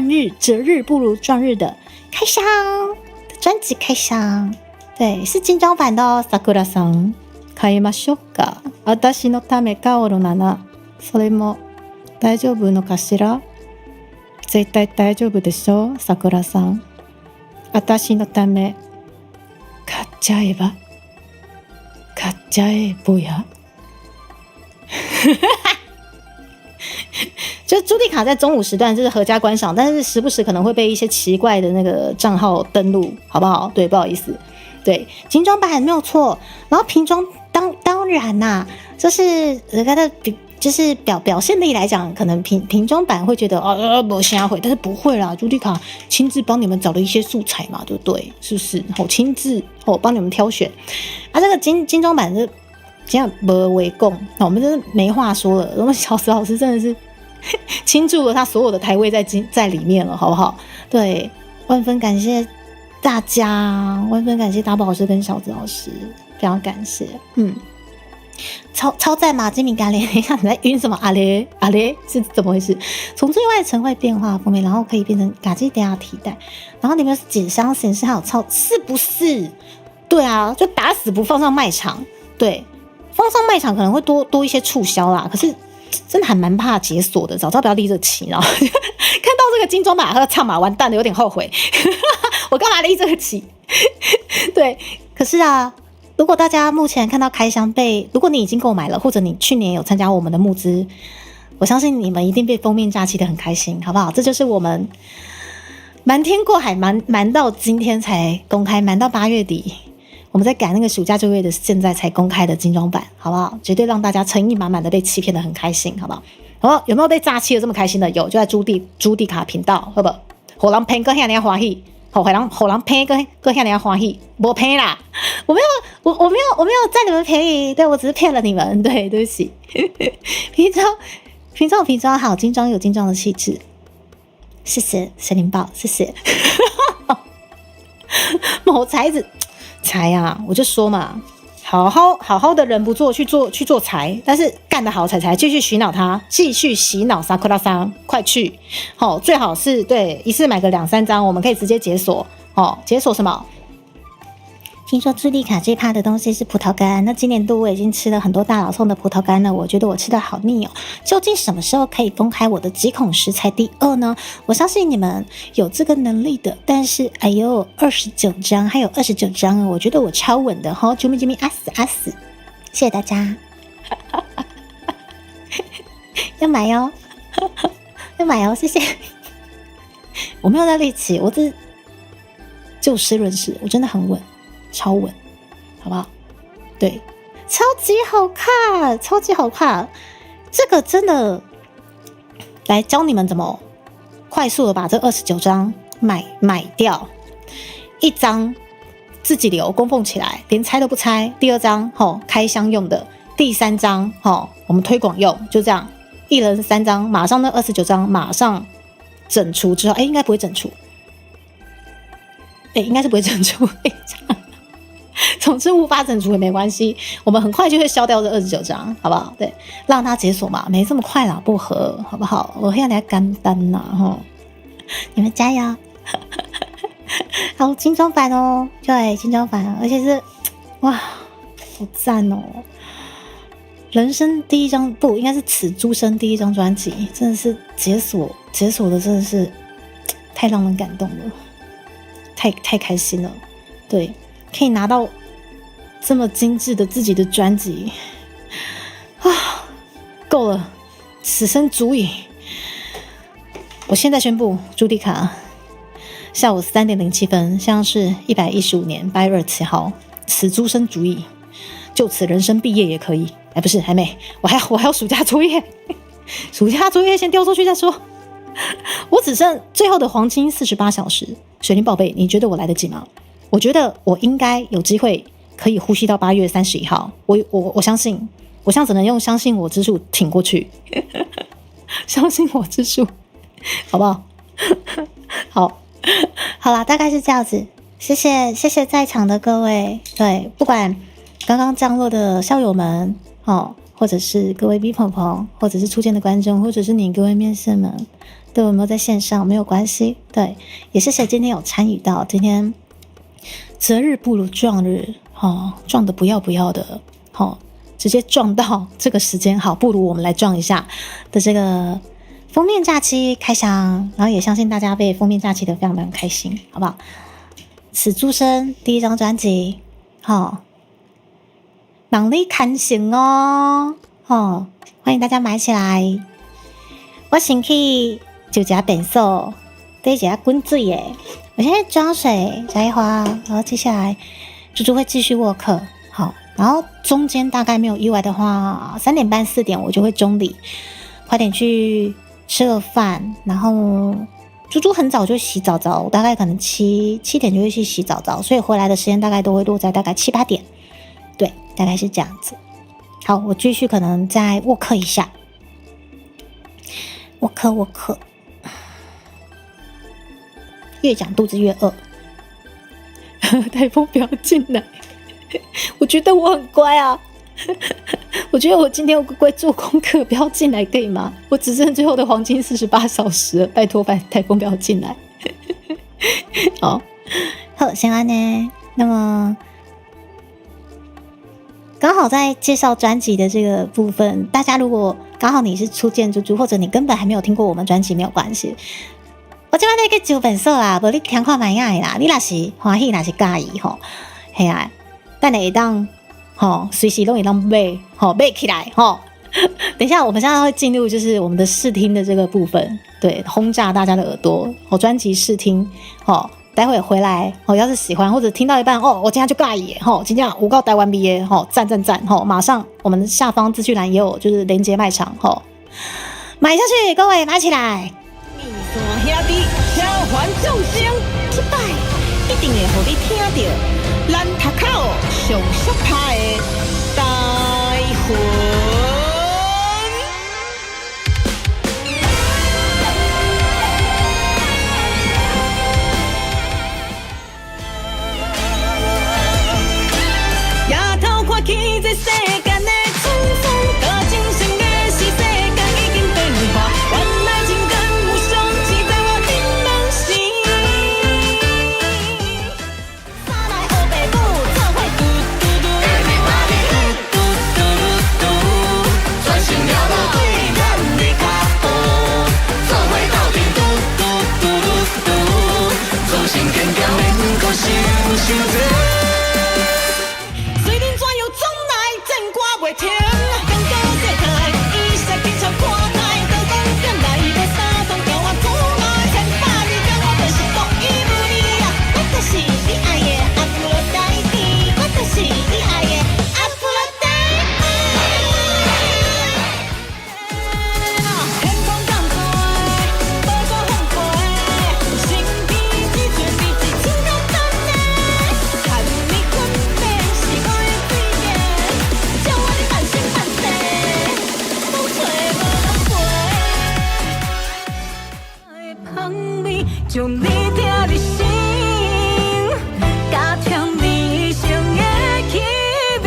日，择日不如撞日的开箱专辑开箱，对，是精装版的哦，Sakura桑。買いましょうか。私のためかおるなら、それも大丈夫のかしら。絶対大丈夫でしょ、桜さん。私のため買っちゃえば、買っちゃえ不呀。就朱棣卡在中午时段就是合家观赏，但是时不时可能会被一些奇怪的那个账号登录，好不好？对，不好意思。对，精装版没有错，然后瓶装当然啦，就是它的就是表现力来讲，可能瓶装版会觉得不瞎会，但是不会啦，朱棣卡亲自帮你们找了一些素材嘛，对不对？是不是？亲自帮你们挑选啊，这个精装版是这样不为共，我们真的没话说了，我们小石老师真的是倾注了他所有的台位在里面了，好不好？对，万分感谢。大家万分感谢大宝老师跟小子老师，非常感谢，超赞嘛！金敏感莲，等一下你在晕什么？阿雷是怎么回事？从最外层会变化封面，然后可以变成嘎叽等下提袋，然后里面是纸箱显示还有是不是？对啊，就打死不放上卖场，对，放上卖场可能会多一些促销啦，可是真的还蛮怕解锁的，早知道不要立这旗，然后看到这个精装版，他唱嘛，完蛋了，有点后悔。我干嘛立这个旗？对，可是啊，如果大家目前看到开箱如果你已经购买了，或者你去年有参加我们的募资，我相信你们一定被封面假期的很开心，好不好？这就是我们瞒天过海瞒到今天才公开，瞒到8月底，我们在赶那个暑假就业的现在才公开的精装版，好不好？绝对让大家诚意满满的被欺骗的很开心，好不好？好，有没有被诈欺的这么开心的？有，就在朱棣卡频道，好不好？火狼骗哥遐尼欢喜。火狼骗哥遐尼欢喜，没骗啦，我没有占你们便宜，对，我只是骗了你们，对不起。瓶装好，精装有精装的气质，谢谢神灵宝，谢谢。某才子才啊，我就说嘛，好好好的人不做，去做财，但是干得好才继续洗脑他，继续洗脑萨库拉桑，快去！好，最好是对一次买个2-3张，我们可以直接解锁。哦，解锁什么？听说朱莉卡最怕的东西是葡萄干，那今年度我已经吃了很多大佬送的葡萄干了，我觉得我吃的好腻哦。究竟什么时候可以公开我的极恐食材第2呢？我相信你们有这个能力的，但是哎呦，29张还有29张，我觉得我超稳的哈，啾咪啾咪啊死啊死，谢谢大家，要买哦，要买哦，谢谢。我没有在力气，我这就事论事，我真的很稳。超稳，好不好？对，超级好看，超级好看。这个真的来教你们怎么快速的把这29张买掉，1张自己留供奉起来，连拆都不拆。第2张开箱用的，第3张我们推广用，就这样，一人3张，马上那29张马上整除之后，应该不会整除，应该是不会整除。总之无法整除也没关系，我们很快就会消掉这29张，好不好？对，让它解锁嘛，没这么快啦，不合，好不好？我现在来干单啦，你们加油！好，精装版哦，对，精装版，而且是哇，好赞哦！人生第1张不应该是此诸生第1张专辑，真的是解锁的，真的是太让人感动了，太开心了，对。可以拿到这么精致的自己的专辑啊，够了，此生足矣。我现在宣布，朱莉卡下午3点07分，像是115年8月27号，此诸生足矣，就此人生毕业也可以。不是，还没，我还要暑假作业，暑假作业先丢出去再说。我只剩最后的黄金48小时，水灵宝贝，你觉得我来得及吗？我觉得我应该有机会可以呼吸到8月31号，我相信，我现在只能用相信我之术挺过去，相信我之术，好不好？好啦，大概是这样子，谢谢在场的各位，对，不管刚刚降落的校友们或者是各位 B 朋朋，或者是初见的观众，或者是你各位面试们，对，有没有在线上没有关系，对，也谢谢今天有参与到今天。择日不如撞日，撞的不要的，直接撞到这个时间好，不如我们来撞一下的这个封面假期开箱，然后也相信大家被封面假期的非常非常开心，好不好？此诸生第1张专辑，能力看行哦，欢迎大家买起来。我先去就加变数，对一下滚水耶。我现在装水加一花，然后接下来猪猪会继续握课，好，然后中间大概没有意外的话，3点半4点我就会中离，快点去吃个饭，然后猪猪很早就洗澡，大概可能7点就会去洗澡，所以回来的时间大概都会落在大概7、8点，对，大概是这样子。好，我继续可能再握课一下，握课。越讲肚子越饿，台风不要进来。我觉得我很乖啊，我觉得我今天我乖做功课，不要进来可以吗？我只剩最后的黄金48小时了，拜托台风不要进来。好，先安呢。那么刚好在介绍专辑的这个部分，大家如果刚好你是初见猪猪，或者你根本还没有听过我们专辑，没有关系。我今晚在去9本色啦，无你听看蛮样的啦。你若是欢喜，若是介意嘿啊，等下会当随时都会当买起来等一下，我们现在会进入就是我们的试听的这个部分，对，轰炸大家的耳朵专辑试听待会回来要是喜欢或者听到一半我今天就介意今天有够台湾 BA 赞马上我们下方资讯栏也有就是连结卖场买下去，各位买起来。山兄弟召唤众生，这摆一定会让你听到咱头口上速拍的台魂。夜头看起坚强免搁想伤多。虽然怎样总来战歌袂停，感觉世态，伊煞紧像看台，刀光剑来无三通交我阻碍，千百里江我就是独一无二啊！我就是你爱的阿芙罗代蒂，我就是你爱的阿芙罗代蒂。天空降水，宝岛风飞，身边只存你一千个等待，看你困眠是我的嘴脸，叫我的半生半世，风吹无人陪。香味将你听入心，加添你生的气味，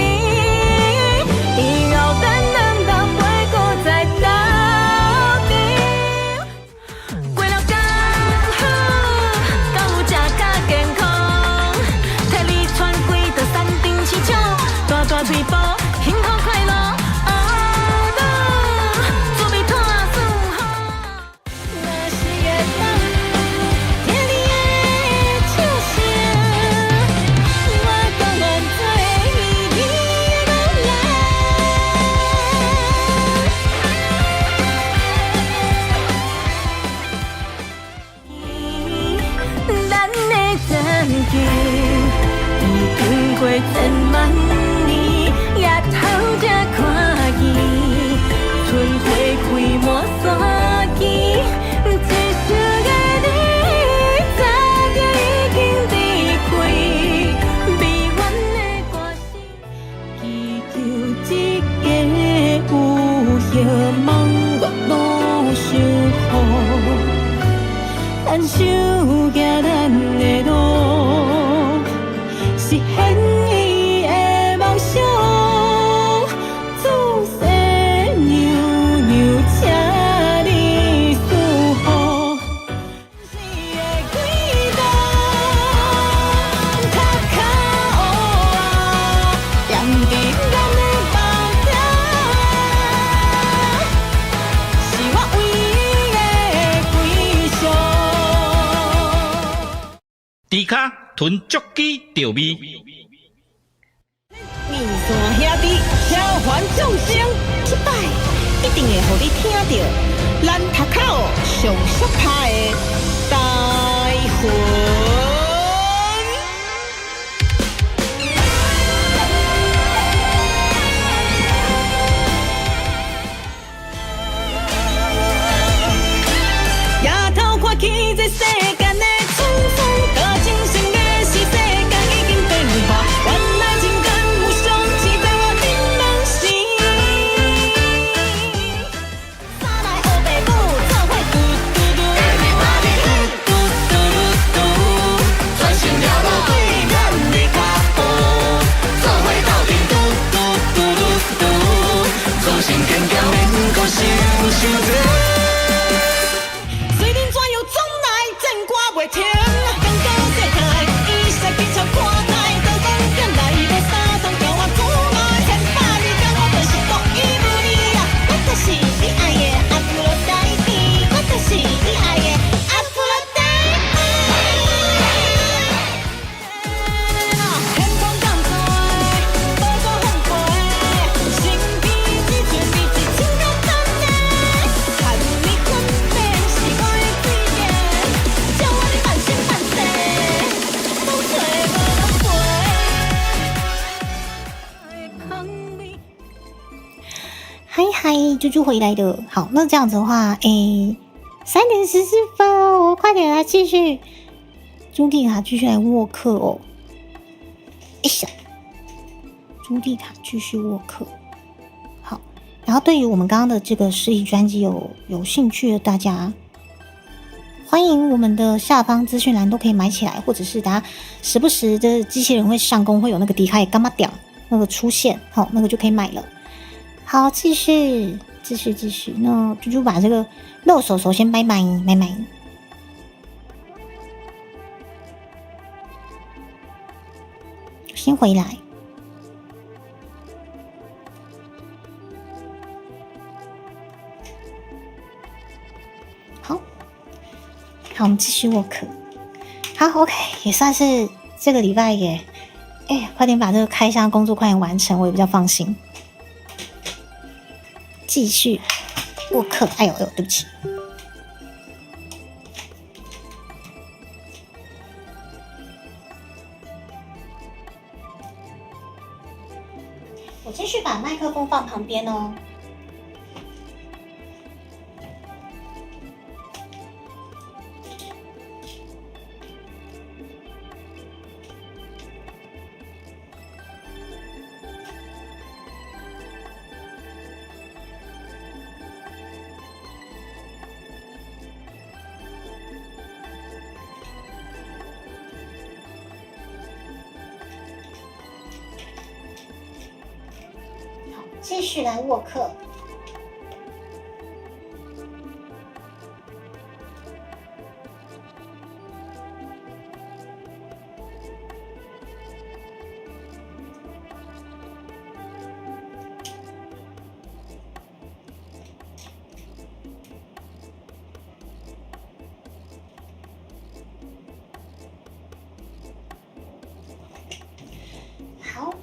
以后咱两人袂搁再斗阵。过了刚好，敢有食甲健康，替你穿几道山顶市场，大大嘴巴，幸福快乐。啊啦，做味拖算好，若是会当听你的笑声，我甘愿做你的老人。咱的战境已经过千万年，夜头才看见春花开满山间，一生的你早就已经离开，美满的歌声，祈求一个有希望月老守护。牵手行咱的路，实现伊的梦想。自细牛牛请你守护，是的轨道，脚脚乌啊，踮伫咱的梦中，是我唯一的归宿。猪脚囤足鸡调味，面线兄弟召唤众生，这摆一定会互你听到咱头壳上适拍的大魂。夜头看起这世间的沧桑，多情深的是世间已经变化，原来情感有相似在我的梦时。三来黑白母，做伙嘟嘟嘟，Everybody嘟嘟嘟嘟，传承了我对咱的脚步，做伙斗阵嘟嘟嘟嘟嘟，做成坚强免搁想伤多。虽然怎样总来战歌袂停，感觉世态，伊煞紧像看台，刀光剑来无三通交我阻碍，千百里江我就是独一无二啊！我就是你爱的阿芙罗代蒂，我就是你爱的阿芙罗代蒂。天空降水，宝岛风飞，身边只存你一千个等待，看你困眠是我的嘴脸，叫我的半生半世，风吹无人陪。嗨嗨，猪猪回来的。好，那这样子的话3:14哦，快点来继续。朱蒂卡继续来沃克哦。哎呀，朱蒂卡继续沃克。好，然后对于我们刚刚的这个实体专辑有兴趣的大家，欢迎我们的下方资讯栏都可以买起来，或者是大家时不时的机器人会上工，会有那个迪卡也干嘛屌那个出现，好，那个就可以买了。好，继续。那猪猪把这个肉手手先拜拜。先回来。好，我们继续 work。好 ，OK， 也算是这个礼拜也，快点把这个开箱工作快点完成，我也比较放心。继续沃克，哎呦，对不起。我继续把麦克风放旁边哦。继续来沃克。好。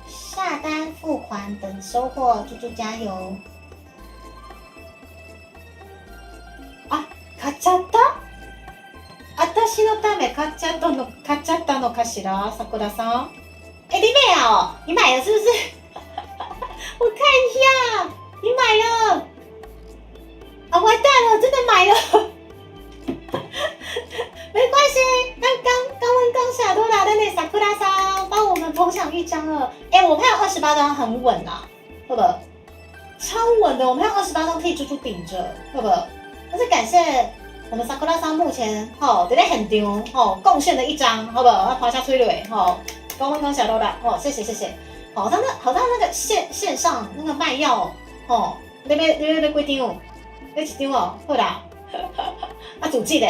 下单付款等收货，猪猪加油！あ、買っちゃった？私のため買っちゃったのかしら，さくらさん？你买哦？你买了是不是？我看一下，你买了啊！完蛋了，真的买了。没关系，刚下多拿的那萨库拉桑帮我们捧场1张了。我们还有28张很稳啊，会不？超稳的，我们还有28张可以猪猪顶着，会不？但是感谢我们萨库拉桑目前在很丢贡献的1张，好不好？华夏催泪刚下多啦谢谢。好像那个线上那个卖药那边几张那1张哦，好啦，主记的。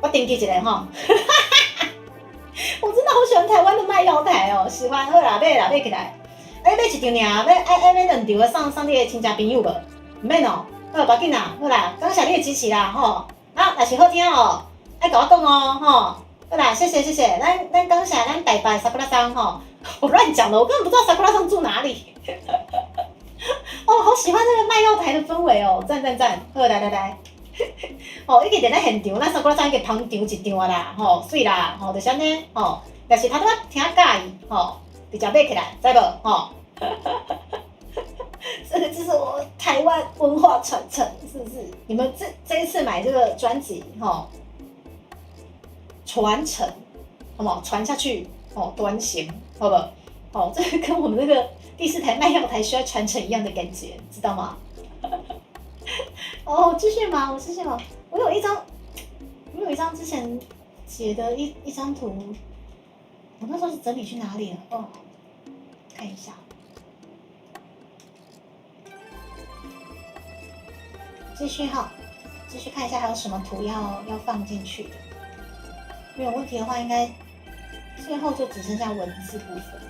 我登记一下哈，我真的好喜欢台湾的卖药台哦，喜欢，好啦，买起来，买1张尔，买2张的送你的亲戚朋友无？唔免哦，好，不要紧啦，好啦，感谢你的支持啦，若是好听哦，爱甲我讲哦，好啦，谢谢，咱感谢咱拜拜萨库拉桑我乱讲的，我根本不知道萨库拉桑住哪里，好喜欢这个卖药台的氛围哦，赞，好，来。已经在咱现场，咱萨库拉桑已经捧场1张啊啦，水啦，就是安尼，但是他都挺介意，直接买起来，知无？这个就是我台湾文化传承，是不是？你们这一次买这个专辑，传承，好不好？传下去，端行，好不好？这个跟我们那个第4台卖药台需要传承一样的感觉，知道吗？继续忙，我有一张之前写的一张图，我那时候是整理去哪里了？哦，看一下。继续哈，继续看一下还有什么图要放进去的。没有问题的话，应该最后就只剩下文字部分。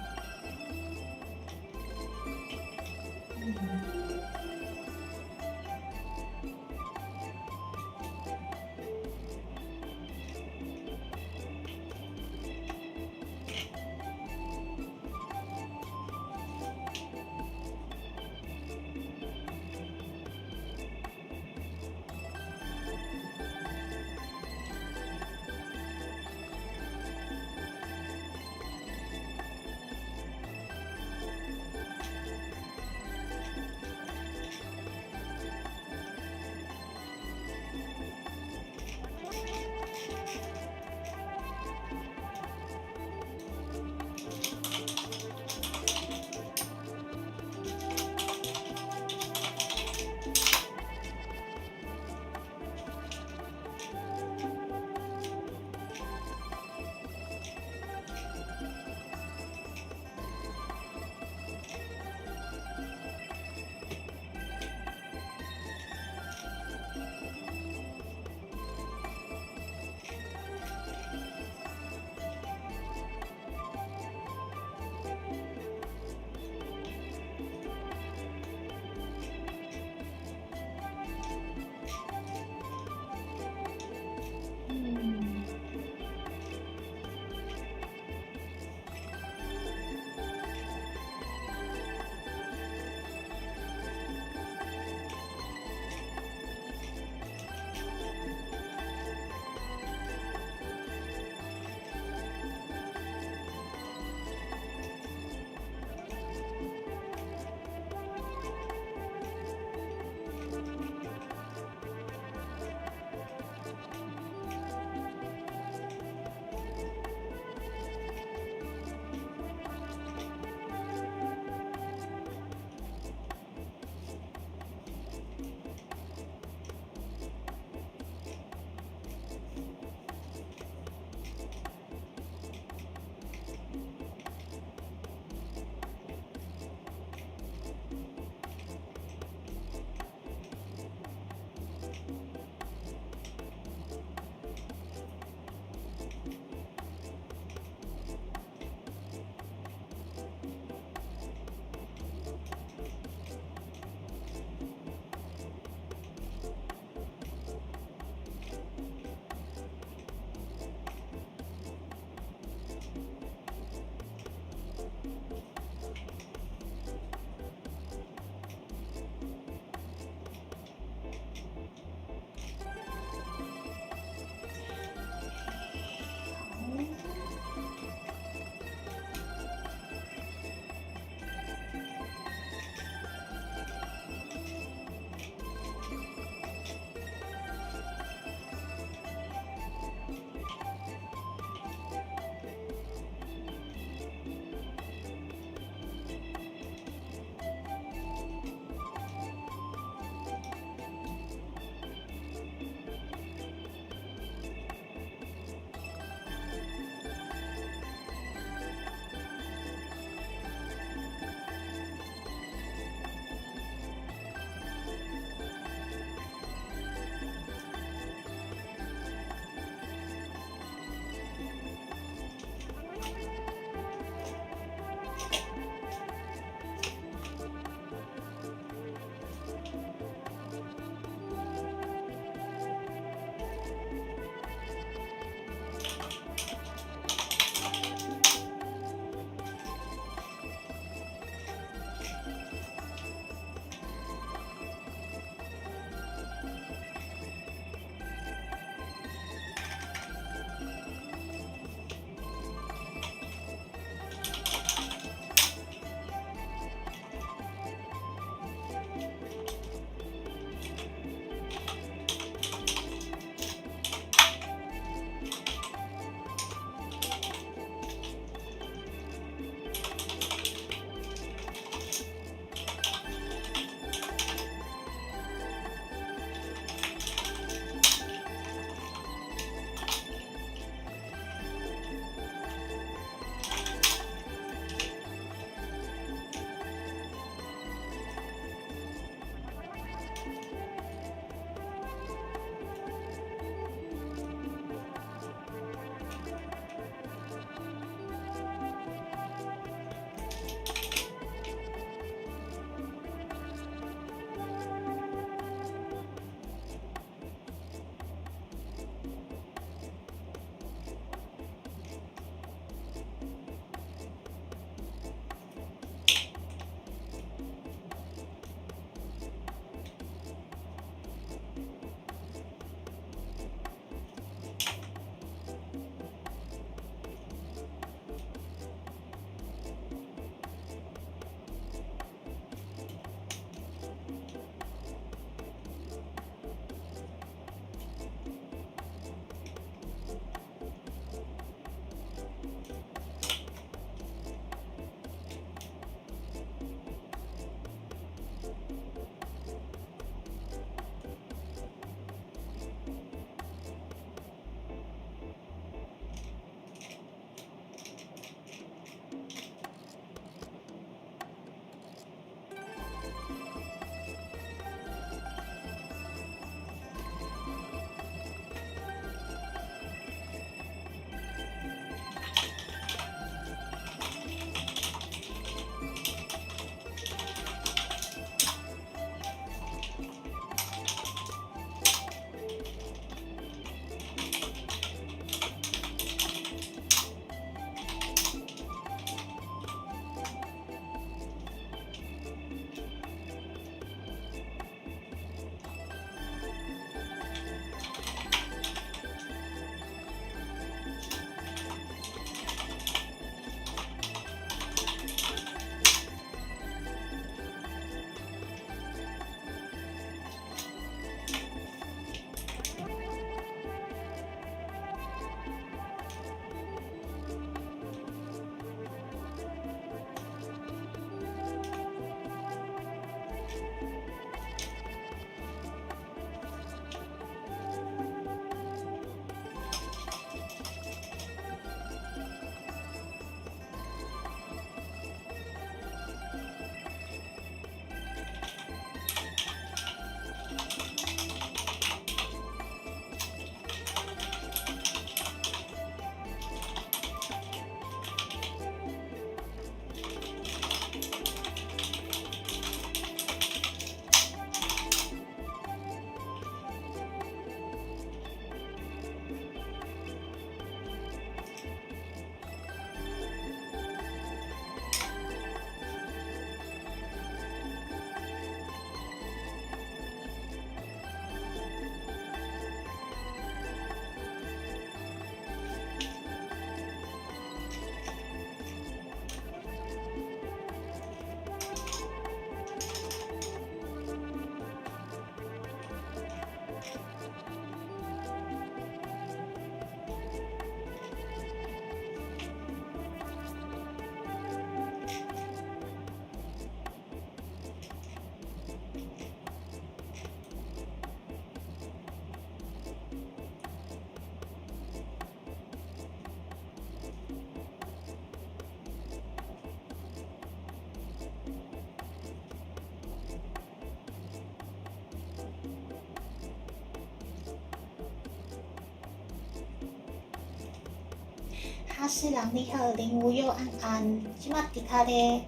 哈士郎你好，林无忧安安，即马迪卡咧，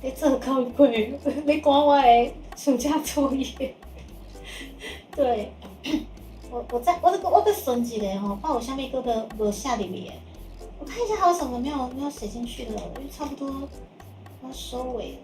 在做考鬼，要赶我的暑假作业。对，我再选一个吼，看有啥物个无写入去的。我看一下还有什么没有写进去的，因为差不多要收尾了。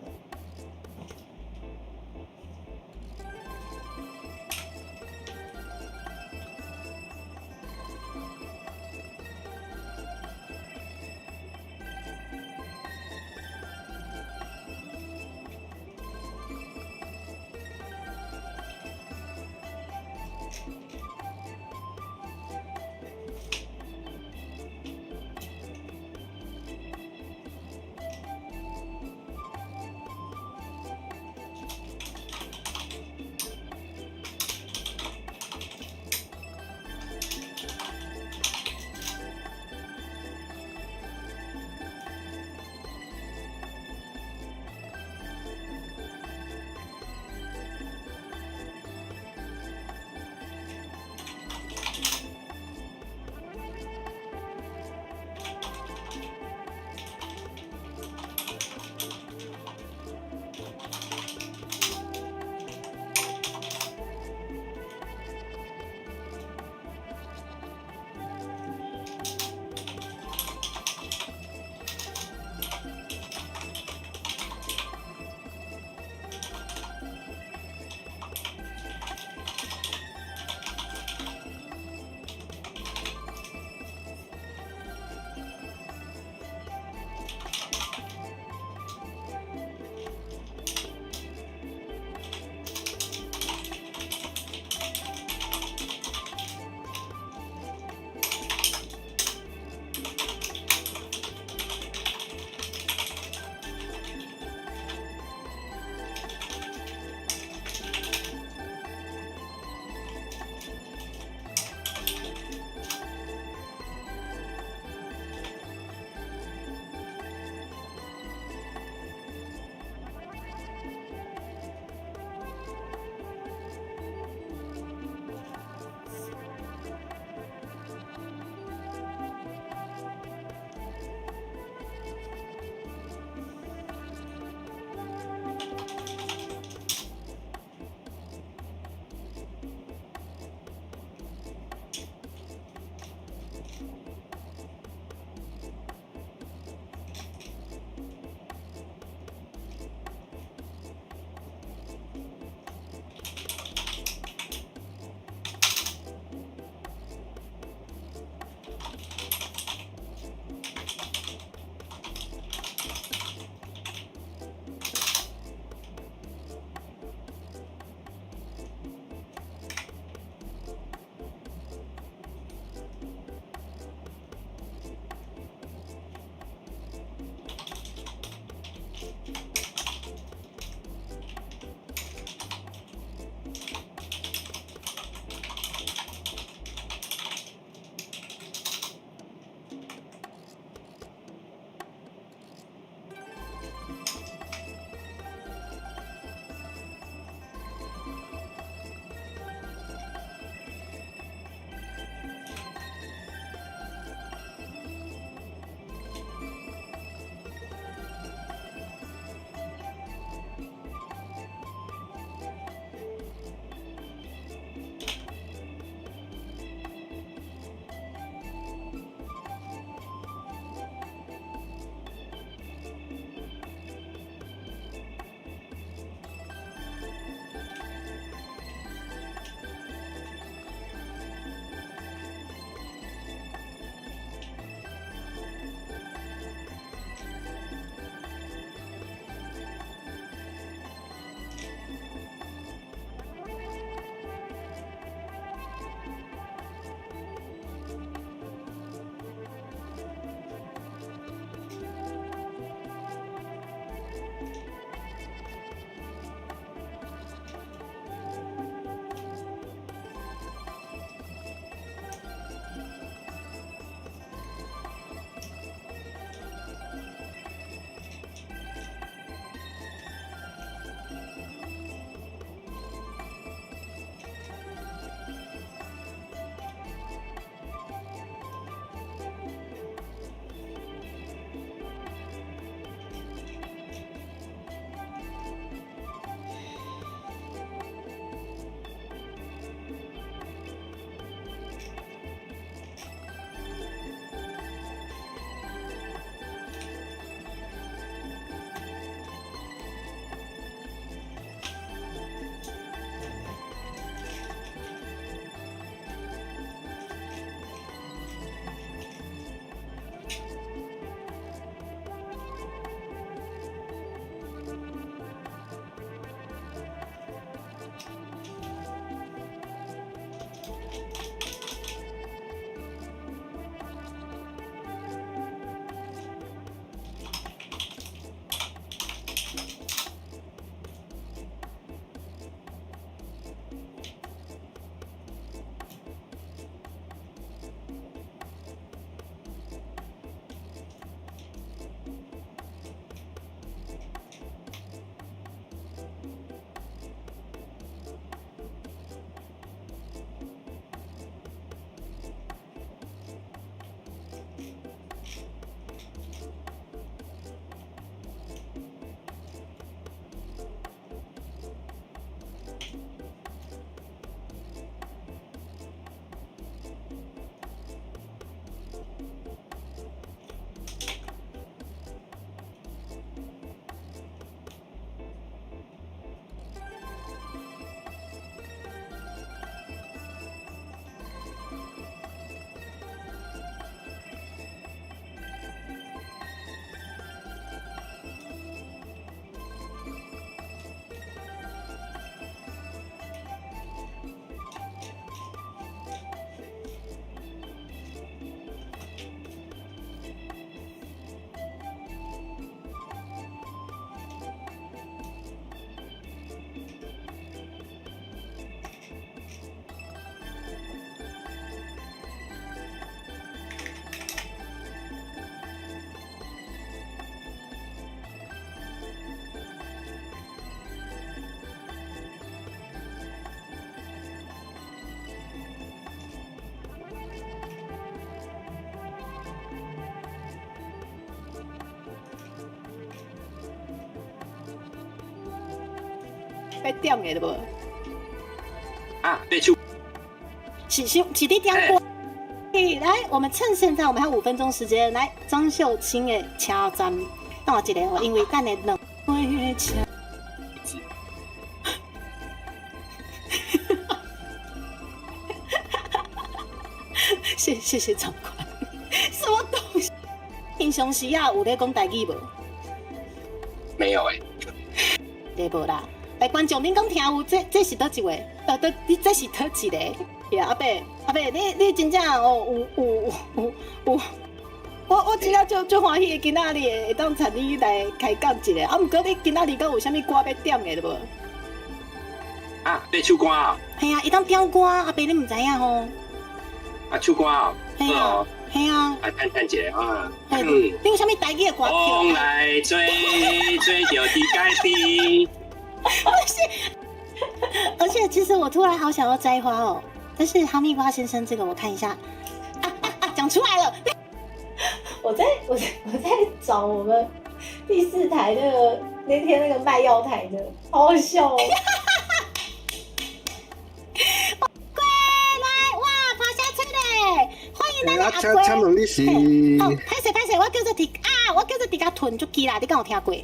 被点的了啊，对，就是你点过。来，我们趁现在我们还有5分钟时间，来张秀清的车站，等我一个哦，因为咱的两位车。谢谢长官，什么东西？平常时啊有咧讲台语无？没有对无啦。来，观众，恁讲听有？这是倒一位？这是倒一个？呀，阿伯，你真正哦有，我真正就欢喜今仔日会当请你来开讲一个。啊，毋过你今仔日敢有啥物歌要点的无？啊，对，唱歌啊。系啊，伊当点歌，阿伯你毋知影吼？啊，唱歌啊。系啊，系啊。来看一下啊。你有啥物台语的歌风曲？来吹着地界边。而且其实我突然好想要摘花哦，但是哈密瓜先生这个我看一下，讲出来了。我在找我们第4台那天那个卖药台的，好好笑哦。龟来哇，爬下去嘞！欢迎咱的阿龟。请问你是？拍谁，我叫做迪加豚足鸡啦，你敢有听过？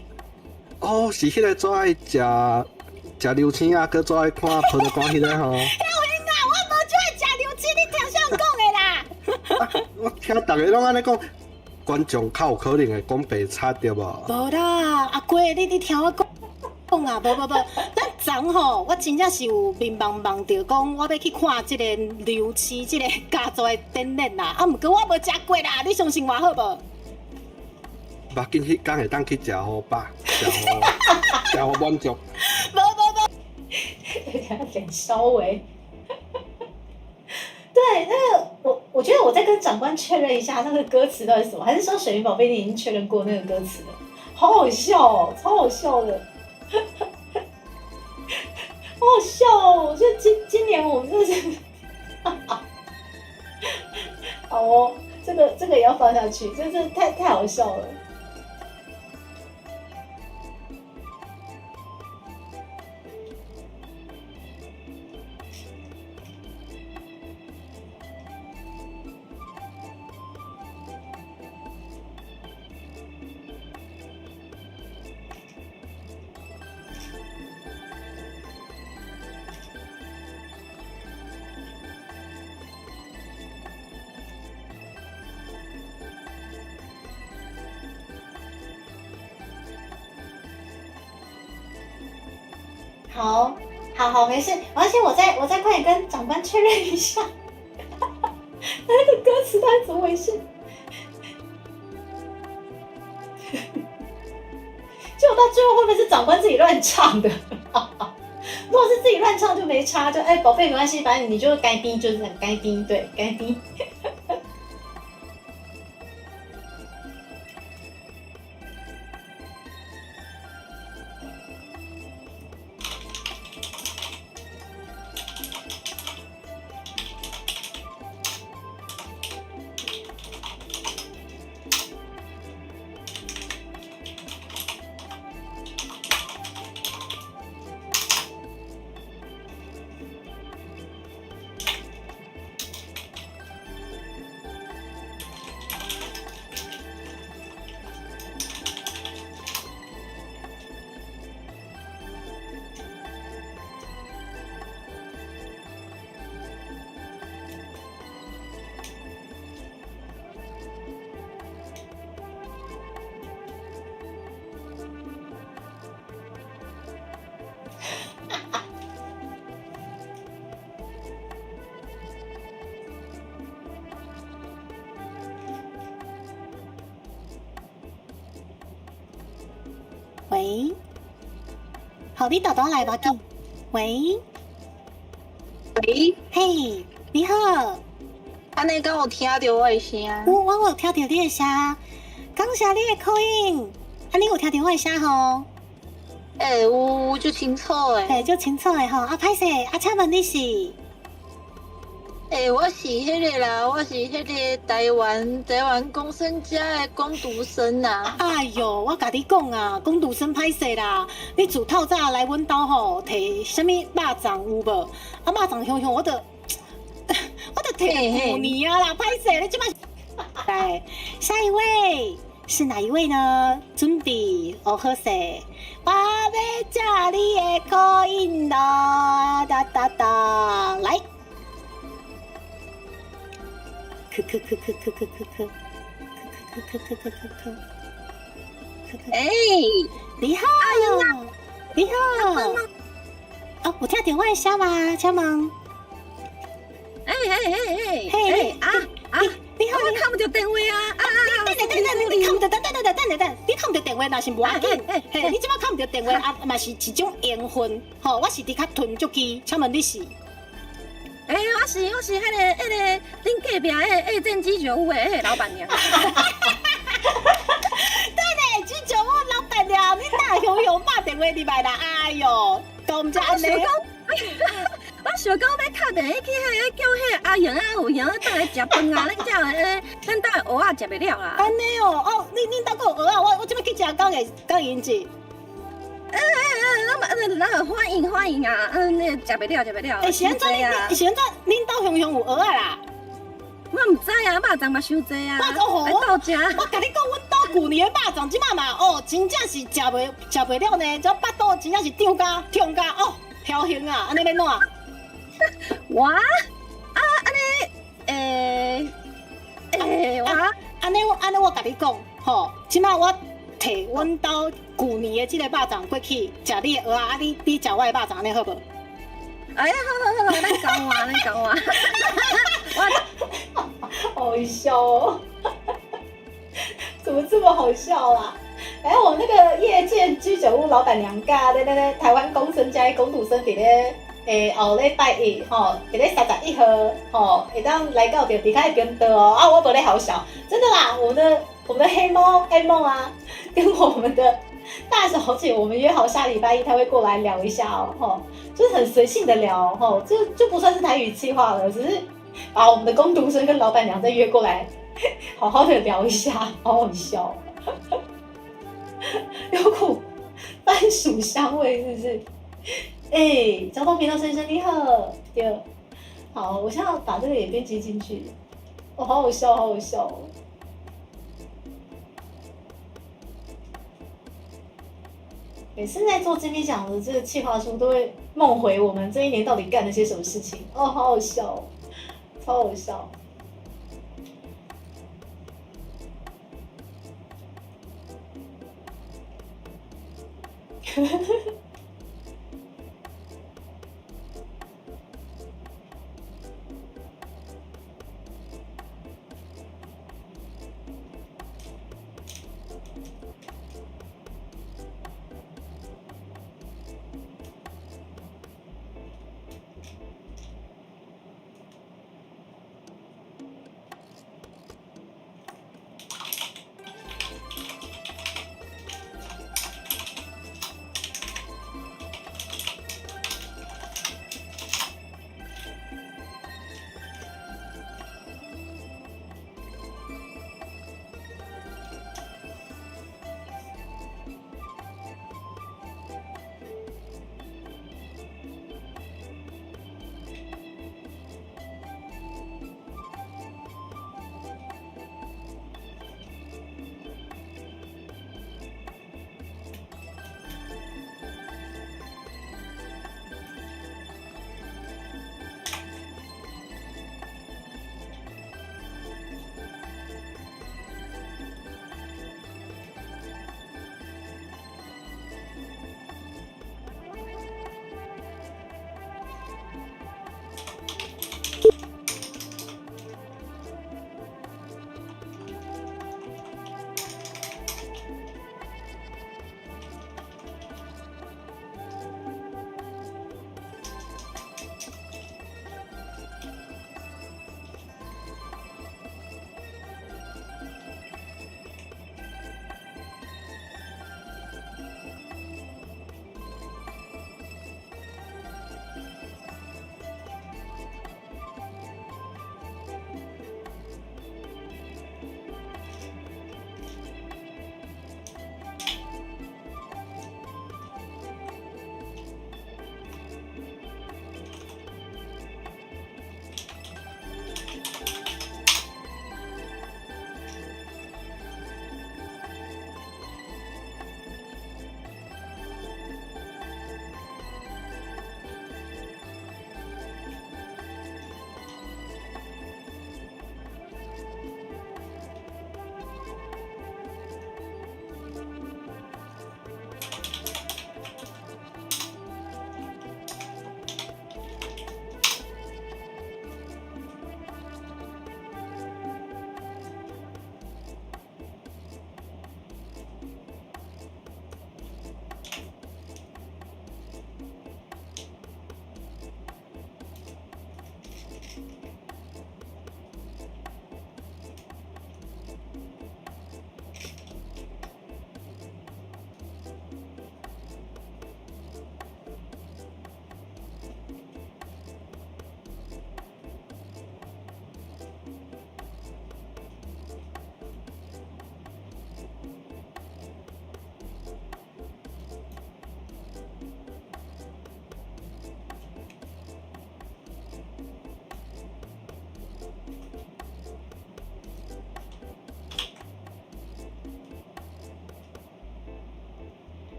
哦，是迄个最爱食流星啊，佮最爱看葡萄干迄个吼。我无最爱食流星，你听啥讲的啦？我听大家拢安尼讲，观众较有可能会讲白差对无？无啦，阿龟，你听我讲啊，无，咱昨吼，我真正是有明茫着讲，我要去看即个流星，即个家族的展览啦。啊，毋过我无食过啦，你相信我好无？目紧迄天会当去食好饱，食好满足。有点稍微。对，那个我觉得我再跟长官确认一下那个歌词到底是什么，还是说水云宝贝你已经确认过那个歌词了？好好笑哦，超好笑的，好好笑哦！我觉得今年我们真的是，好哦，这个也要放下去，真是太好笑了。好，没事。而且我再快点跟长官确认一下，那个歌词到底怎么回事？结果到最后会不会是长官自己乱唱的？如果是自己乱唱就没差，就宝贝没关系，反正你就该逼就是很该逼，对，该逼。喂，好，你豆豆来吧，紧。喂，喂，嘿，你好，安尼敢有听到我的声？我有听到你的声，感谢你的口音。你有听到我的声吼？有就清楚诶。就清楚诶吼。歹势，请问你是？我是迄个啦，我是迄个台湾公生家的工读生啦。哎哟，我甲你讲啊，工读生歹势啦！你自透早来阮兜吼，摕什么肉粽有无？啊，肉粽香香，我得摕5年啊啦，歹势！你即摆来，下一位是哪一位呢？准备好势，我要吃你的口音啦！哒哒哒，来。咳咳咳咳咳咳咳咳咳咳咳咳咳咳。你好，你好，哦，有听到我的声吗？请问，你好，我看不到电话啊！你看不到，等，你看不到电话，那是无要紧。嘿，你即摆看不到电话啊，嘛是一种缘分。吼，我是伫较囤足机，请问你是？我是迄个恁隔壁迄正居酒屋的迄个老板娘。居酒屋老板娘，你哪熊熊打电话入来啦？哎哟，咁只安尼。我想讲要敲电话去叫迄个阿莹啊、有莹倒来食饭啊，咱咱倒的蚵仔食袂了啦。安尼哦，恁倒有蚵仔，我即摆去食到银子。那欢迎啊！那食袂了。是安怎？恁兜熊熊有蚵仔啦？我唔知啊，肉粽嘛伤济啊。我到食。我甲你讲，阮兜旧年的肉粽即摆嘛，哦，真正是食袂了呢，这巴肚真正是痛哦，飘形啊，安尼要怎？我安尼我甲你讲，吼，即摆我摕阮兜旧年的即个肉粽过去食你的蚵仔，啊你食我的肉粽，安尼好无？哎呀，好，咱讲话。好笑哦，怎么这么好笑啦？哎，我那个业界居酒屋老板娘家的那个台湾工生家的工读生伫咧后礼拜一吼，伫咧31号吼，会当来到着离开边的哦。啊，我无咧好笑，真的啦，我们的黑梦啊，跟我们的大小姐，我们约好下礼拜一她会过来聊一下哦，吼，就是很随性的聊吼，这就不算是台语企划了，只是把我们的工读生跟老板娘再约过来，好好的聊一下，好好笑。有股番薯香味，是不是？交通频道先生你好，对，好，我现在要把这个也编辑进去，哦，好好笑，好好笑哦。每次在做金米奖的这个企划书，都会梦回我们这一年到底干了些什么事情，哦，好好笑哦，超好笑。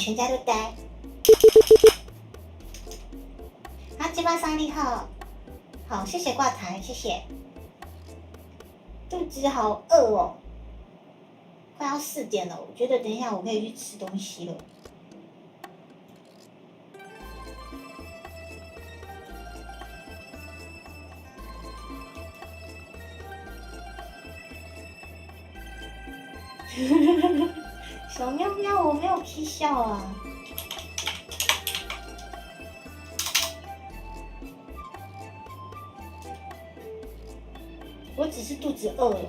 全家都呆。好，鸡巴上力号，好，谢谢挂台，谢谢。肚子好饿哦，快要4点了，我觉得等一下我可以去吃东西了。小喵喵，我没有踢笑啊。我只是肚子饿了。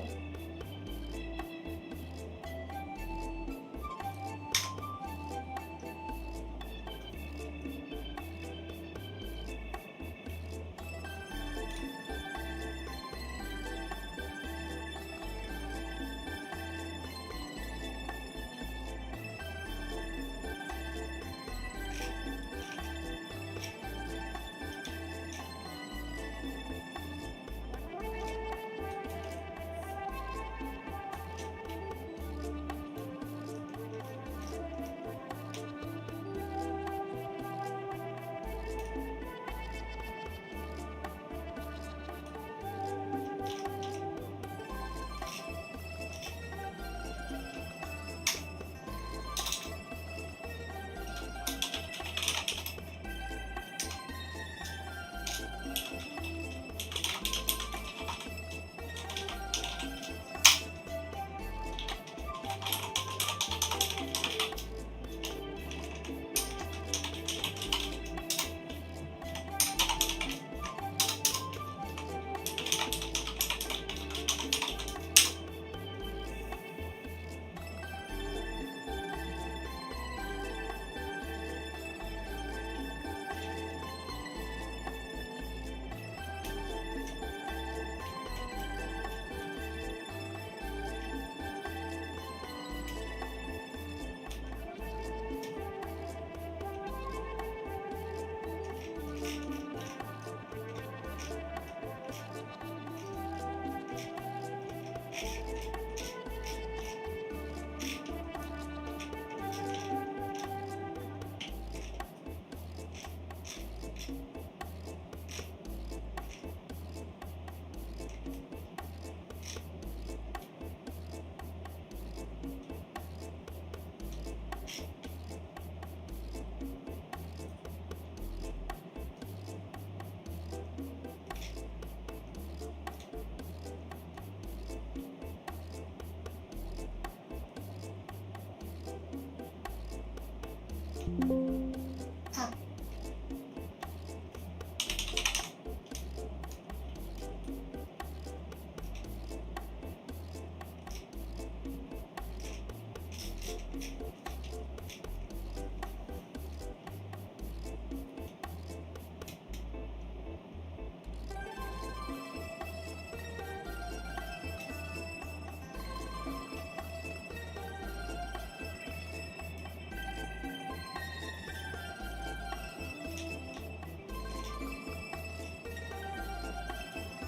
好，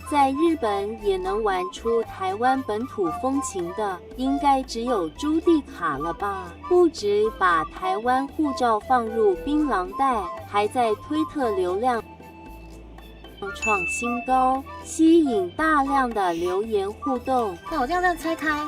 在日本也能玩出台湾本土风情的，应该只有朱蒂卡了吧？不止把台湾护照放入槟榔袋，还在推特流量创新高，吸引大量的留言互动。那我这样拆开。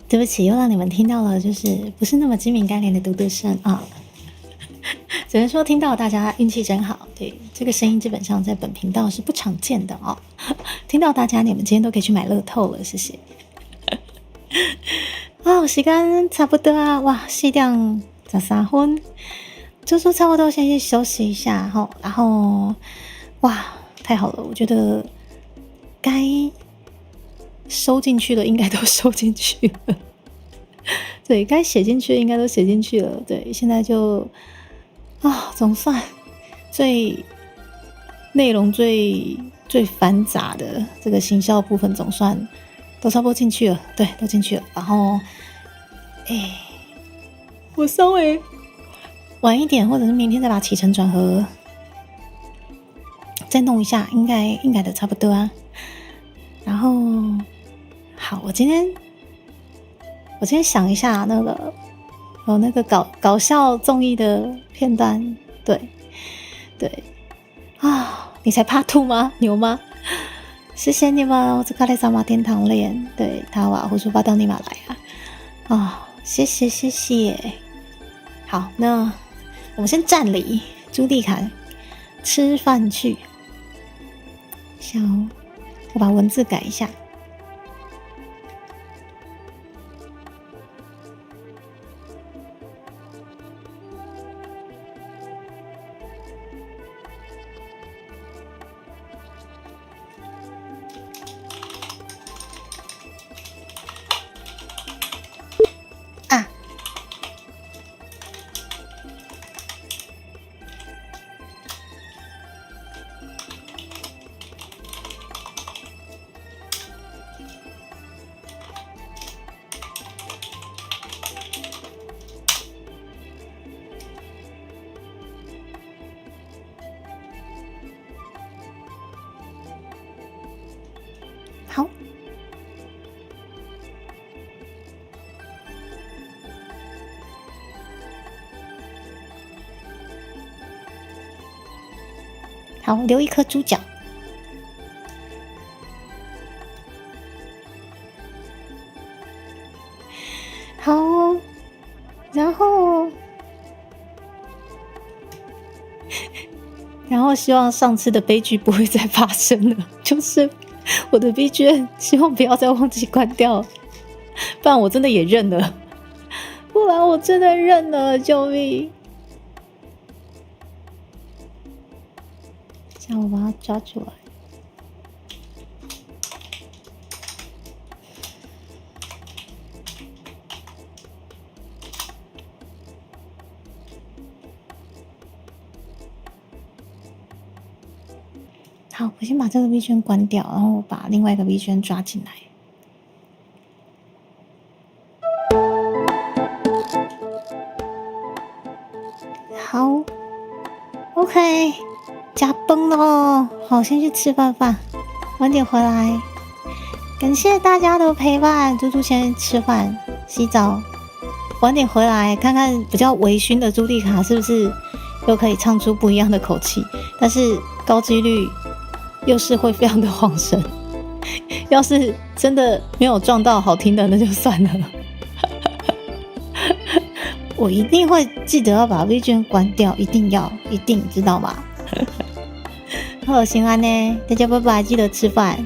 对不起，又让你们听到了，就是不是那么精明干练的嘟嘟声啊。只能说听到大家运气真好，对，这个声音基本上在本频道是不常见的哦。听到大家，你们今天都可以去买乐透了，谢谢。时间差不多啊，哇，4点13分，就说差不多先去休息一下哈，然后哇，太好了，我觉得该收进去了，应该都收进去了。对，该写进去的应该都写进去了。对，现在就总算内容最繁杂的这个行销部分总算都差不多进去了，对，都进去了。然后，我稍微晚一点，或者是明天再把起承转合再弄一下，应该的差不多啊。然后，好，我今天想一下那个搞笑综艺的片段，对你才怕吐吗？牛吗？谢谢你们，我这卡在萨马天堂练，对他瓦胡说八道尼玛来谢谢。好，那我们先暂离朱莉卡吃饭去。我把文字改一下。好，留一颗猪脚。好，然后希望上次的悲剧不会再发生了，就是我的 BGM 希望不要再忘记关掉，不然我真的也认了，救命！这样我把它抓出来。好，我先把这个 V 圈关掉，然后把另外一个 V 圈抓进来。好 ，OK， 加崩咯。好，先去吃饭，晚点回来。感谢大家的陪伴，猪猪先吃饭、洗澡，晚点回来看看比较微醺的朱莉卡是不是又可以唱出不一样的口气，但是高几率。又是会非常的晃神，要是真的没有撞到好听的，那就算了。我一定会记得要把 V 圈关掉，一定知道吗？好，行安呢，大家拜拜，记得吃饭。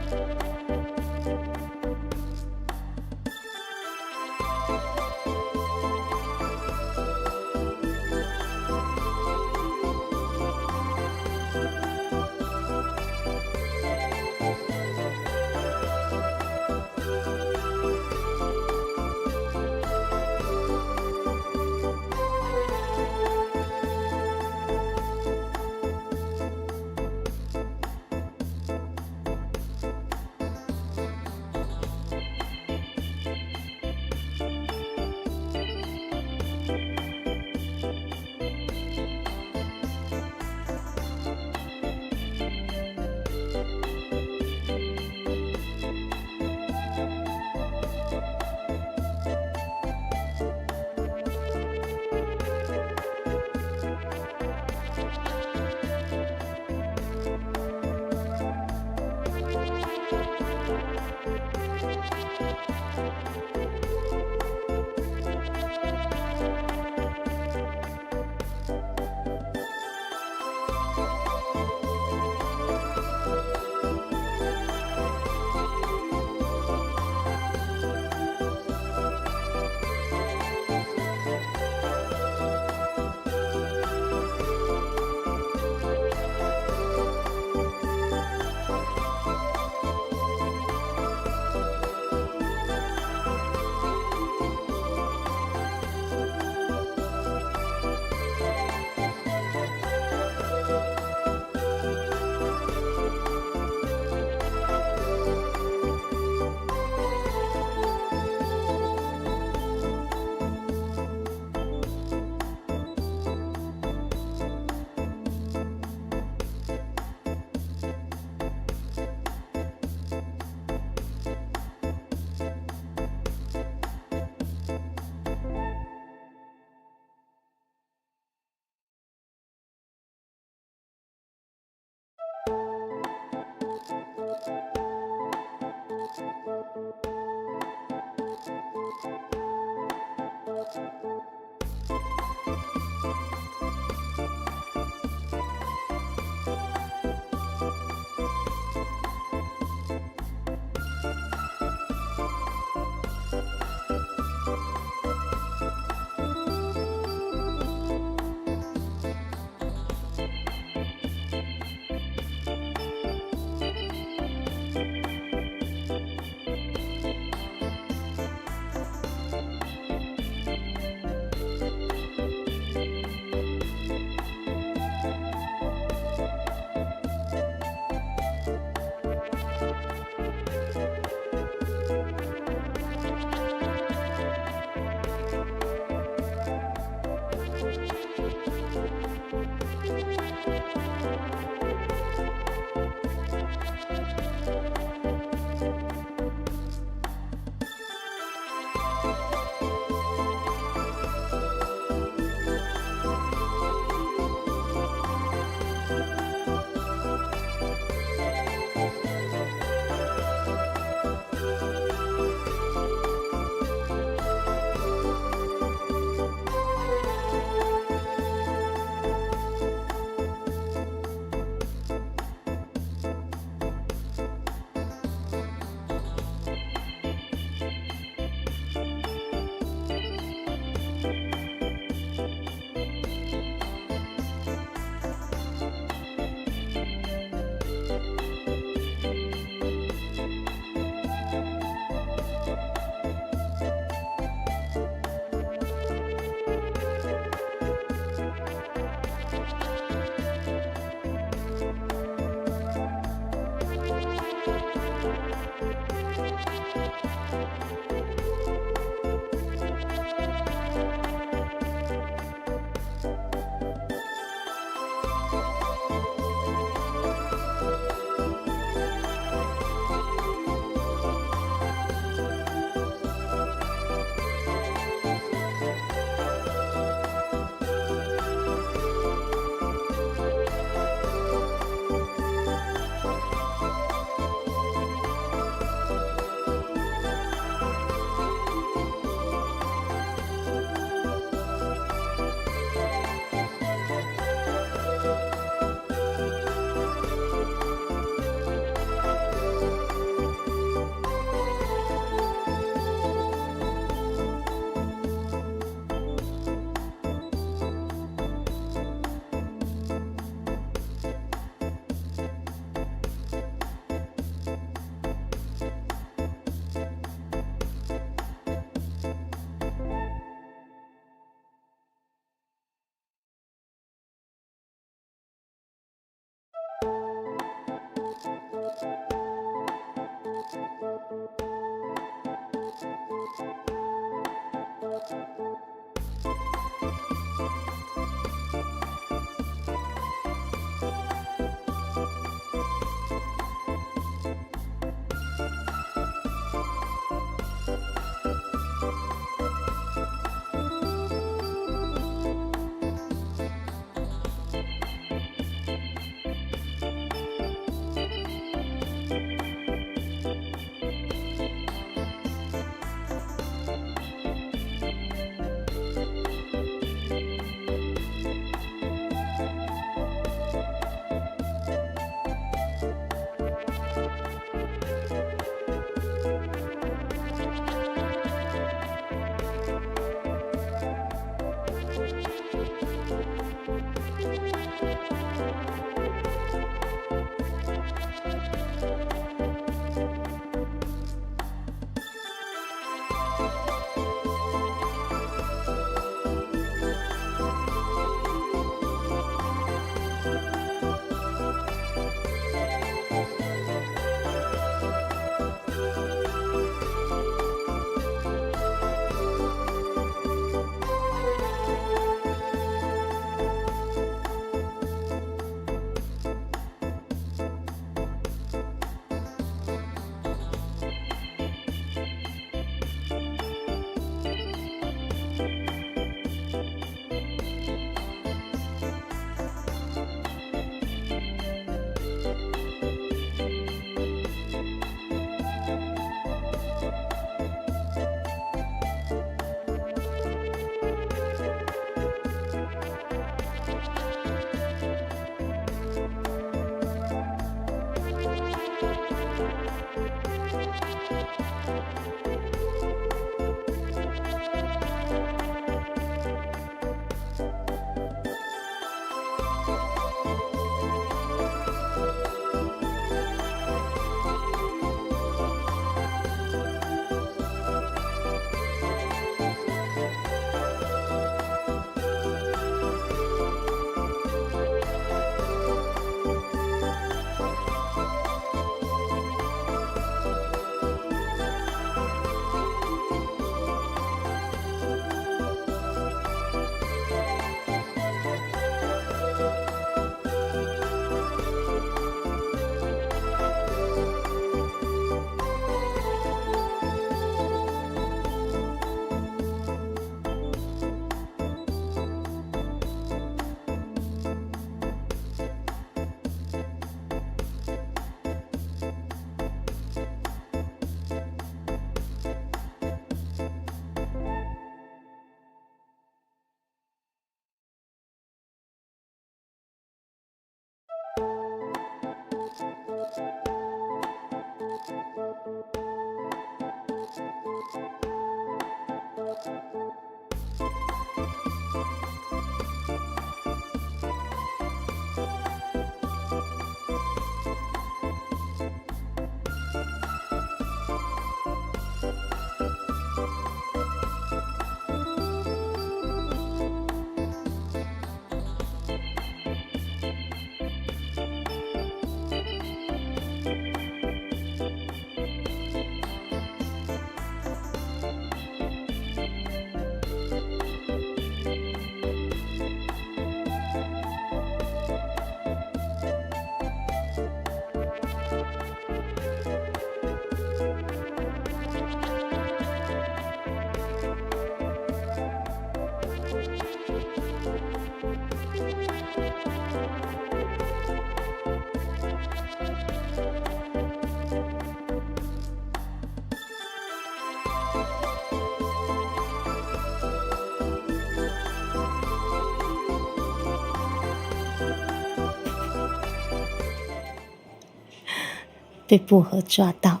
被薄荷抓到。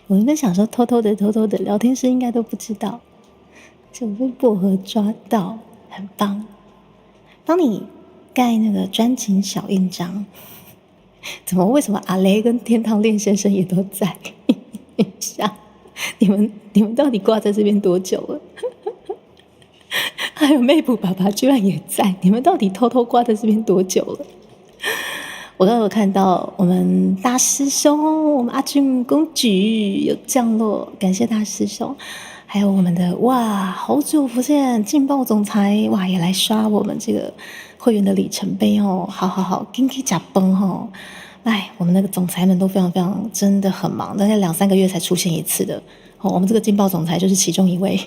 我原本想说偷偷的聊天室应该都不知道，就被薄荷抓到，很棒。帮你盖那个专情小印章，为什么阿雷跟天堂恋先生也都在？等一下，你们到底挂在这边多久了？还有妹普爸爸居然也在，你们到底偷偷挂在这边多久了？我刚刚有看到我们大师兄，我们阿俊公举有降落，感谢大师兄。还有我们的哇，好久不见，劲爆总裁哇也来刷我们这个会员的里程碑哦，好，给你假崩哦。哎，我们那个总裁们都非常真的很忙，大概2-3个月才出现一次的。我们这个劲爆总裁就是其中一位。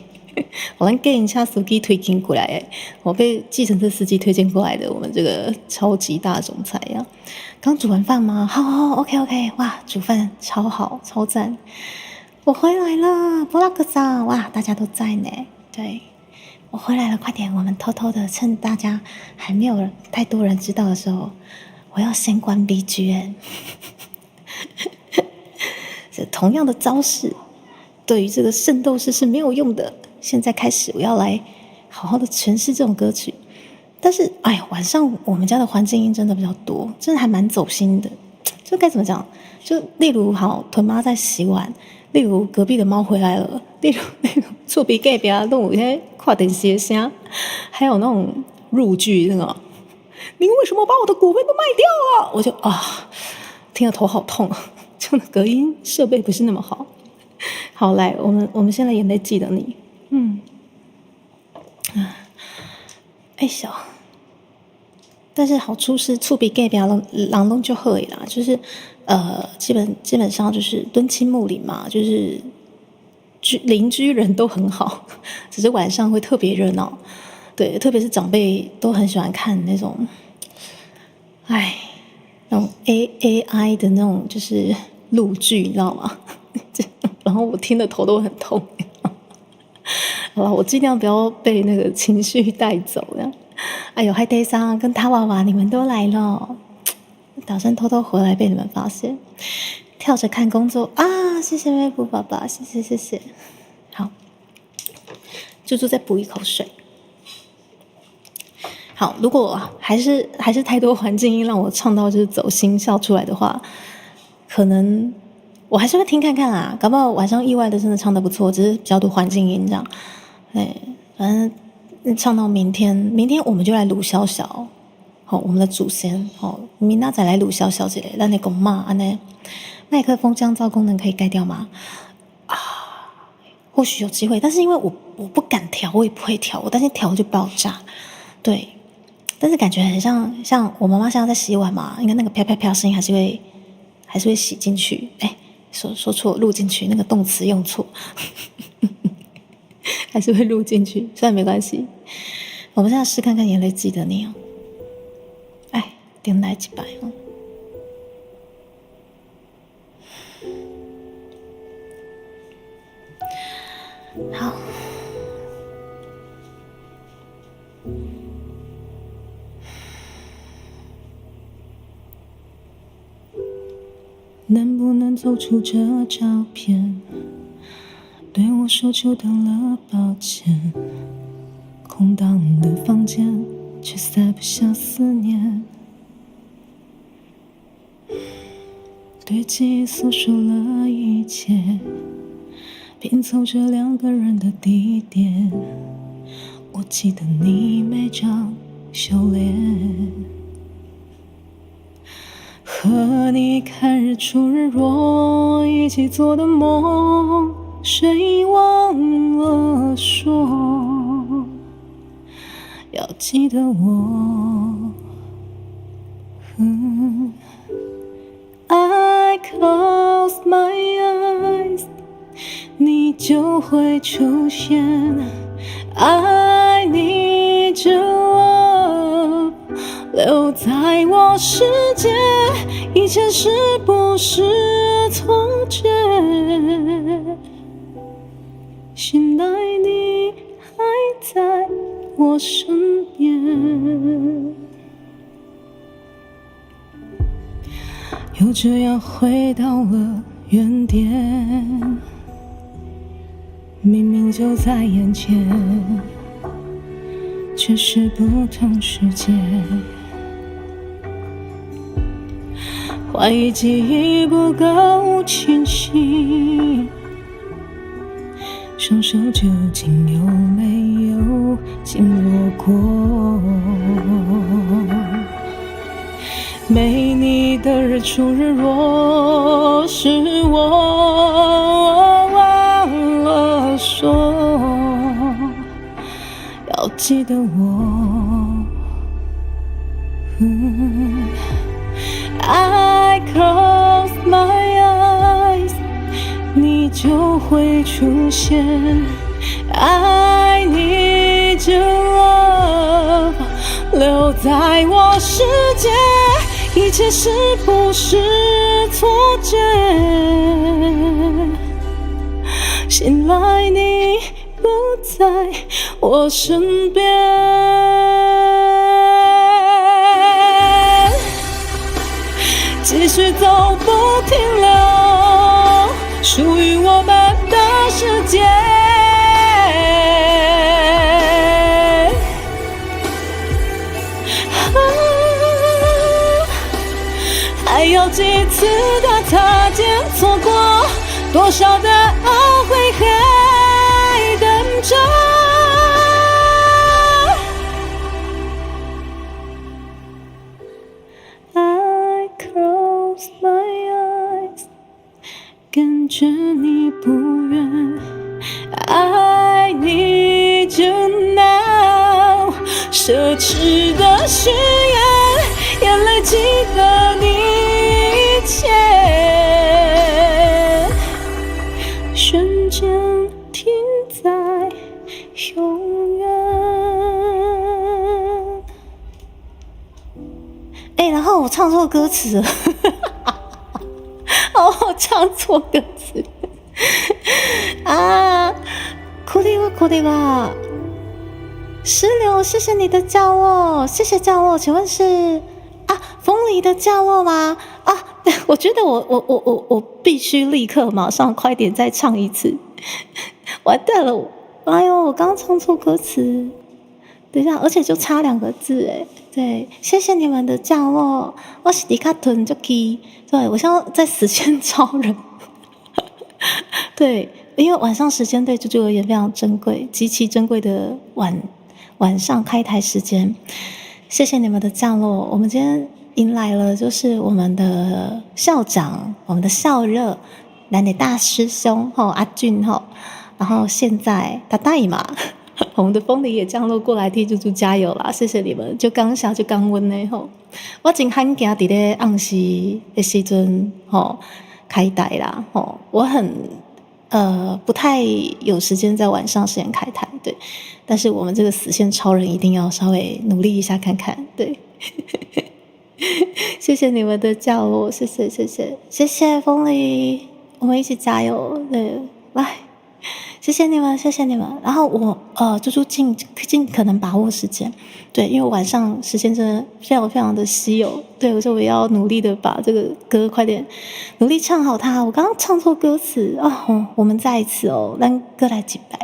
我们给人家司机推荐过来，我被计程车司机推荐过来的，我们这个超级大总裁呀。刚煮完饭吗？好 ，OK， 哇，煮饭超好，超赞。我回来了，布拉格桑，哇，大家都在呢。对，我回来了，快点，我们偷偷的趁大家还没有太多人知道的时候，我要先关 BGM。这同样的招式，对于这个圣斗士是没有用的。现在开始，我要来好好的诠释这种歌曲。但是，晚上我们家的环境音真的比较多，真的还蛮走心的。就该怎么讲？就例如，屯妈在洗碗；例如隔壁的猫回来了；例如厝边隔壁都有些看电视的声，还有那种入剧那个，你为什么把我的股份都卖掉了？我就听得头好痛，就隔音设备不是那么好。好，来，我们现在眼泪记得你。小，但是好处是厝边隔壁人拢就好啦，就是基本上就是敦亲睦邻嘛，就是邻居人都很好，只是晚上会特别热闹。对，特别是长辈都很喜欢看那种，那种 AI 的那种就是陆剧，你知道吗？然后我听的头都很痛。好了，我尽量不要被那个情绪带走呀。海呆桑跟他娃娃你们都来了，打算偷偷回来被你们发现，跳着看工作啊！谢谢妹夫爸爸，谢谢。好，猪猪再补一口水。好，如果还是太多环境音让我唱到就是走心笑出来的话，可能我还是会听看看啦，搞不好晚上意外的真的唱得不错，只是比较多环境音这样。反正唱到明天我们就来录小小，我们的祖先，明仔再来录小小一个，咱的公妈安尼，麦克风降噪功能可以盖掉吗？或许有机会，但是因为我不敢调，我也不会调，我担心调就爆炸。对，但是感觉很像我妈妈现在在洗碗嘛，应该那个啪啪啪声音还是会洗进去。说错，录进去，那个动词用错。还是会录进去，虽然没关系。我们现在试看看眼泪记得你哦。点来几百哦。好。能不能走出这照片？对我说就当了抱歉。空荡的房间，却塞不下思念。对记忆诉说了一切，拼凑着两个人的地点。我记得你每张笑脸，和你看日出日落一起做的梦，谁忘了说要记得我。I close my eyes， 你就会出现。I need your love， 留在我世界，一切是不是错觉？醒来你还在我身边。又这样回到了原点，明明就在眼前，却是不同世界。怀疑记忆不够清晰，双手究竟有没有紧握过？没你的日出日落，是我忘了说要记得我。I close my eyes， 你就会出现。I need your love， 留在我世界，一切是不是错觉？醒来你不在我身边，继续走不停留，属于我们的世界。还有几次的擦肩错过，多少的懊悔还等着。I close my eyes， 感觉你不远。I need you now， 奢侈的许愿，眼泪记得你。瞬间停在永远。然后我唱错歌词了，我唱错歌词啊！苦力吧，苦力吧，石榴，谢谢你的叫我，谢谢叫我，请问是风梨的叫我吗？我觉得我必须立刻马上快点再唱一次，完蛋了！哎呦，我刚唱错歌词，等一下，而且就差2个字哎。对，谢谢你们的叫我，我是迪卡屯 Jockey， 对我像在死线超人，对，因为晚上时间对猪猪而言非常珍贵，极其珍贵的晚上开台时间，谢谢你们的降落，我们今天迎来了就是我们的校长，我们的校热，南北大师兄阿俊然后现在他大姨妈，我们的风铃也降落过来替猪猪加油啦，谢谢你们，就刚下就刚温呢我真罕见伫咧暗时的时阵开台啦我很不太有时间在晚上时间开台，对，但是我们这个死线超人一定要稍微努力一下看看，对。谢谢你们的叫我，谢谢风铃，我们一起加油，对，来。谢谢你们，谢谢你们。然后我猪猪尽可能把握时间，对，因为晚上时间真的非常非常的稀有，对，所以我要努力的把这个歌快点努力唱好它。我刚刚唱错歌词哦，我们再一次哦，让歌来几百，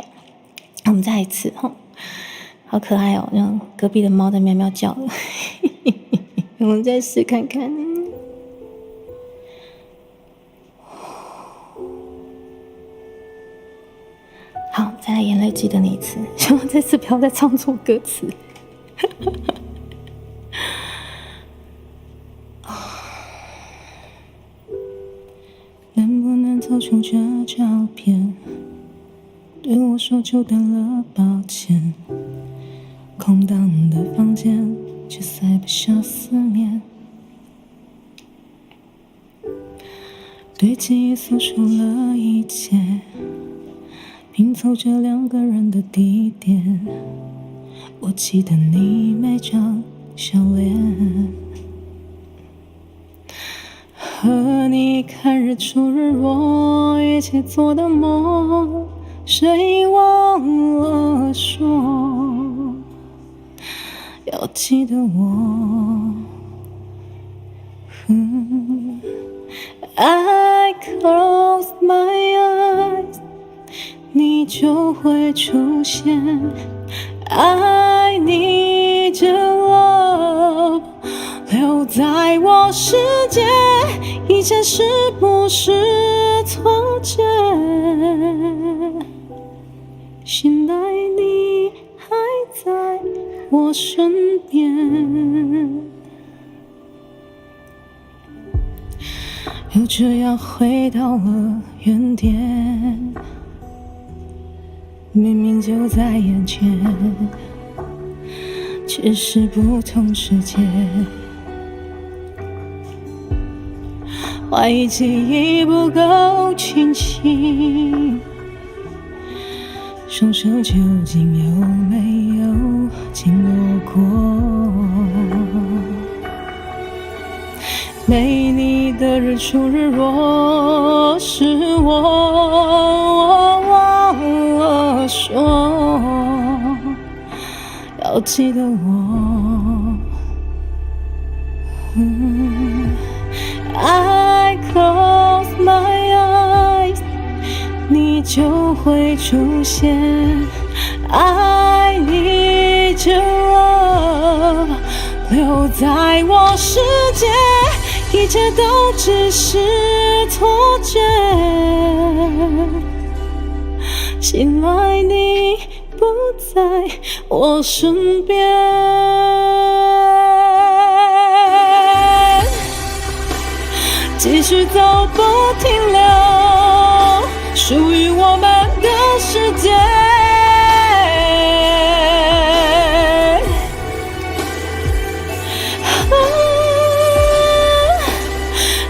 我们再一次哈、哦，好可爱哦，让隔壁的猫在喵喵叫了，我们再试看看。好，再来眼泪记得你一次，希望这次不要再唱错歌词。能不能走出这照片？对我说久等了，抱歉。空荡的房间，却塞不下思念。对记忆诉说了一切。拼凑着两个人的地点，我记得你每张笑脸，和你看日出日落，一起做的梦，谁忘了说要记得我。I close my eyes，你就会出现。I need your love， 留在我世界，一切是不是错觉？醒来你还在我身边，又这样回到了原点。明明就在眼前，却是不同世界。怀疑记忆不够清晰，双手究竟有没有紧握过？没你的日出日落，是我忘了说，要记得我。I close my eyes， 你就会出现。I need your love， 留在我世界，一切都只是错觉。醒来你不在我身边，继续走不停留，属于我们的世界。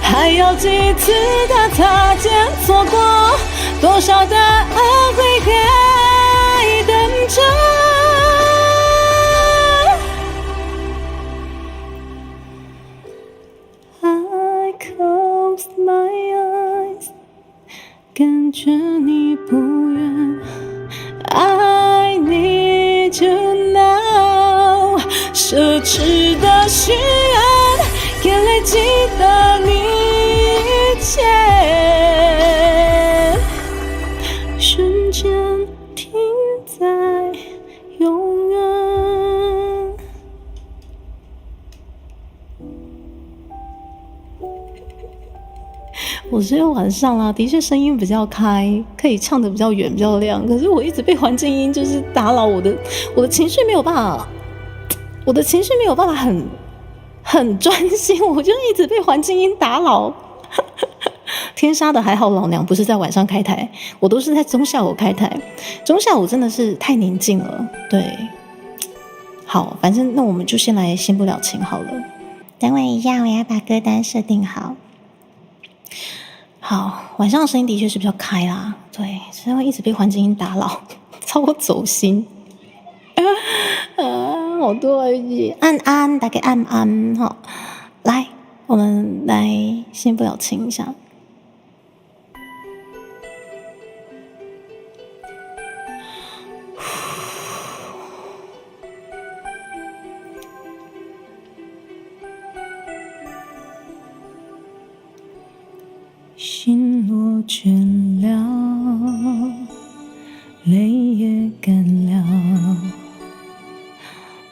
还要几次的擦肩错过，多少的爱会还等着。I close my eyes， 感觉你不远。I need you now， 奢侈的许愿，眼泪记得你一切，瞬间停在永远。我只有晚上啦，的确声音比较开，可以唱得比较远、比较亮。可是我一直被环境音就是打扰我的情绪，没有办法，我的情绪没有办法很专心，我就一直被环境音打扰。天杀的，还好老娘不是在晚上开台，我都是在中下午开台。中下午真的是太宁静了，对。好，反正那我们就先来新不了情好了。等我一下，我要把歌单设定好。好，晚上的声音的确是比较开啦，对，所以会一直被环境音打扰，超走心。好多句安安，大概安安哈，来，我们来新不了情一下。心若倦了，泪也干了，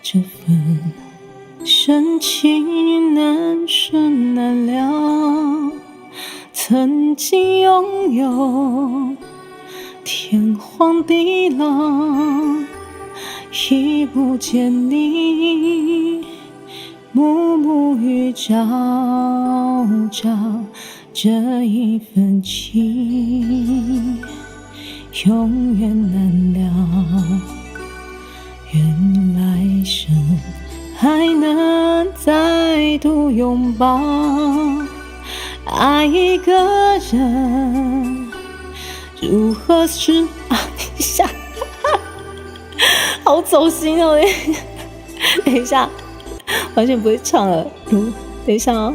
这份深情难舍难了。曾经拥有天荒地老，已不见你暮暮与朝朝，这一份情永远难了。愿来生还能再度拥抱，爱一个人如何是啊？等一下，好走心哦！等一下，完全不会唱了。等一下啊，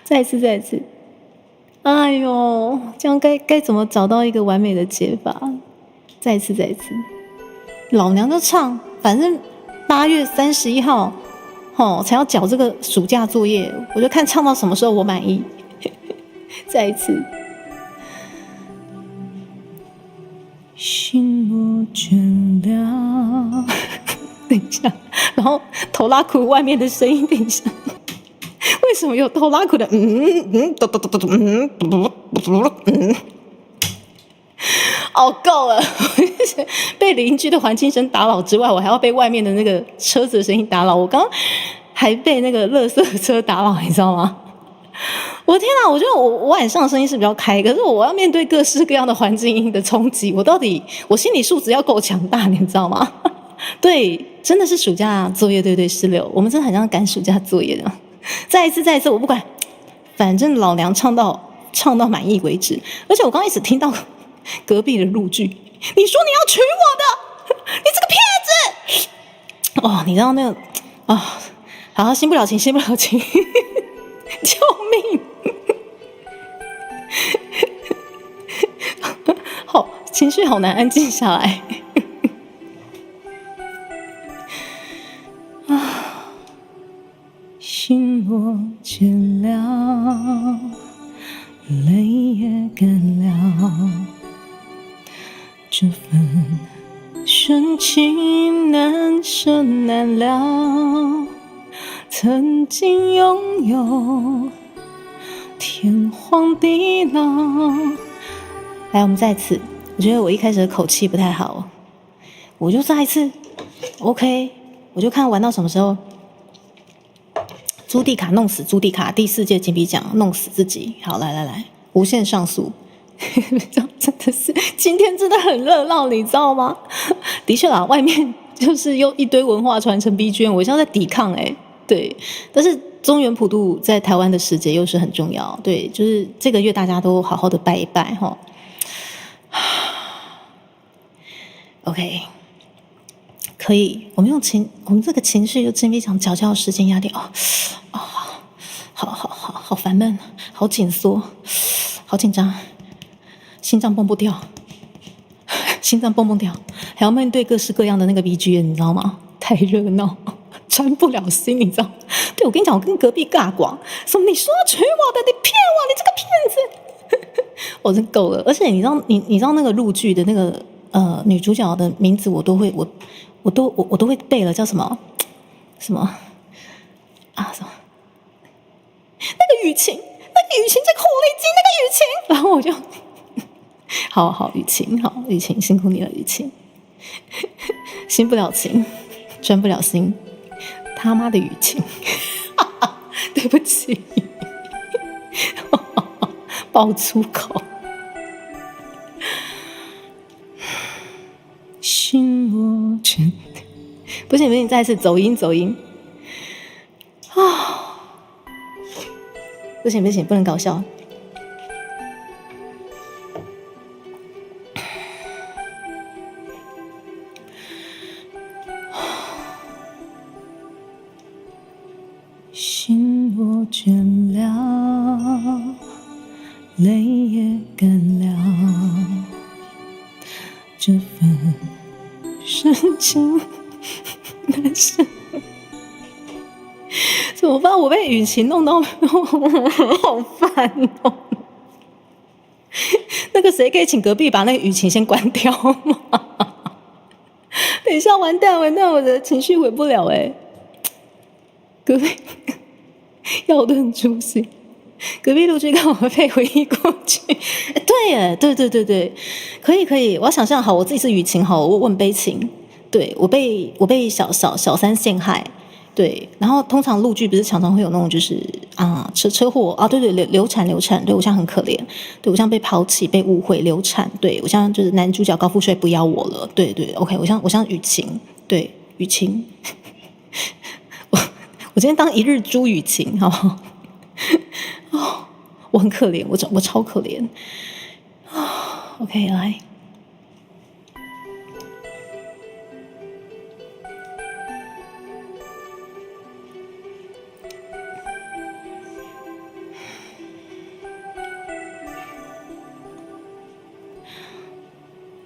再一次。哎呦，这样该怎么找到一个完美的解法？再一次。老娘就唱，反正8月31号，才要缴这个暑假作业，我就看唱到什么时候我满意。再一次。心若倦了，等一下，然后头拉苦外面的声音，等一下，为什么有头拉苦的？哦，够了！被邻居的环境声打扰之外，我还要被外面的那个车子的声音打扰。我刚刚还被那个垃圾车打扰，你知道吗？我的天哪！我觉得我晚上的声音是比较开，可是我要面对各式各样的环境音的冲击，我心理素质要够强大，你知道吗？对，真的是暑假作业，对，16，我们真的很像赶暑假作业的。再一次，我不管，反正老娘唱到满意为止。而且我刚刚一直听到隔壁的陆剧，你说你要娶我的，你这个骗子！哦，你知道那个啊，好，心不了情，救命！好，情绪好难安静下来。啊，心若倦了，泪也干了，这份深情难舍难了。曾经拥有天荒地老。来，我们再一次。我觉得我一开始的口气不太好，我就再一次 OK， 我就看玩到什么时候。朱蒂卡弄死朱蒂卡，第4届金笔奖弄死自己。好，来，无限上诉。真的是今天真的很热闹，你知道吗？的确啦，外面就是用一堆文化传承 BGM， 我像在抵抗对，但是中元普渡在台湾的时节又是很重要，对，就是这个月大家都好好的拜一拜哈。OK， 可以，我们这个情绪就金笔奖缴交时间压力好烦闷，好紧缩，好紧张，心脏蹦蹦跳，还要面对各式各样的那个 BGM， 你知道吗？太热闹。穿不了心，你知道？对，我跟你讲，我跟隔壁尬广，什么你说娶我的，你骗我，你这个骗子！我真够了。而且你知道那个陆剧的那个女主角的名字，我都会背了，叫什么啊？什么？那个雨晴，这个狐狸精，那个雨晴。然后我就，好，雨晴，辛苦你了，雨晴。心不了情，专不了心。他妈的雨晴，对不起，爆粗口。心若倦，不行，再一次走音啊！不行，不能搞笑。心若倦了，泪也干了，这份深情难舍。怎么办？我被雨晴弄到好烦哦。那个谁可以请隔壁把那个雨晴先关掉吗？等一下，完蛋，我的情绪回不了哎。隔壁要顿出席，隔壁陆剧刚好配回忆过去。对耶，对，可以，我要想象好，我自己是雨晴好，我问悲情，对我被小三陷害。对，然后通常陆剧不是常常会有那种就是车祸啊，对，流产，对我现在很可怜，对我现在被抛弃、被误会、流产，对我现在就是男主角高富帅不要我了，对，OK，我像雨晴，对雨晴，我今天当一日朱雨晴，好不好？哦，我很可怜，我超可怜OK， 来。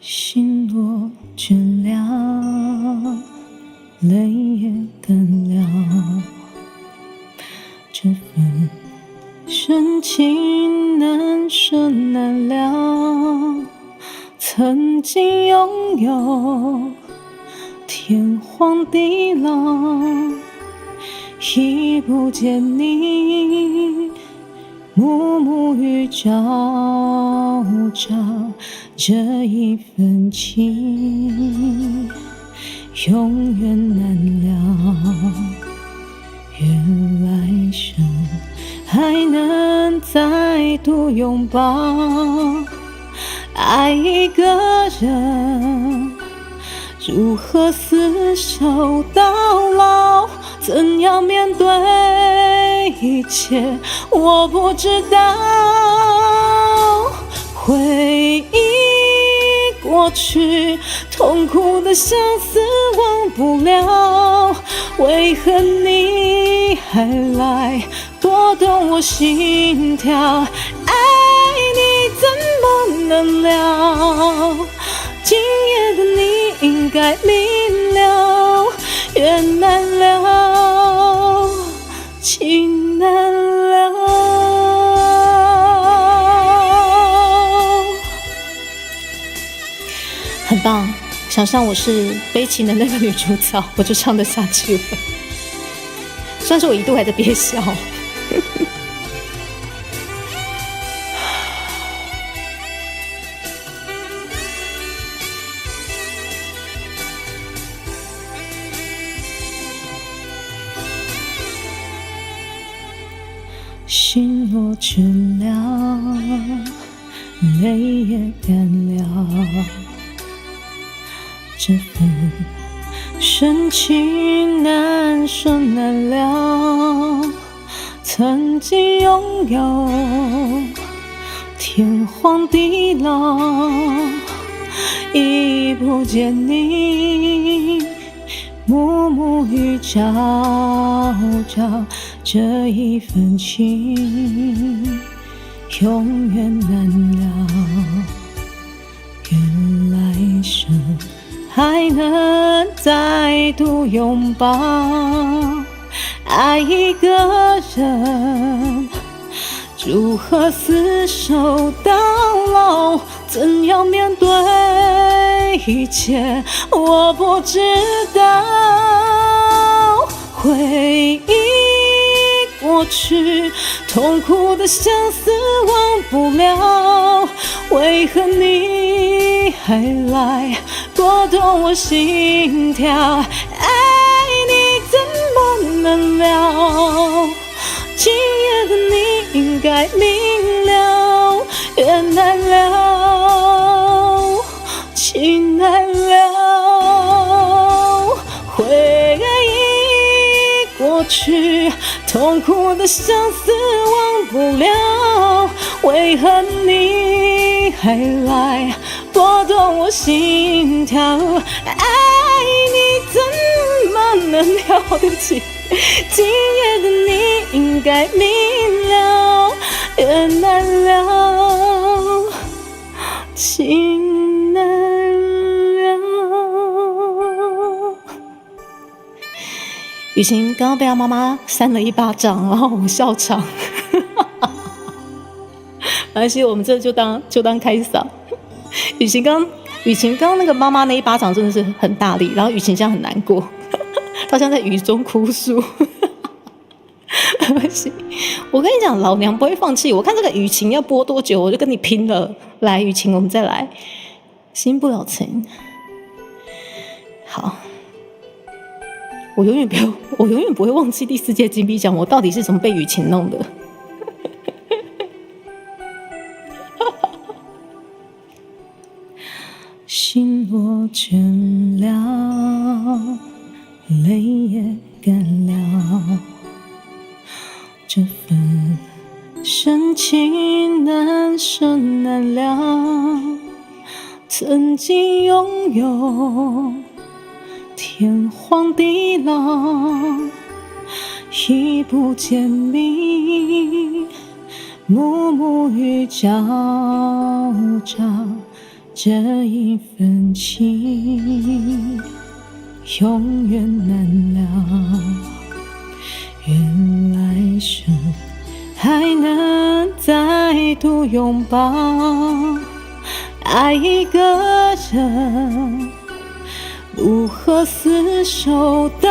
心若倦了，泪也干了，这份深情难舍难了。曾经拥有天荒地老，已不见你暮暮与朝朝，这一份情永远难了。愿来生还能再度拥抱，爱一个人如何厮守到老？怎样面对一切，我不知道。回忆过去，痛苦的相思忘不了。为何你还来拨动我心跳？爱你怎么能了？今夜的你应该明了，缘难了，情难了。很棒，想象我是悲情的那个女主角，我就唱得下去了。虽然说我一度还在憋笑。心若倦了，泪也干了，这份深情难舍难了。曾经拥有天荒地老，已不见你暮暮与朝朝，这一份情永远难了。愿来生还能再度拥抱，爱一个人如何厮守到老？怎样面对一切，我不知道。回忆过去，痛苦的相思忘不了。为何你还来拨动我心跳？爱你怎么能了？今夜的你应该明了，缘难了，情难了。回忆过去，痛苦的相思忘不了。为何你还来拨动我心跳？爱你怎么能了？对不起，今夜的你应该明了，缘难了，情难了。雨晴刚刚被她妈妈扇了一巴掌，然后我笑场。没关系，我们这就当开嗓。雨晴刚那个妈妈那一巴掌真的是很大力，然后雨晴现在很难过，她像在雨中哭诉。没关系，我跟你讲，老娘不会放弃。我看这个雨晴要播多久，我就跟你拼了。来，雨晴，我们再来，心不了情。好，我永远不会忘记第4届金币奖，我到底是怎么被雨晴弄的。心若倦了，泪也干了，这份深情难舍难了。曾经拥有天荒地老，已不见你，暮暮与朝朝。这一份情永远难了，愿来生还能再度拥抱。爱一个人，如何厮守到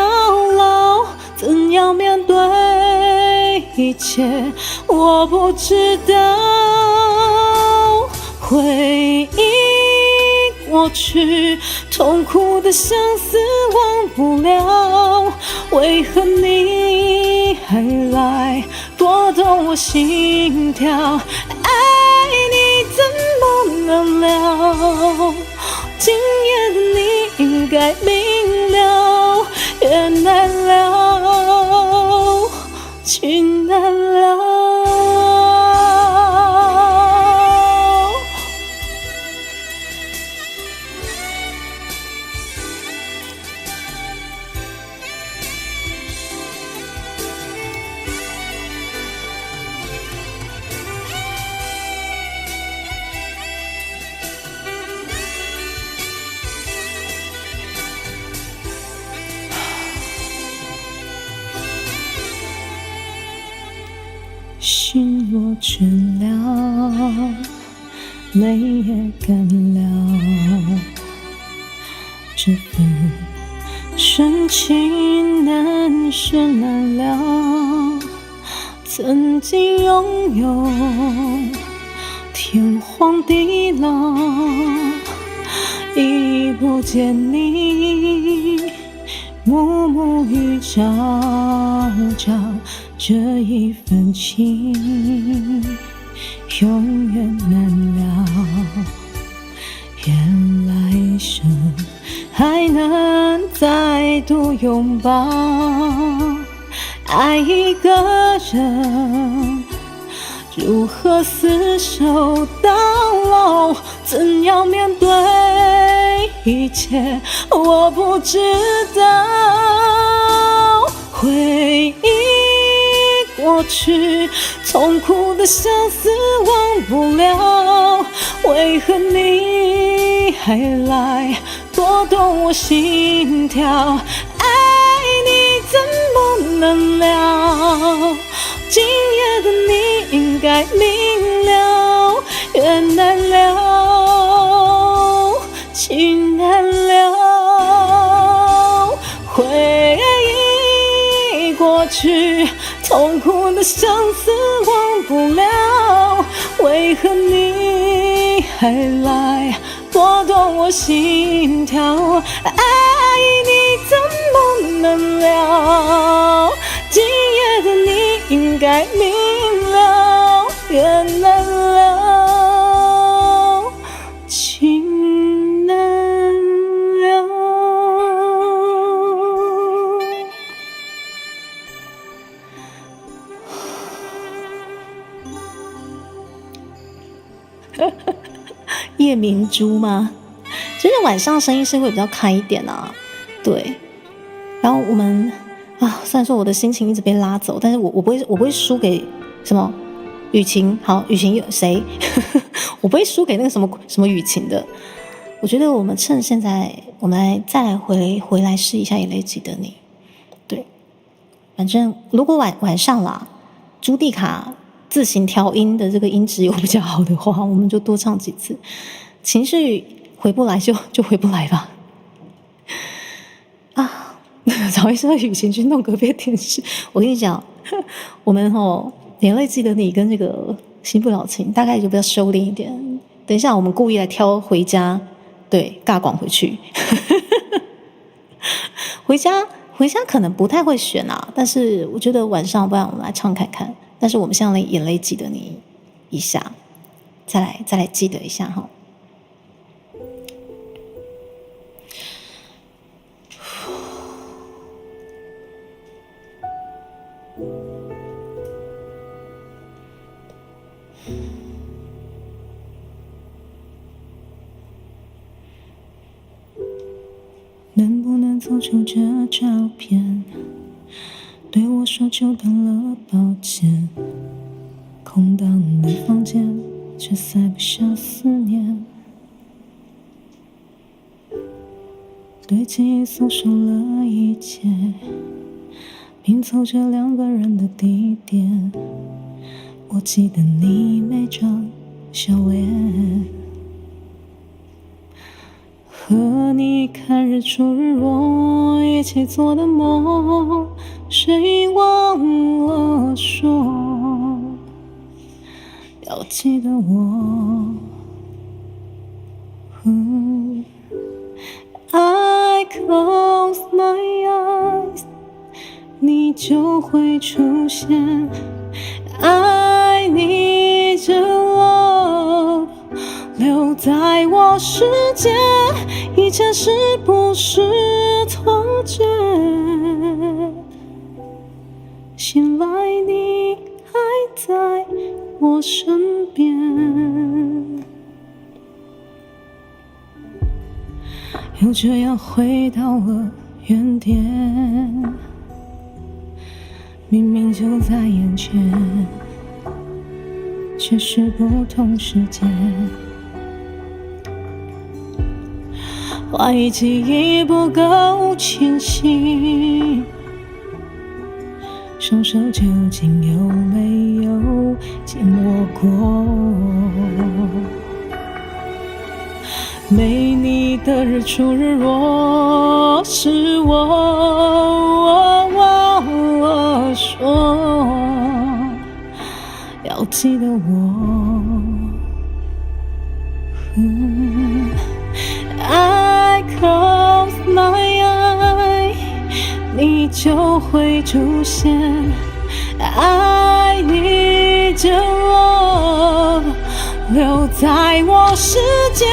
老？怎样面对一切？我不知道。回忆过去，痛苦的相思忘不了，为何你还来拨动我心跳？爱你怎么能了？今夜的你应该明了，缘难了，情难了。心若倦了，泪也干了，这份深情难舍难了。曾经拥有天荒地老，已不见你，暮暮与朝朝。这一份情永远难了，愿来生还能再度拥抱。爱一个人，如何厮守到老？怎样面对一切？我不知道。回忆过去，痛苦的相思忘不了，为何你还来拨动我心跳？爱你怎么能了？今夜的你应该明了，缘难了，情难了。回忆过去，痛苦的相思忘不了，为何你还来拨动我心跳？爱你怎么能了？今夜的你应该明了，缘难了，情难了。夜明珠吗？就是晚上声音是会比较开一点啊，对。然后我们虽然说我的心情一直被拉走，但是我不会输给什么雨晴。好，雨晴有谁？我不会输给那个什么雨晴的。我觉得我们趁现在，我们再来回来试一下《眼泪记得你》。对，反正如果晚上啦，朱蒂卡自行调音的这个音质有比较好的话，我们就多唱几次。情绪回不来就回不来吧。啊，找一首雨晴去弄隔壁电视。我跟你讲，我们眼泪记得你跟这个新不了情，大概就比较收敛一点。等一下，我们故意来挑回家，对，尬广回去。回家可能不太会选啊，但是我觉得晚上，不然我们来唱看看。但是我们现在眼泪记得你一下，再来记得一下哈。能不能走出这照片？对我说久等了，抱歉。空荡的房间，却塞不下思念。对记忆松手了一切，拼凑着两个人的地点。我记得你每张笑脸，和你看日出日落，一起做的梦，谁忘了说要记得我。I close my eyes， 你就会出现。I need your love， 留在我世界，一切是不是错觉？醒来你还在我身边，又这样回到了原点，明明就在眼前，却是不同时间。怀疑记忆不够清晰，双手究竟有没有紧握过？没你的日出日落，是我忘了说要记得我。I close my eye， 你就会出现。I need your love， 留在我世界，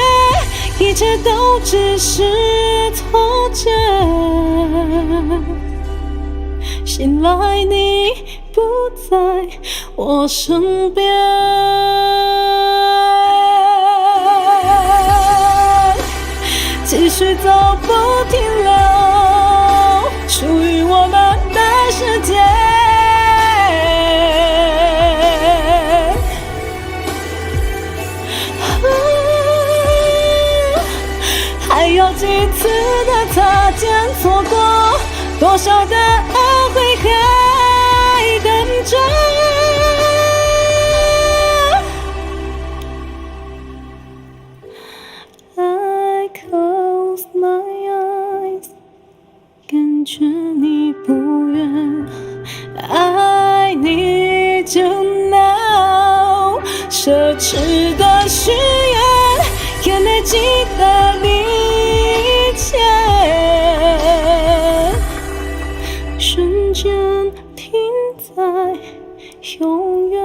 一切都只是错觉。醒来你不在我身边，继续走不停留，属于我们的世界。还有几次的擦肩错过，多少的恩惠还等着。I close my eyes， 感觉你不远。I need you now， 奢侈的许愿，眼泪记得一切，瞬间停在永远。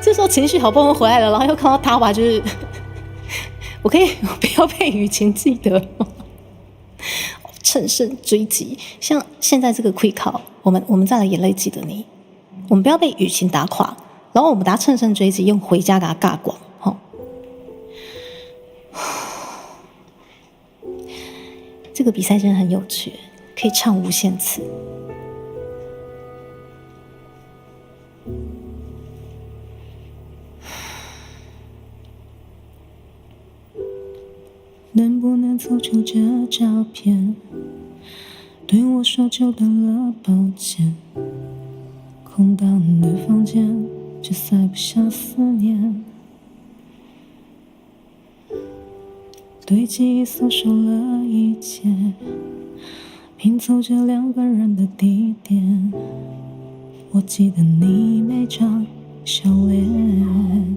这时候情绪好不容易回来了，然后又看到他吧，就是我可以不要被雨晴记得吗？乘胜追击，像现在这个 quick call， 我们再来眼泪记得你，我们不要被雨晴打垮，然后我们打乘胜追击，用回家给他尬广，这个比赛真的很有趣，可以唱无限次。人凑出这照片，对我说久等了，抱歉。空荡的房间，却塞不下思念。对记忆搜索了一切，拼凑着两个人的地点。我记得你每张笑脸，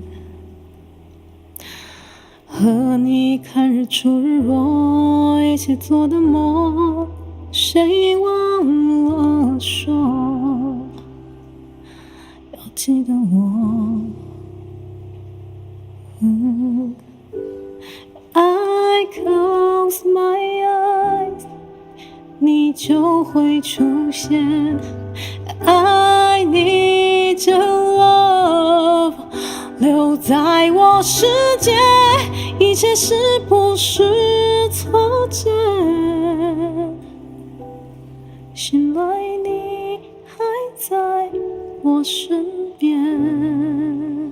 和你看日出日落一起做的梦，谁忘了说要记得我。I close my eyes， 你就会出现。I need your love， 留在我世界，一切是不是错觉？醒来你还在我身边，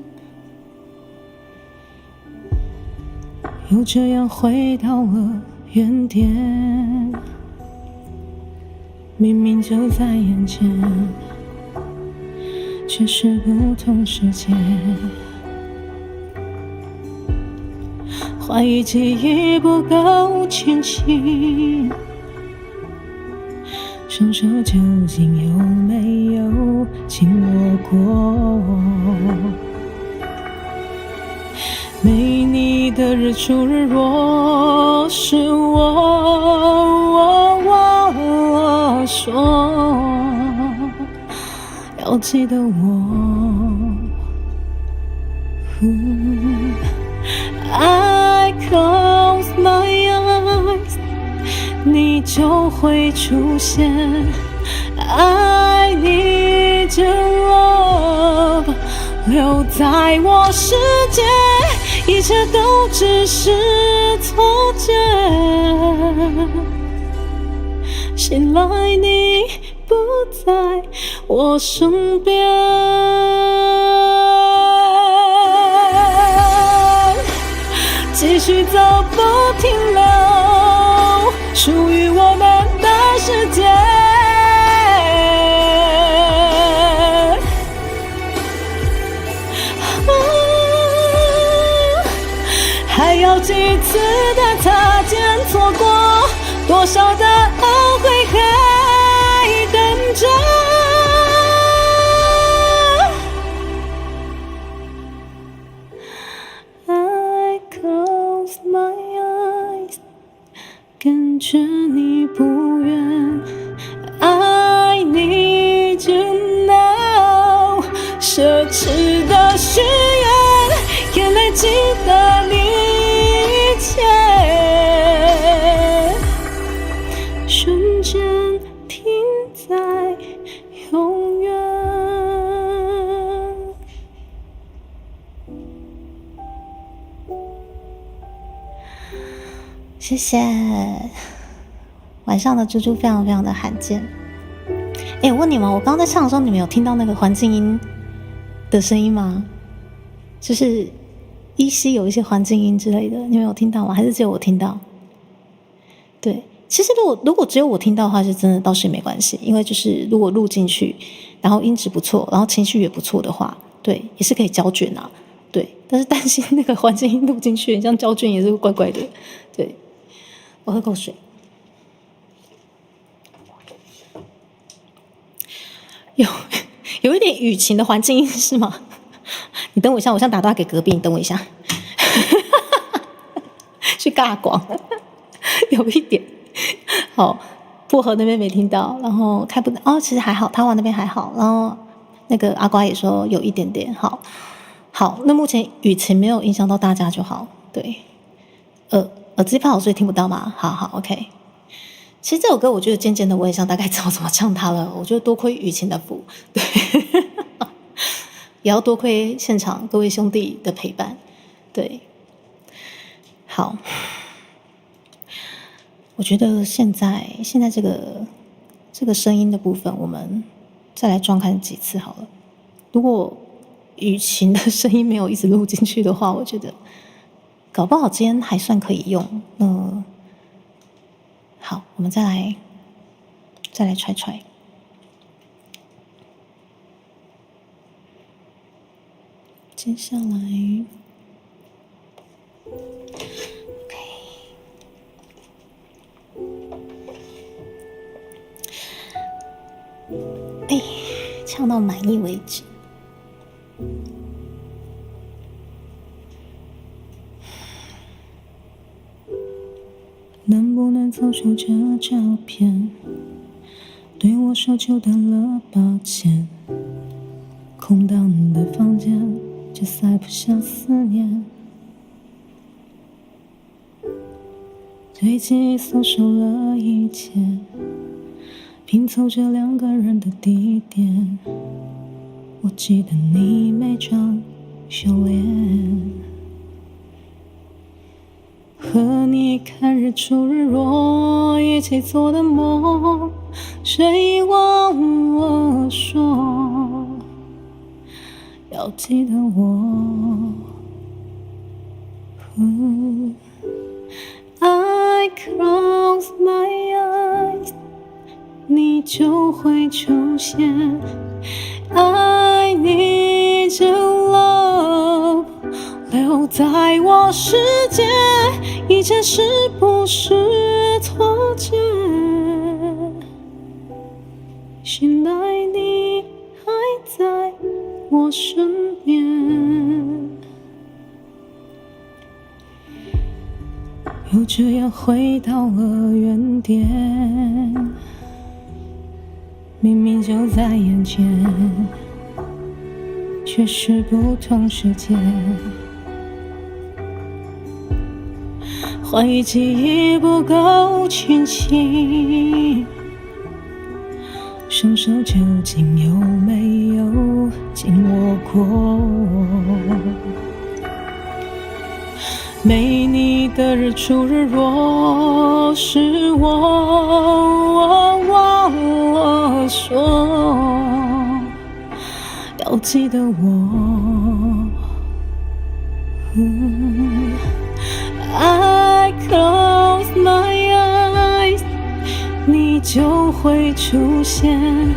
又这样回到了原点，明明就在眼前，却是不同世界。怀疑记忆不够清晰，双手究竟有没有紧握过？没你的日出日落，是我忘了说，要记得我。I close my eyes， 你就会出现。I need your love， 留在我世界，一切都只是错觉。醒来你不在我身边，继续走不停留，属于我们的世界。还要几次的擦肩错过，多少的懊悔还等着。I close my eyes， 感觉你不远。I need you now， 奢侈的许愿，眼泪记得你一切，瞬间停在永远。谢谢。晚上的猪猪非常非常的罕见。我问你们，我刚刚在唱的时候，你们有听到那个环境音的声音吗？就是依稀有一些环境音之类的，你们有听到吗？还是只有我听到？对，其实如果只有我听到的话，就真的倒是没关系，因为就是如果录进去，然后音质不错，然后情绪也不错的话，对，也是可以胶卷啊。对，但是担心那个环境音录进去，像胶卷也是怪怪的。对，我喝口水。有一点雨情的环境音是吗？你等我一下，我想打电话给隔壁，你等我一下。去尬广，有一点。好，薄荷那边没听到，然后开不哦，其实还好，台湾那边还好，然后那个阿瓜也说有一点点。好，那目前雨情没有影响到大家就好。对，耳机不好，所以听不到吗？好 ，OK。其实这首歌我觉得渐渐的我也想大概知道怎么唱它了，我觉得多亏雨晴的福，对，也要多亏现场各位兄弟的陪伴，对，好，我觉得现在这个声音的部分，我们再来装看几次好了。如果雨晴的声音没有一直录进去的话，我觉得搞不好今天还算可以用，好，我们再来揣揣。接下来 ，OK， 哎，唱到满意为止。能不能走出这照片？对我说久等了，抱歉。空荡的房间，却塞不下思念。对记忆搜索了一切，拼凑着两个人的地点。我记得你每张笑脸。和你看日出日落，一起做的梦，谁忘了说要记得我。I close my eyes， 你就会出现。I need your love， 留在我世界，一切是不是错觉？醒来你还在我身边，又这样回到了原点，明明就在眼前，却是不同世界。怀疑记忆不够清晰，双手究竟有没有紧握过？没你的日出日落，是我忘了说要记得我。I close my eyes， 你就会出现。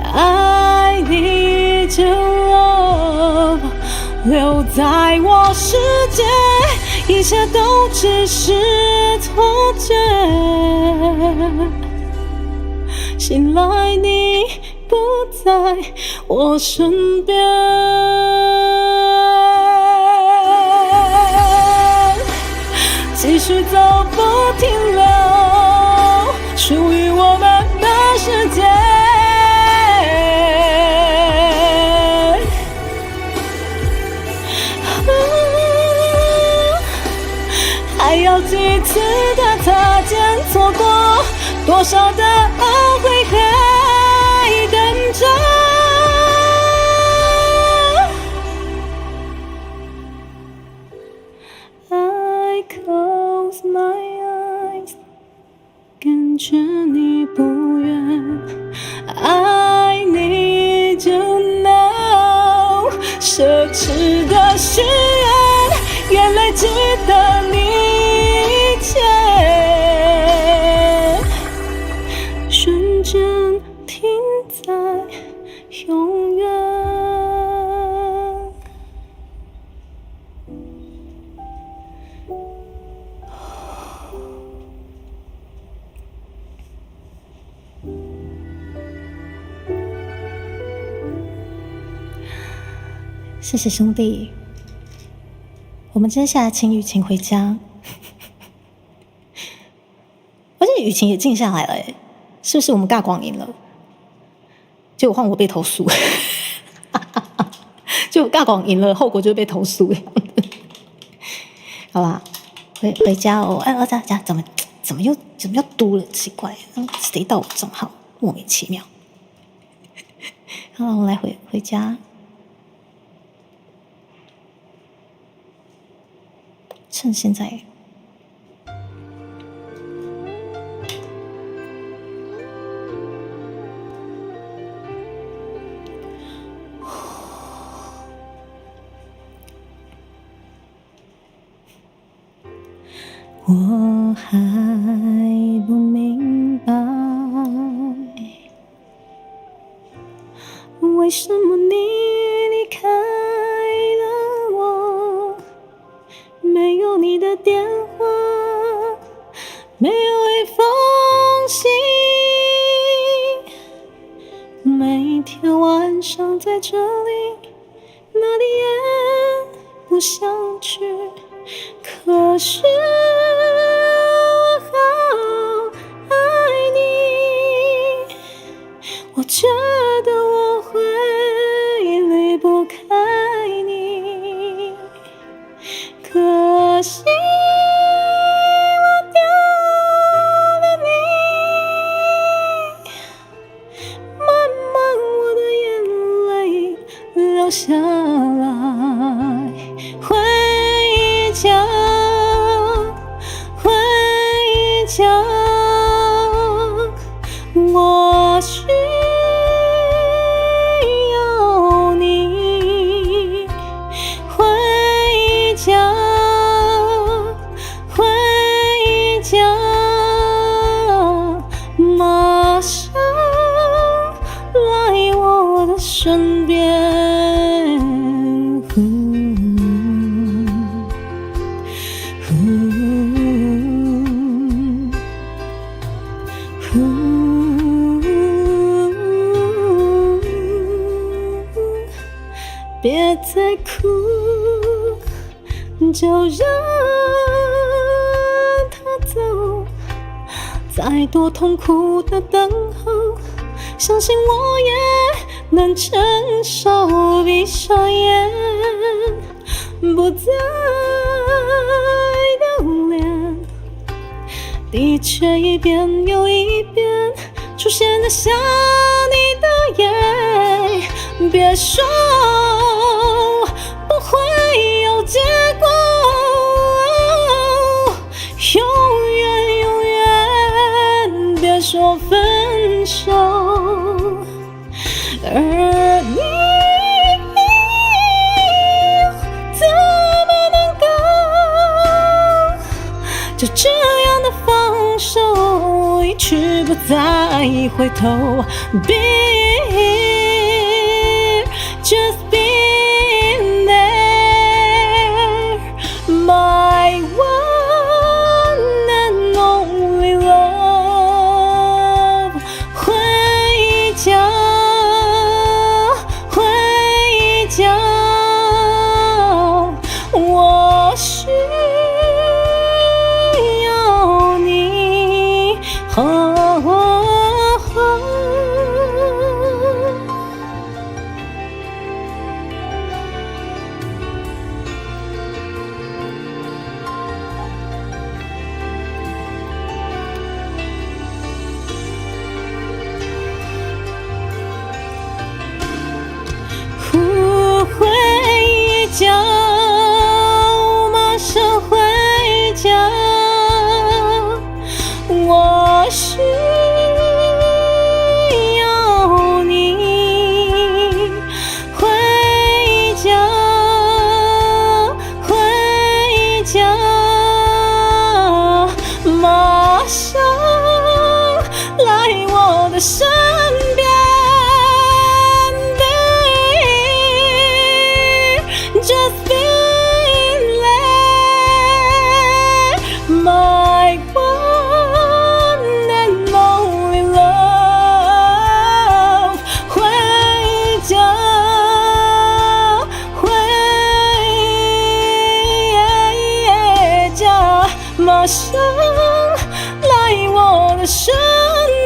I need your love， 留在我世界，一切都只是错觉。醒来你不在我身边，继续走不停留，属于我们的世界。还要几次的擦肩错过，多少的懊悔还等着。I close my eyes， 跟着你不远。I need you now， 奢侈的许愿，眼泪记得你一切，瞬间停在永远。谢谢兄弟，我们接下来请雨晴回家。而且雨晴也静下来了，哎，是不是我们尬广赢了？结果换我被投诉，就尬广赢了，后果就是被投诉。好吧，回家哦。哎，家怎么又嘟了？奇怪，谁到我账号？莫名其妙。好，我们来回家。趁现在，我还不明白，为什么你离开了我，没有你的电话，没有一封信，每天晚上在这里，哪里也不想去，可是我好爱你，我觉得我会离不开你，可惜我丢了你，慢慢我的眼泪流下来，回家，回家，我需要你，回家，回家，马上来我的身边。别再哭，就让它走。再多痛苦的等候，相信我也能承受。闭上眼，不再留恋，的确一遍又一遍出现在想你的夜。别说不会有结果，永远永远别说分手，而你怎么能够就这样的放手，一去不再回头。Just being there, my one and only love. 回家，回家，我需要你。回家，马上回家，我需要你。回家，回家，马上来我的身边。Just being there, my one and only love. 回家，回家，马上来我的身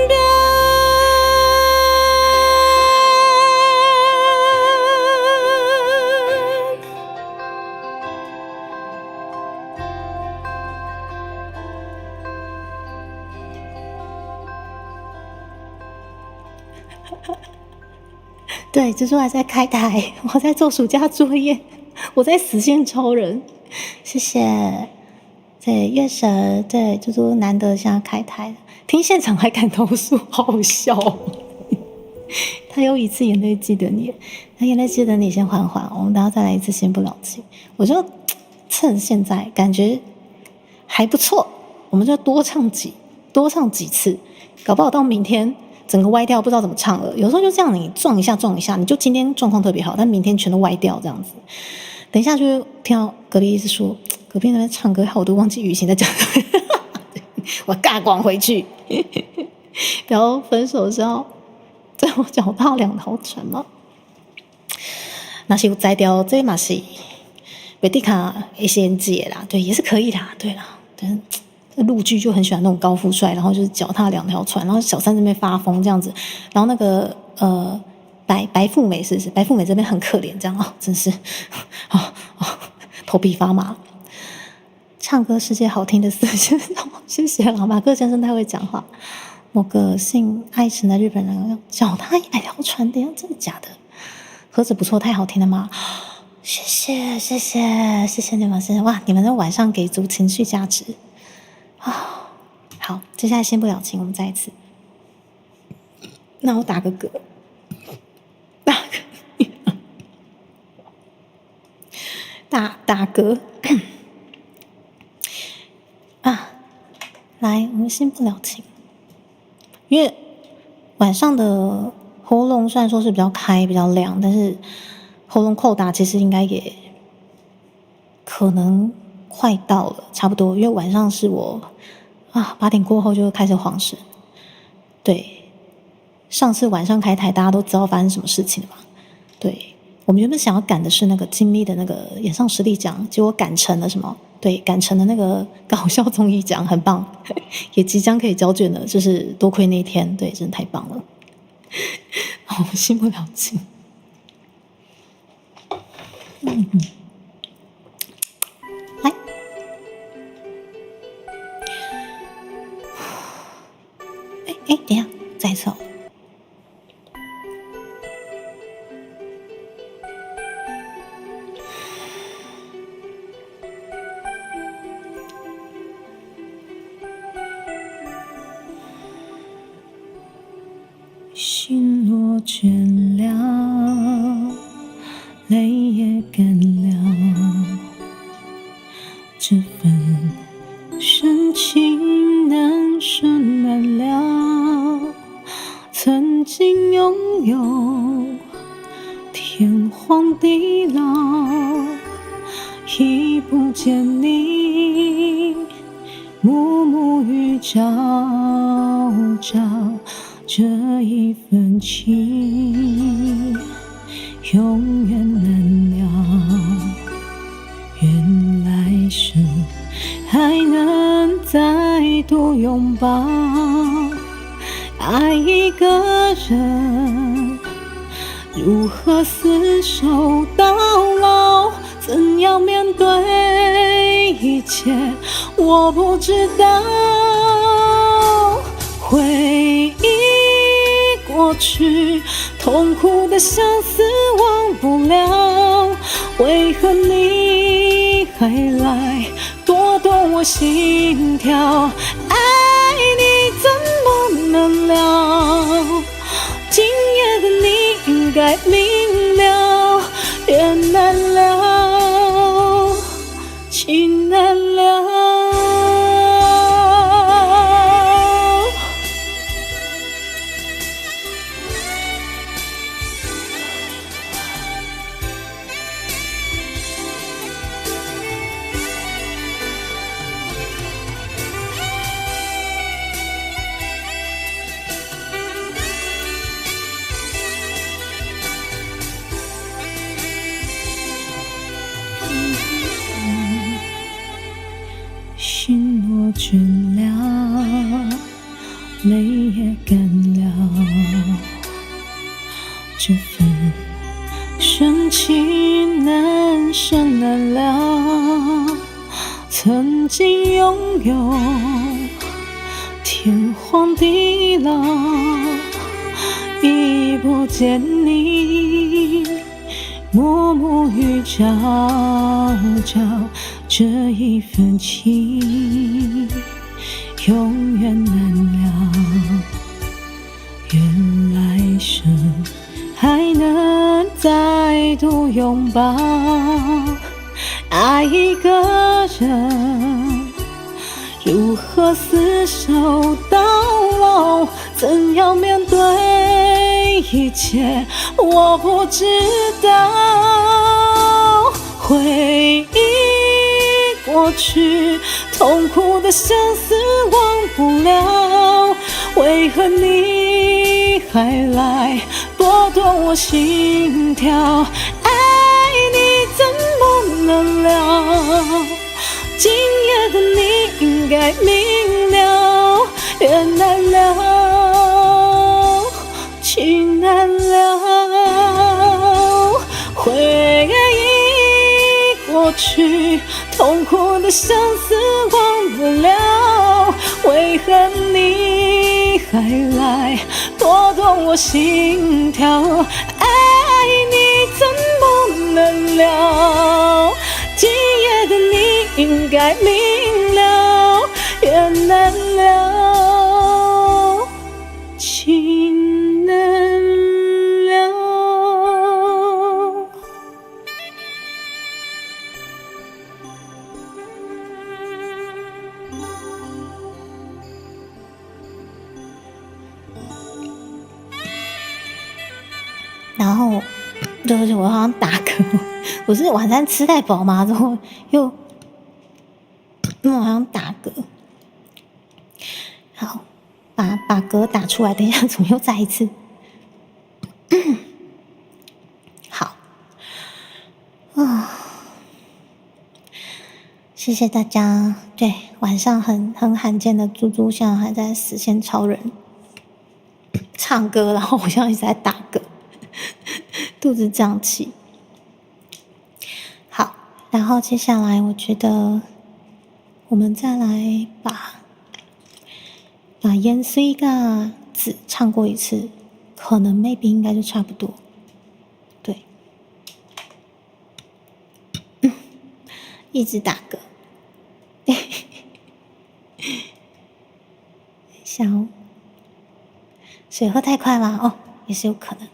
边。对，蜘蛛还在开台，我在做暑假作业，我在死线超人，谢谢。对，月神，对，蜘蛛难得现在开台了，听现场还敢投诉，好好笑哦。他有一次眼泪记得你，那眼泪记得你先缓缓，我们等下再来一次先不了情。我就趁现在感觉还不错，我们就多唱几次，搞不好到明天整个歪掉，不知道怎么唱了。有时候就这样，你撞一下，你就今天状况特别好，但明天全都歪掉这样子。等一下就会听到隔壁一直说，隔壁那边唱歌，害我都忘记雨欣在讲。我尬光回去。然后分手是要在我脚踏两条船吗？那是有摘掉，这嘛是维蒂卡一些姐啦，对，也是可以啦，对啦，对。陆剧就很喜欢那种高富帅，然后就是脚踏两条船，然后小三这边发疯这样子，然后那个白富美是不是？白富美这边很可怜，这样哦，真是头皮发麻。唱歌世界好听的4先生，谢谢了，马克先生太会讲话。某个姓爱神的日本人脚踏100条船的，真的假的？盒子不错，太好听了吗？谢谢你们，哇，你们在晚上给足情绪价值。好，接下来先不了情，我们再一次。那我打个嗝，打嗝啊！来，我们先不了情，因为晚上的喉咙虽然说是比较开、比较亮，但是喉咙扣打其实应该也可能快到了，差不多，因为晚上是我8点过后就开始晃神。对，上次晚上开台，大家都知道发生什么事情了嘛？对，我们原本想要赶的是那个金密的那个演唱实力奖，结果赶成了什么？对，赶成了那个搞笑综艺奖，很棒，也即将可以交卷了，就是多亏那天，对，真的太棒了。我心不了情。来，等一下，再一次哦。心若倦了，泪也干了，这份深情难舍难了。曾经拥有天荒地老，已不见你暮暮与朝朝。这一份情永远难了，愿来生还能再度拥抱。爱一个人，如何厮守到老？怎样面对一切？我不知道。回忆过去，痛苦的相思忘不了，为何你还来夺动我心跳？爱你怎么能了？今夜的你应该明了，人难了，情难了。心若倦了，泪也干了，这份深情难舍难了。曾经拥有天荒地老，已不见你暮暮与朝朝。这一份情永远难了，愿来生还能再度拥抱。爱一个人，如何厮守到老？怎样面对一切？我不知道。回忆过去，痛苦的相思忘不了。为何你还来剥夺我心跳？爱你怎么能了？今夜的你应该明了，缘难了，情难了。回忆过去，痛苦的相思忘不了。为何你还来剥夺我心跳？爱你怎么能了？今夜的你应该明了，缘难了，情难了。然后，对不起，我好像打嗝，我是晚餐吃太饱嘛，之后又，我好像打嗝。好，把嗝打出来，等一下怎么又再一次？好，谢谢大家。对，晚上很罕见的猪猪现在还在死线超人唱歌，然后我现在一直在打嗝。肚子胀气。好，然后接下来我觉得我们再来把烟水个字唱过一次，可能 maybe 应该就差不多。对，一直打嗝。想水喝太快吗？哦，也是有可能。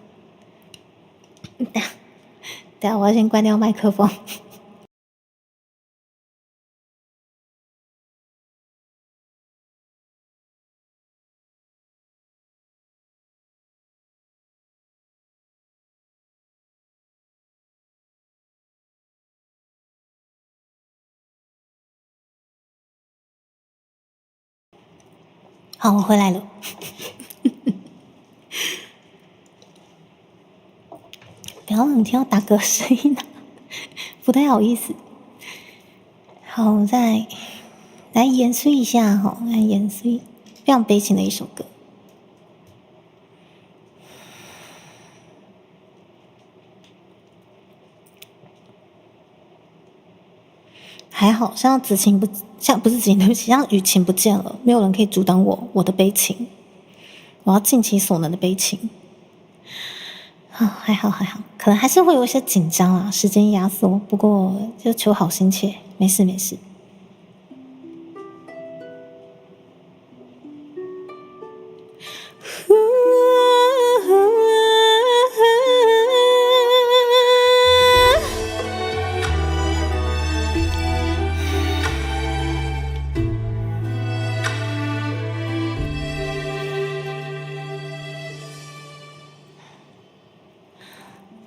等下，我要先关掉麦克风。好，我回来了。不要让你听到打嗝声音啊，不太好意思。好，我再来延续一下哈，来延续非常悲情的一首歌。还好，像子晴不像不是子晴，对不起，像雨晴不见了，没有人可以阻挡我的悲情，我要尽其所能的悲情。还好，可能还是会有一些紧张啊，时间压缩，不过就求好心切，没事。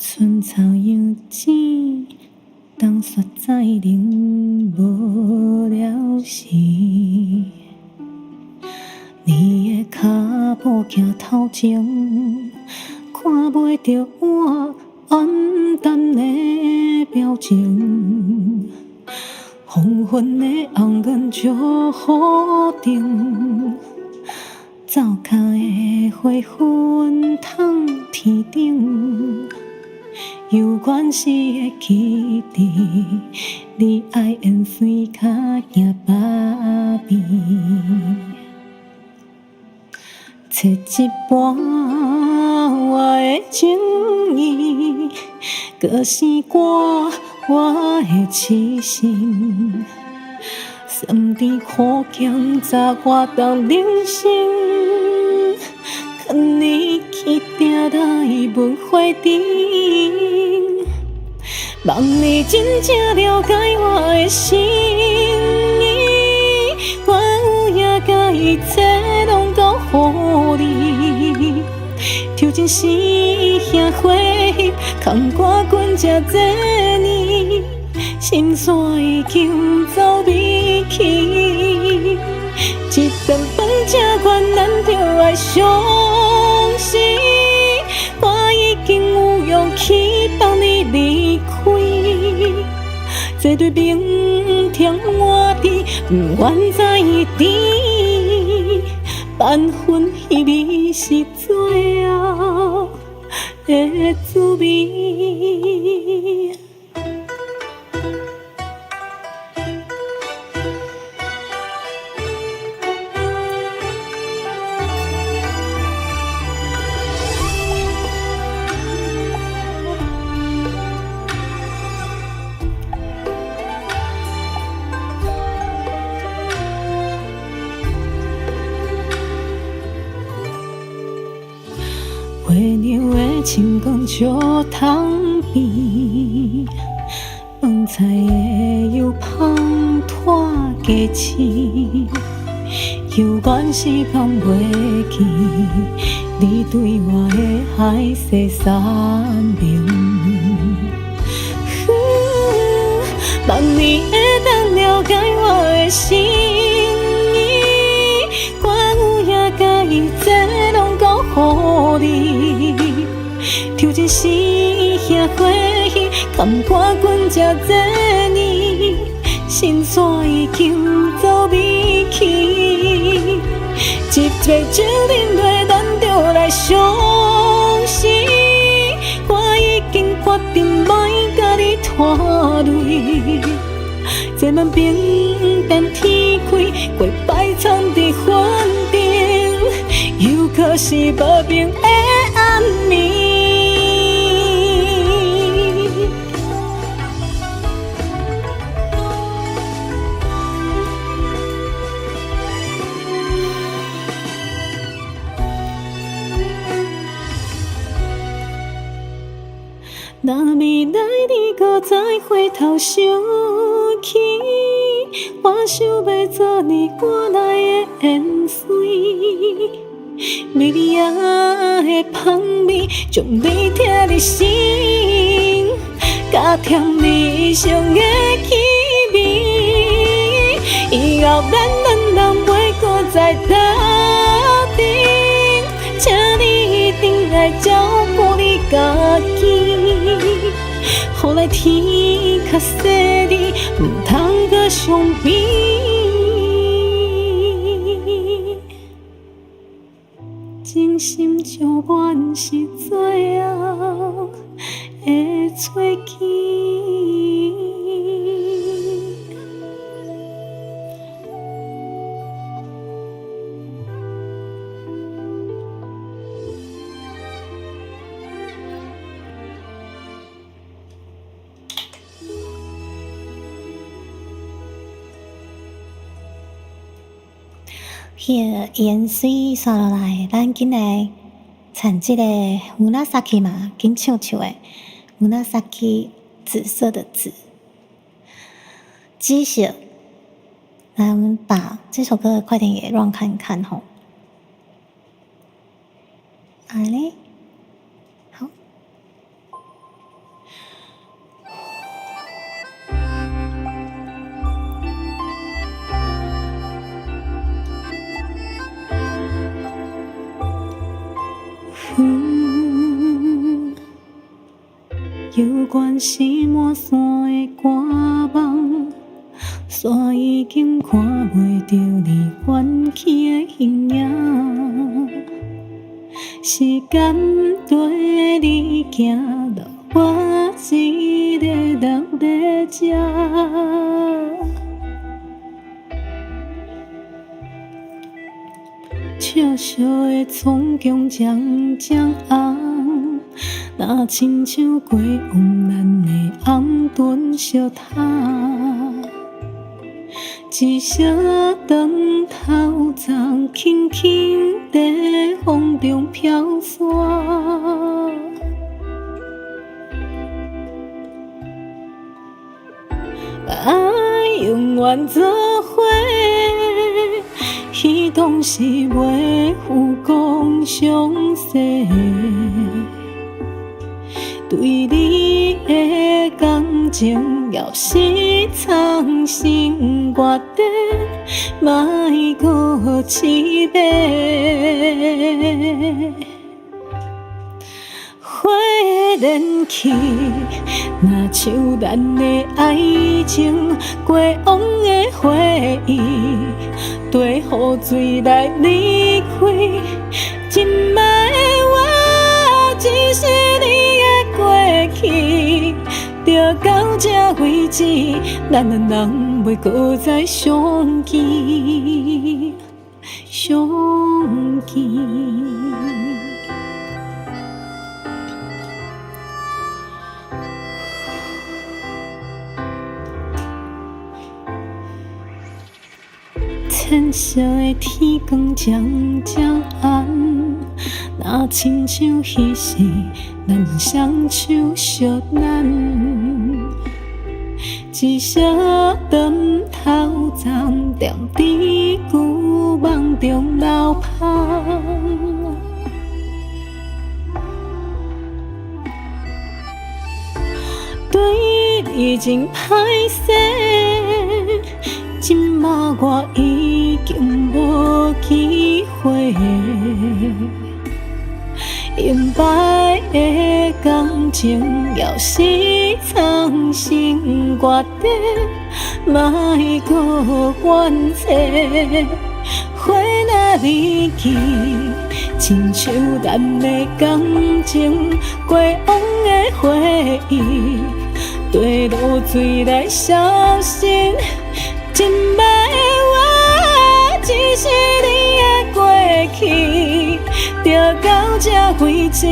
春草犹剪，冬雪再冷无了时。你的脚步行头前，看袂着我黯淡的表情。黄昏的红颜照雨灯，灶脚的花粉烫天顶。有关系的记忆，你爱烟水脚行北边，切一半我的情意，搁生挂我的痴心，酸甜苦咸早我当人生。牵你去定来文花店，望你真正了解我的心意。一切拢交予你。抽前时兄伙翕，空歌滚才这年，心线已经走未去。一顿饭吃完，咱就爱相识。我已经有勇气放你离开。这对明天我的不愿再甜，半分稀微是最后的滋味。月娘的青光石窗边，饭菜的油香拖家饲，犹原是放袂记你对我的海誓山盟。望你会当了解我的心意，我有影甲伊这拢交予你。抽前时兄伙翕，甘歌滚才这年，心线已经走未去。一杯酒饮落，咱就来相识。我已经决定袂甲你拖累，这晚平淡天开，过摆藏伫云顶，又可是无眠的暗暝。若未来你搁再回头想起，我想要做你赶来的缘水，蜜仔的香味，将你听入心，加添你上的气味。以后咱人袂搁再斗阵，请你一定要照顾你家己。予来天较细腻，唔通搁伤悲。真心就愿是最后的找见。迄个盐水刷落来，咱紧来产这个乌拉萨奇嘛，紧唱唱诶。乌拉萨奇，紫色的紫，鸡血。来，我们把这首歌快点也让看看吼。好嘞，好。犹原是满山的寒梦，山已经看袂着你远去的形影。时间跟你行路，我一个人在这。笑笑的苍穹渐渐红，若亲像过往咱的红灯小塔，一色灯头丛轻轻在风中飘散。爱永远做伙。彼当时袂负讲详细，对你的感情要是藏心决定，莫搁试买。花莲去，若像咱的爱情，过往的回忆，对雨水来离开。今摆的我，只是你的过去，着到这为止，咱两人袂搁再相见，相见。浅色的天光渐渐暗，若亲像彼时咱双手相揽，一小段头暂踮伫旧梦中流芳。对你真歹势，今仔我已经无机会，永摆的感情要是藏心决定，莫搁怨切。花若离去，亲像咱的感情，过往的回忆，对露水来消失。今摆的我，只是你的过去，着到这为止，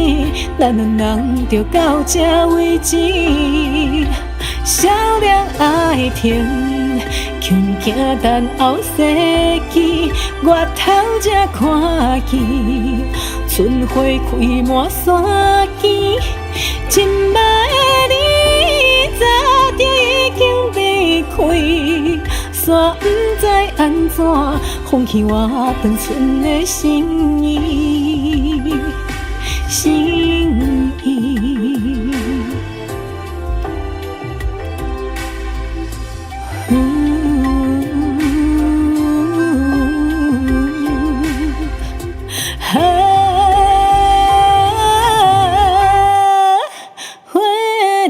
咱两人着到这为止。少年爱情，穷行等候世纪，月头才看见，春花开满山间。今摆的你，早就已经离开。煞不知安怎放弃我长存的心意，心意。花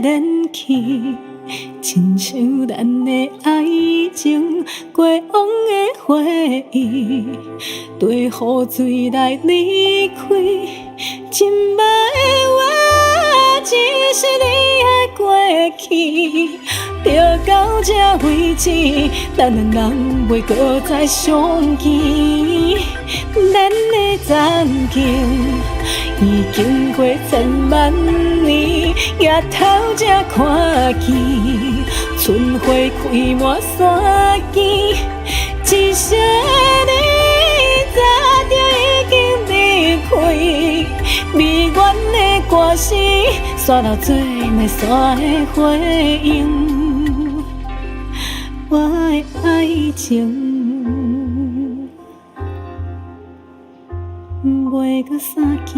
莲去。亲像咱的爱情，过往的回忆，对雨水来离开。今摆的我，只是你的过去，着到这为止，咱两人袂搁再相见。咱的zan情已经过千万年，夜头才看见，春花开满山间。一生的你，早就已经离开，未完的歌词，刷到最袂散的回应。我的爱情。袂搁相见。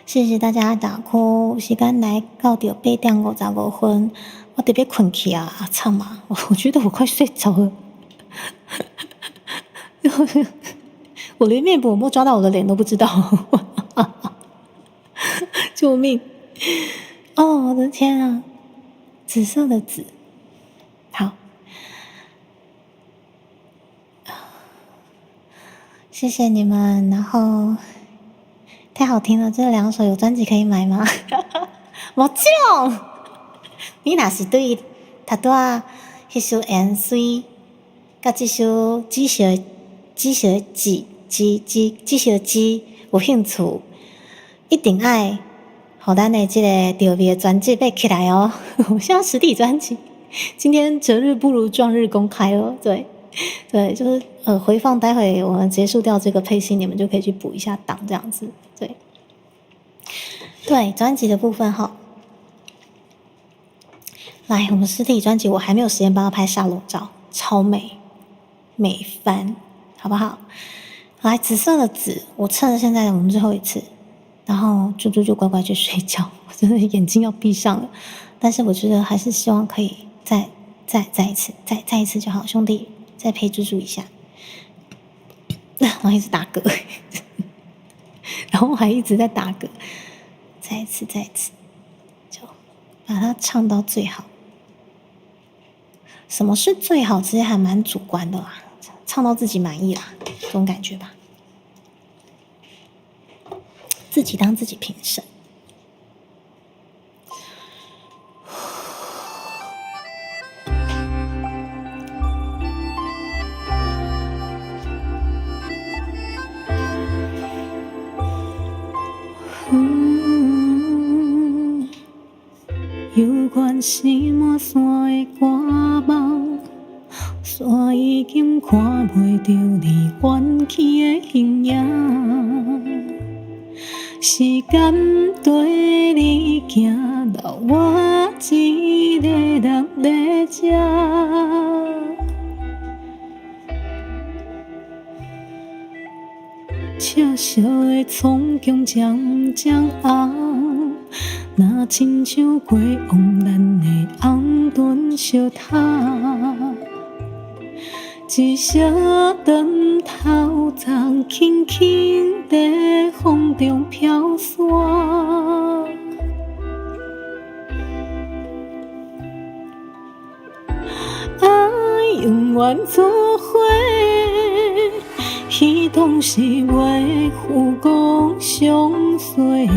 谢谢大家打 call， 时间来到着8点55分，我特别困去啊，惨啊！我觉得我快睡着了。我连面部有没有抓到我的脸都不知道，救命！哦，我的天啊，紫色的紫，好，谢谢你们，然后太好听了，这2首有专辑可以买吗？冇种，你若是对他拄啊迄首《盐水》甲这首《只小鸡》有兴趣，一定爱互咱的这个特别专辑买起来哦！我现在实体专辑，今天择日不如撞日公开哦，对，对，就是回放，待会我们结束掉这个配信，你们就可以去补一下档，这样子。对，对，专辑的部分哈，来，我们实体专辑我还没有时间帮他拍沙龙照，超美，美翻，好不好？来，紫色的紫，我趁着现在我们最后一次，然后猪猪就乖乖去睡觉，我真的眼睛要闭上了，但是我觉得还是希望可以再一次，再一次就好，兄弟，再陪猪猪一下，然后一直打嗝，然后还一直在打嗝，再一次，就把它唱到最好。什么是最好？其实还蛮主观的啦，唱到自己满意啦，这种感觉吧。自己当自己评审。有关是满山的歌梦，山已经看袂着你远去的形影。时间对你行到我一个人在这，赤烧的苍穹渐渐红。若亲像过往咱的红唇烧炭，一小长头鬃轻轻在风中飘散，爱永远做伙，彼当时袂负讲相随。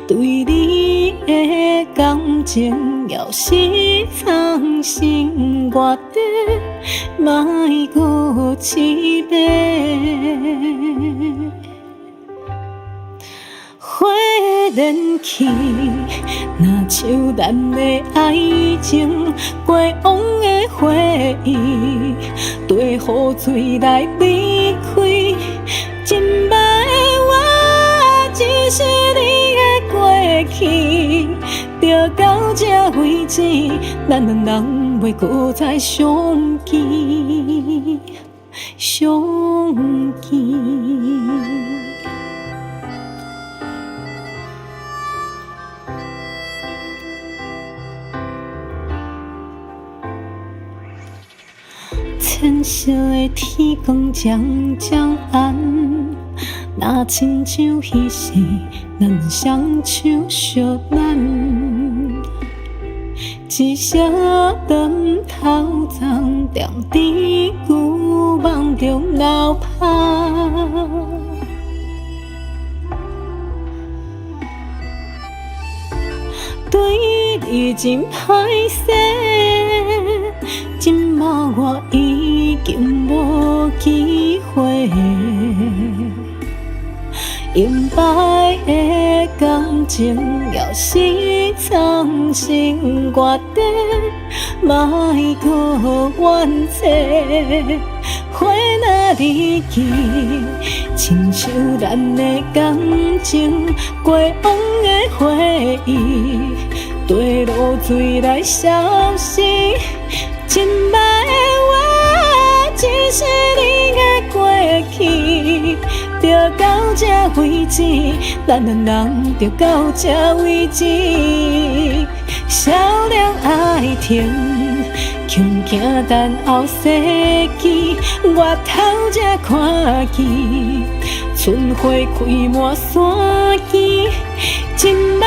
对你的感情，要是藏心我底，莫搁试白。花燃起，若像咱的爱情，过往的回忆，对雨水来离开。真捌的我，只是你的过去，就到这为止，咱两人袂搁再相见，相见。浅色的天光渐渐暗，若亲像彼时咱双手相揽，一小长头鬃踮伫旧梦中流淌。对你真歹势，今嘛我已经无机会，永白的感情要是藏心我底，莫搁怨嗟。花若离去，亲像咱的感情，过往的回忆，对露水来消失。真捌的我，只是你的过去，就到这为止，咱两人就到这为止。少量爱情，恐惊等后世纪，我头才看见，春花开满山间。真捌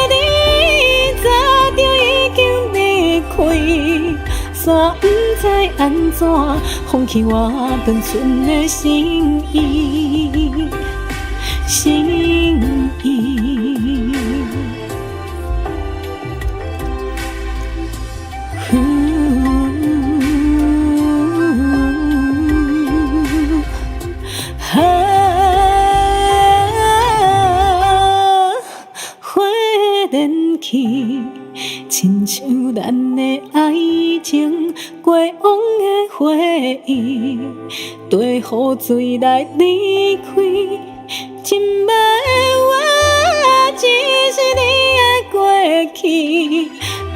的你，早就已经离开。煞不知安怎放弃我单纯的心意，心意。花燃起，亲像咱的爱情，过往的回忆，对雨水来离开。今晡的我，只是你的过去，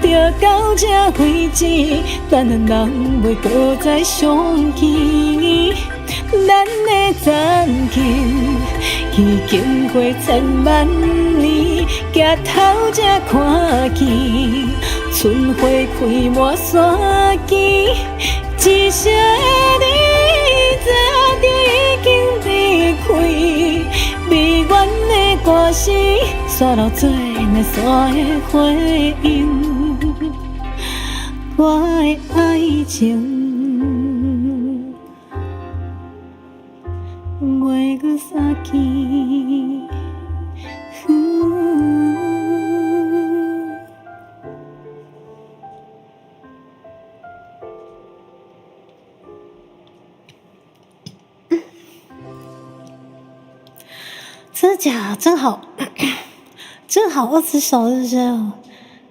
着到这为止，咱人袂搁再相见。咱的暂停，已经过千万年，抬头才看见，春花开满山间，一声的你，早就已经离开。悲怨的歌词，刷到最难刷的回音，我的爱情。月个先真的假？真好，正好20首，是不是？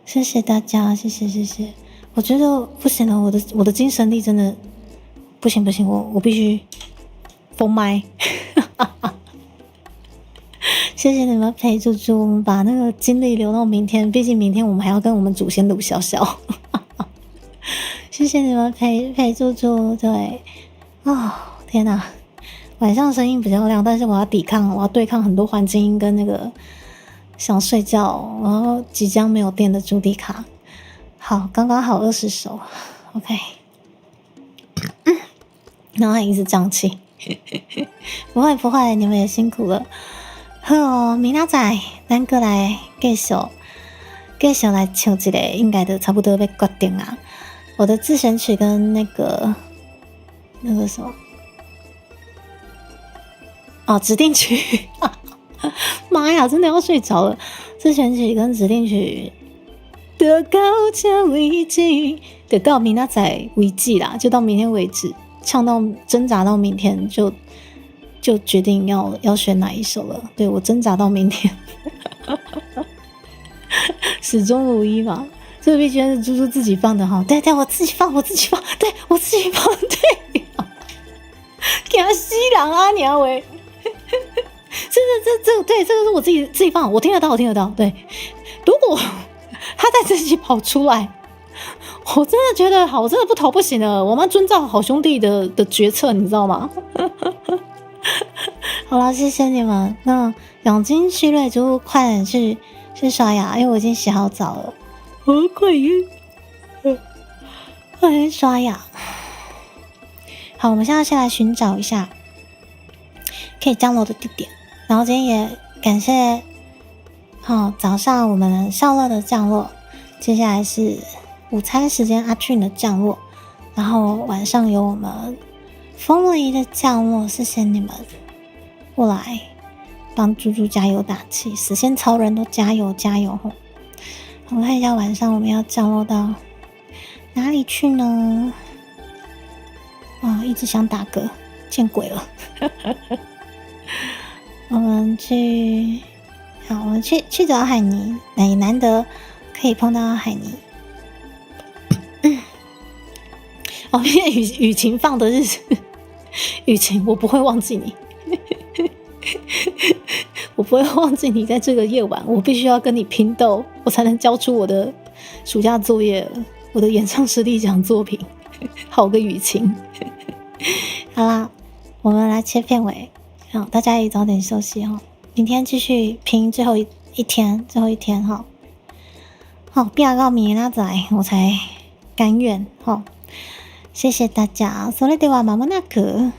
谢谢大家，谢谢。我觉得不行了，我的精神力真的不行，我必须封麦。谢谢你们陪猪猪，我们把那个精力留到明天，毕竟明天我们还要跟我们祖先鲁小小。谢谢你们陪猪猪，对，天哪，晚上声音比较亮，但是我要对抗很多环境音跟那个想睡觉，然后即将没有电的朱迪卡。好，刚刚好20首 ，OK。然后还一直胀气。不会，你们也辛苦了。好，明仔载咱过来继续来唱一个，应该的差不多要决定啊。我的自选曲跟那个什么指定曲，妈呀，真的要睡着了。自选曲跟指定曲得到这为止，得到明仔载为止啦，就到明天为止。唱到挣扎到明天就决定要选哪一首了。对，我挣扎到明天，始终如一嘛。这个 BGM 是猪猪自己放的哈，对，我自己放，对我自己放，对，惊死人啊娘喂！这个是我自己放，我听得到，对。如果他再自己跑出来。我真的觉得我真的不投不行了。我们要遵照好兄弟的决策，你知道吗？好了，谢谢你们。那养精蓄锐就快点去刷牙，因为我已经洗好澡了。快点刷牙。好，我们现在先来寻找一下可以降落的地点。然后今天也感谢早上我们笑乐的降落，接下来是午餐时间阿俊的降落，然后晚上有我们风梨的降落，谢谢你们过来帮猪猪加油打气，死线超人都加油吼！我们看一下晚上我们要降落到哪里去呢？一直想打嗝，见鬼了！我们去找海尼，也难得可以碰到海尼。因为雨晴放的是雨晴，我不会忘记你，我不会忘记你在这个夜晚，我必须要跟你拼斗，我才能交出我的暑假作业，我的演唱实力奖作品。好个雨晴。好啦，我们来切片尾，大家也早点休息哦。明天继续拼最后一天哈。拼到明仔载我才甘愿哈。谢谢大家。それでは間もなく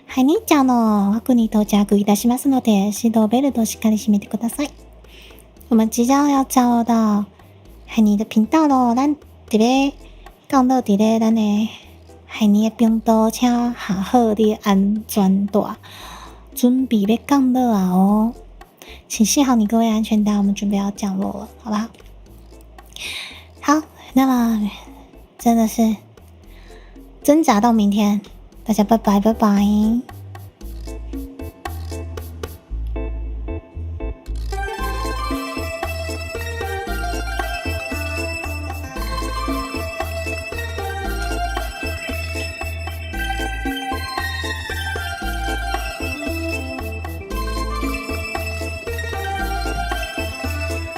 ハニーちゃんの枠に到着いたしますので、指導ベルトしっかり閉めてください。我们即将要降落到海尼的频道咯，咱伫咧降落伫咧咱的海尼的频道，请下好你的安全带，准备要降落啊哦，请系好你各位安全带，我们准备要降落了，好不好？好，那么真的是挣扎到明天，大家拜拜。